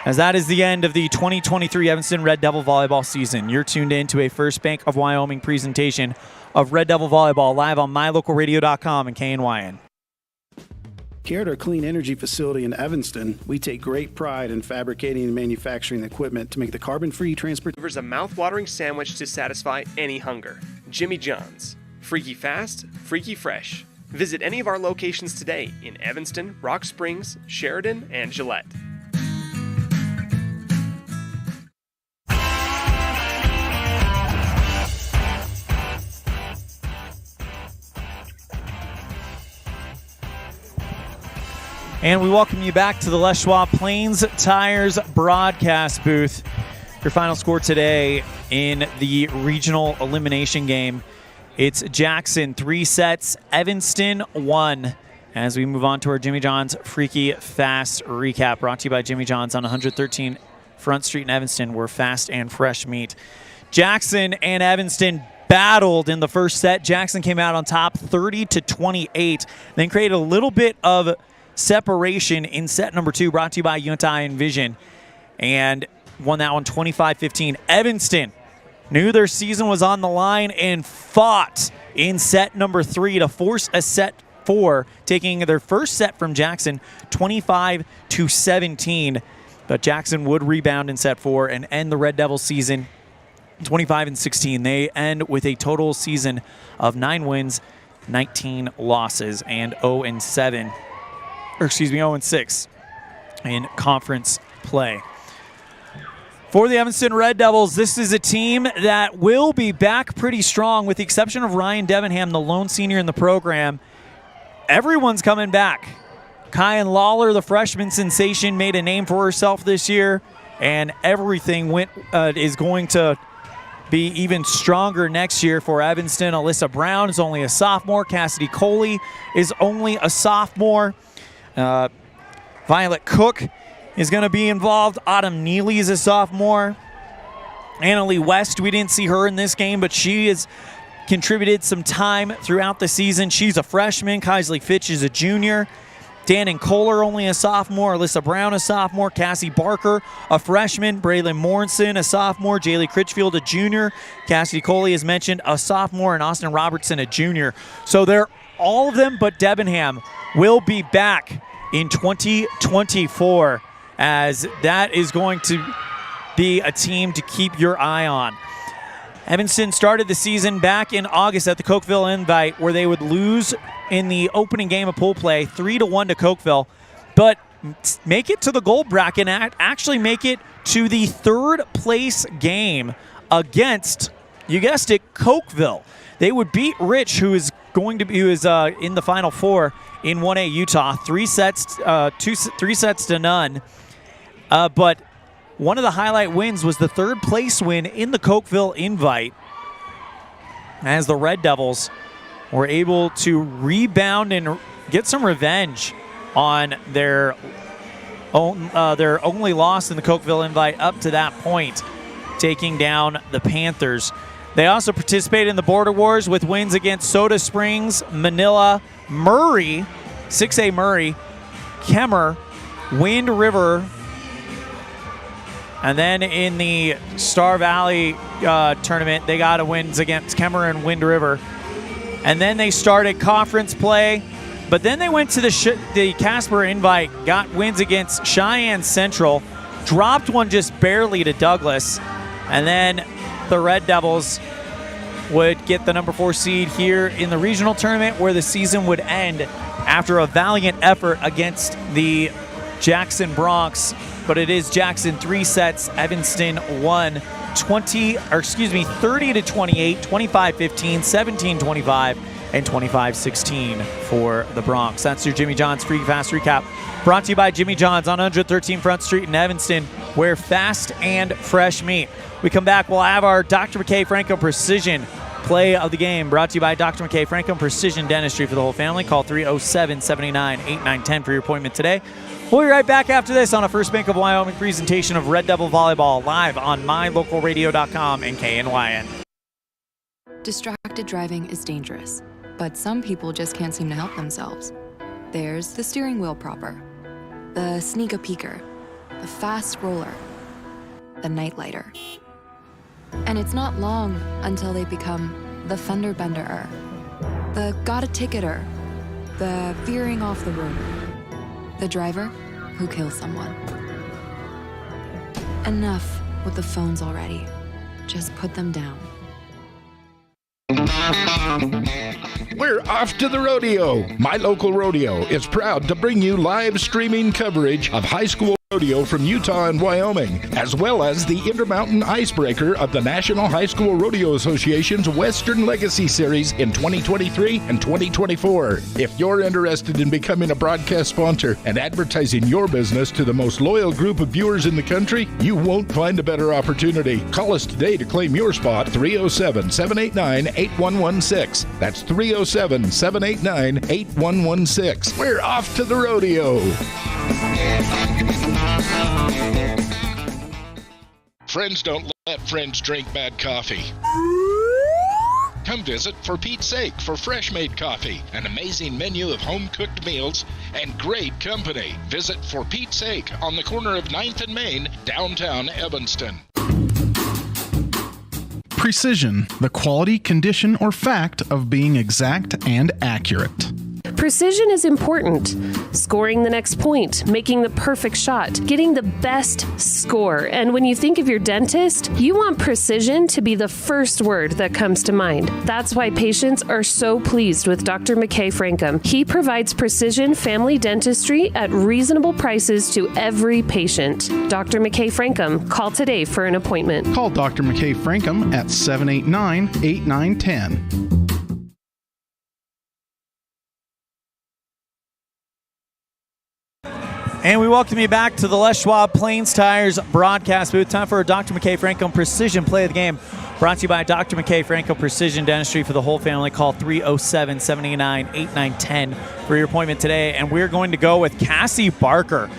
as that is the end of the 2023 Evanston Red Devil volleyball season. You're tuned in to a First Bank of Wyoming presentation of Red Devil volleyball live on mylocalradio.com and KNYN. Here at our clean energy facility in Evanston, we take great pride in fabricating and manufacturing equipment to make the carbon-free transport. Delivers a mouth-watering sandwich to satisfy any hunger. Jimmy John's. Freaky fast, freaky fresh. Visit any of our locations today in Evanston, Rock Springs, Sheridan, and Gillette. And we welcome you back to the Les Schwab Plains Tires broadcast booth. Your final score today in the regional elimination game. It's Jackson 3 sets, Evanston 1. As we move on to our Jimmy John's Freaky Fast recap, brought to you by Jimmy John's on 113 Front Street in Evanston, where fast and fresh meet. Jackson and Evanston battled in the first set. Jackson came out on top 30-28, then created a little bit of separation in set number 2, brought to you by Unity Envision, and won that one 25-15. Evanston knew their season was on the line and fought in set number 3 to force a set 4, taking their first set from Jackson 25-17. But Jackson would rebound in set 4 and end the Red Devil season 25-16. They end with a total season of 9 wins, 19 losses, and 0-6 in conference play. For the Evanston Red Devils, this is a team that will be back pretty strong with the exception of Ryan Debenham, the lone senior in the program. Everyone's coming back. Kyan Lawler, the freshman sensation, made a name for herself this year, and everything is going to be even stronger next year for Evanston. Alyssa Brown is only a sophomore. Cassidy Coley is only a sophomore. Violet Cook is going to be involved. Autumn Neely is a sophomore. Annalie West, we didn't see her in this game, but she has contributed some time throughout the season. She's a freshman. Kaisley Fitch is a junior. Dannon Kohler, only a sophomore. Alyssa Brown, a sophomore. Cassie Barker, a freshman. Braylon Morrison, a sophomore. Jaylee Critchfield, a junior. Cassidy Coley, as mentioned, a sophomore. And Austin Robertson, a junior. So they're all of them but Debenham will be back in 2024, as that is going to be a team to keep your eye on. Evanston started the season back in August at the Cokeville Invite, where they would lose in the opening game of pool play 3-1 to Cokeville, but make it to the gold bracket and actually make it to the third place game against, you guessed it, Cokeville. They would beat Rich, who is in the Final Four in 1A Utah, 3 sets to none. But one of the highlight wins was the third place win in the Cokeville Invite, as the Red Devils were able to rebound and get some revenge on their only loss in the Cokeville Invite up to that point, taking down the Panthers. They also participated in the Border Wars with wins against Soda Springs, Manila, Murray, 6A Murray, Kemmer, Wind River, and then in the Star Valley tournament, they got wins against Kemmer and Wind River. And then they started conference play, but then they went to the Casper Invite, got wins against Cheyenne Central, dropped one just barely to Douglas, and then the Red Devils would get the number 4 seed here in the regional tournament, where the season would end after a valiant effort against the Jackson Bronx. But it is Jackson 3 sets. Evanston won 30-28, 25-15, 17-25, and 25-16 for the Bronx. That's your Jimmy John's Free Fast Recap, brought to you by Jimmy John's on 113 Front Street in Evanston, where fast and fresh meat. We come back, we'll have our Dr. McKay Franco Precision play of the game, brought to you by Dr. McKay Franco Precision Dentistry for the whole family. Call 307-789-8910 for your appointment today. We'll be right back after this on a First Bank of Wyoming presentation of Red Devil Volleyball, live on mylocalradio.com and KNYN. Distracted driving is dangerous, but some people just can't seem to help themselves. There's the steering wheel propper, the sneak-a-peeker, the fast roller, the night-lighter. And it's not long until they become the fender-benderer, the got-a-ticketer, the veering off the road, the driver who kills someone. Enough with the phones already. Just put them down. We're off to the rodeo. My Local Rodeo is proud to bring you live streaming coverage of high school rodeo from Utah and Wyoming, as well as the Intermountain Icebreaker of the National High School Rodeo Association's Western Legacy Series in 2023 and 2024. If you're interested in becoming a broadcast sponsor and advertising your business to the most loyal group of viewers in the country, you won't find a better opportunity. Call us today to claim your spot, 307-789-8116. That's 307-789-8116. We're off to the rodeo. Friends don't let friends drink bad coffee. Come visit For Pete's Sake for fresh-made coffee, an amazing menu of home-cooked meals, and great company. Visit For Pete's Sake on the corner of 9th and Main, downtown Evanston. Precision, the quality, condition, or fact of being exact and accurate. Precision is important. scoring the next point, making the perfect shot, getting the best score. And when you think of your dentist, you want precision to be the first word that comes to mind. That's why patients are so pleased with Dr. McKay Frankum. He provides precision family dentistry at reasonable prices to every patient. Dr. McKay Frankum, call today for an appointment. Call Dr. McKay Frankum at 789-8910. And we welcome you back to the Les Schwab Plains Tires broadcast booth. Time for a Dr. McKay Frankum Precision Play of the Game. Brought to you by Dr. McKay Frankum Precision Dentistry for the whole family. Call 307-789-8910 for your appointment today. And we're going to go with Cassie Barker.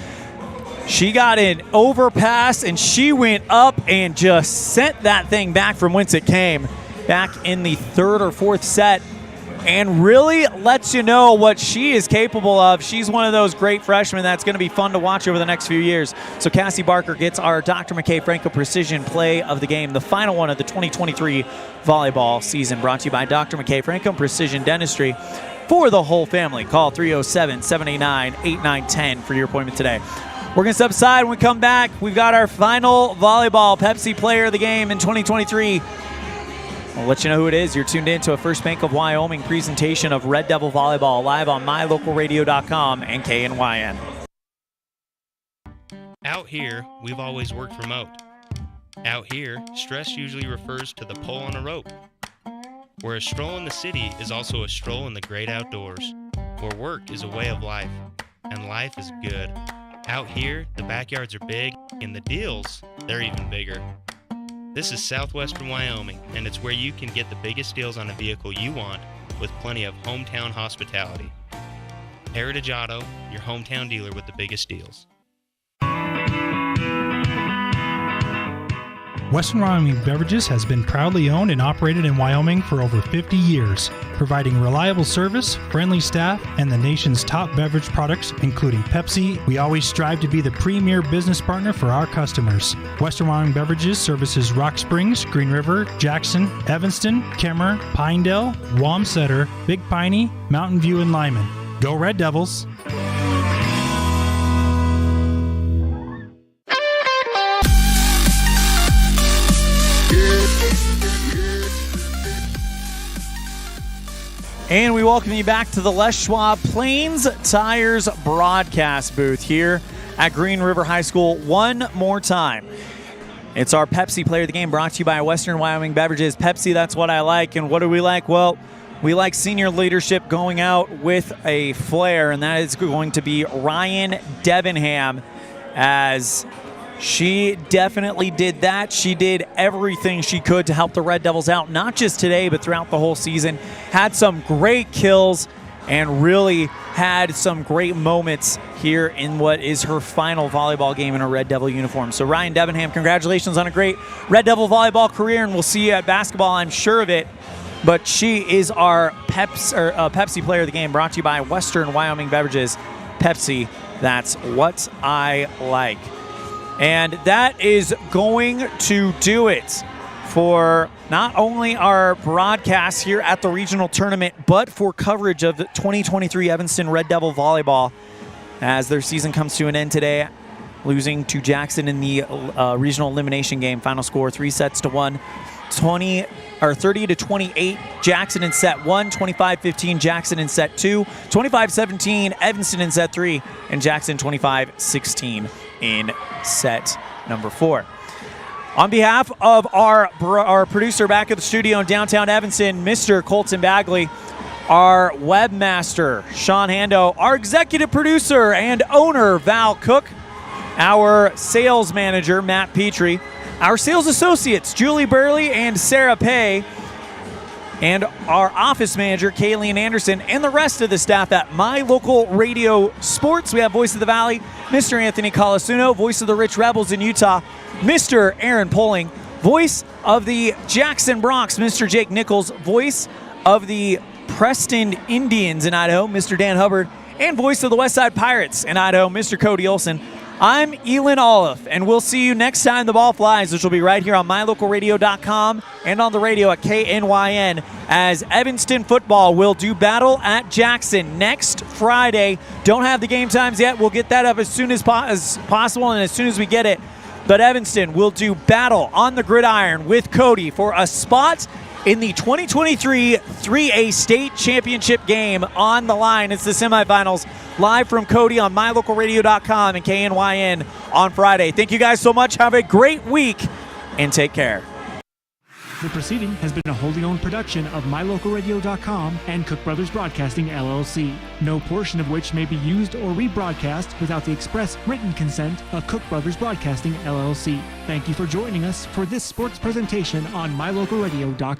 She got an overpass, and she went up and just sent that thing back from whence it came back in the third or fourth set, and really lets you know what she is capable of. She's one of those great freshmen that's going to be fun to watch over the next few years. So Cassie Barker gets our Dr. McKay Frankum Precision Play of the Game, the final one of the 2023 volleyball season, brought to you by Dr. McKay Frankum Precision Dentistry for the whole family. Call 307-789-8910 for your appointment today. We're going to step aside. When we come back, we've got our final volleyball Pepsi Player of the Game in 2023. I'll let you know who it is. You're tuned in to a First Bank of Wyoming presentation of Red Devil Volleyball live on mylocalradio.com and KNYN. Out here, we've always worked remote. Out here, stress usually refers to the pull on a rope. Where a stroll in the city is also a stroll in the great outdoors. Where work is a way of life, and life is good. Out here, the backyards are big, and the deals, they're even bigger. This is Southwestern Wyoming, and it's where you can get the biggest deals on a vehicle you want with plenty of hometown hospitality. Heritage Auto, your hometown dealer with the biggest deals. Western Wyoming Beverages has been proudly owned and operated in Wyoming for over 50 years, providing reliable service, friendly staff, and the nation's top beverage products, including Pepsi. We always strive to be the premier business partner for our customers. Western Wyoming Beverages services Rock Springs, Green River, Jackson, Evanston, Kemmer, Pinedale, Wamsutter, Big Piney, Mountain View, and Lyman. Go Red Devils! And we welcome you back to the Les Schwab Plains Tires broadcast booth here at Green River High School one more time. It's our Pepsi Player of the Game, brought to you by Western Wyoming Beverages. Pepsi, that's what I like. And what do we like? Well, we like senior leadership going out with a flair, and that is going to be Ryan Debenham, as she definitely did that. She did everything she could to help the Red Devils out, not just today, but throughout the whole season. Had some great kills and really had some great moments here in what is her final volleyball game in a Red Devil uniform. So Ryan Debenham, congratulations on a great Red Devil volleyball career, and we'll see you at basketball, I'm sure of it. But she is our Pepsi Player of the Game, brought to you by Western Wyoming Beverages. Pepsi, that's what I like. And that is going to do it for not only our broadcast here at the regional tournament, but for coverage of the 2023 Evanston Red Devil Volleyball as their season comes to an end today, losing to Jackson in the regional elimination game. Final score 3-1, 30-28 Jackson in set 1, 25-15 Jackson in set 2, 25-17 Evanston in set 3, and Jackson 25-16 in set number 4. On behalf of our producer back at the studio in downtown Evanston, Mr. Colton Bagley, our webmaster, Sean Hando, our executive producer and owner, Val Cook, our sales manager, Matt Petrie, our sales associates, Julie Burley and Sarah Pay, and our office manager, Kayleen Anderson, and the rest of the staff at My Local Radio Sports. We have Voice of the Valley, Mr. Anthony Colasuno, Voice of the Rich Rebels in Utah, Mr. Aaron Poling, Voice of the Jackson Bronx, Mr. Jake Nichols, Voice of the Preston Indians in Idaho, Mr. Dan Hubbard, and Voice of the Westside Pirates in Idaho, Mr. Cody Olson. I'm Elan Olliff, and we'll see you next time the ball flies, which will be right here on mylocalradio.com and on the radio at KNYN, as Evanston football will do battle at Jackson next Friday. Don't have the game times yet. We'll get that up as soon as possible and as soon as we get it. But Evanston will do battle on the gridiron with Cody for a spot in the 2023 3A state championship game on the line. It's the semifinals, live from Cody on mylocalradio.com and KNYN on Friday. Thank you guys so much. Have a great week and take care. The proceeding has been a wholly owned production of mylocalradio.com and Cook Brothers Broadcasting, LLC, no portion of which may be used or rebroadcast without the express written consent of Cook Brothers Broadcasting, LLC. Thank you for joining us for this sports presentation on mylocalradio.com.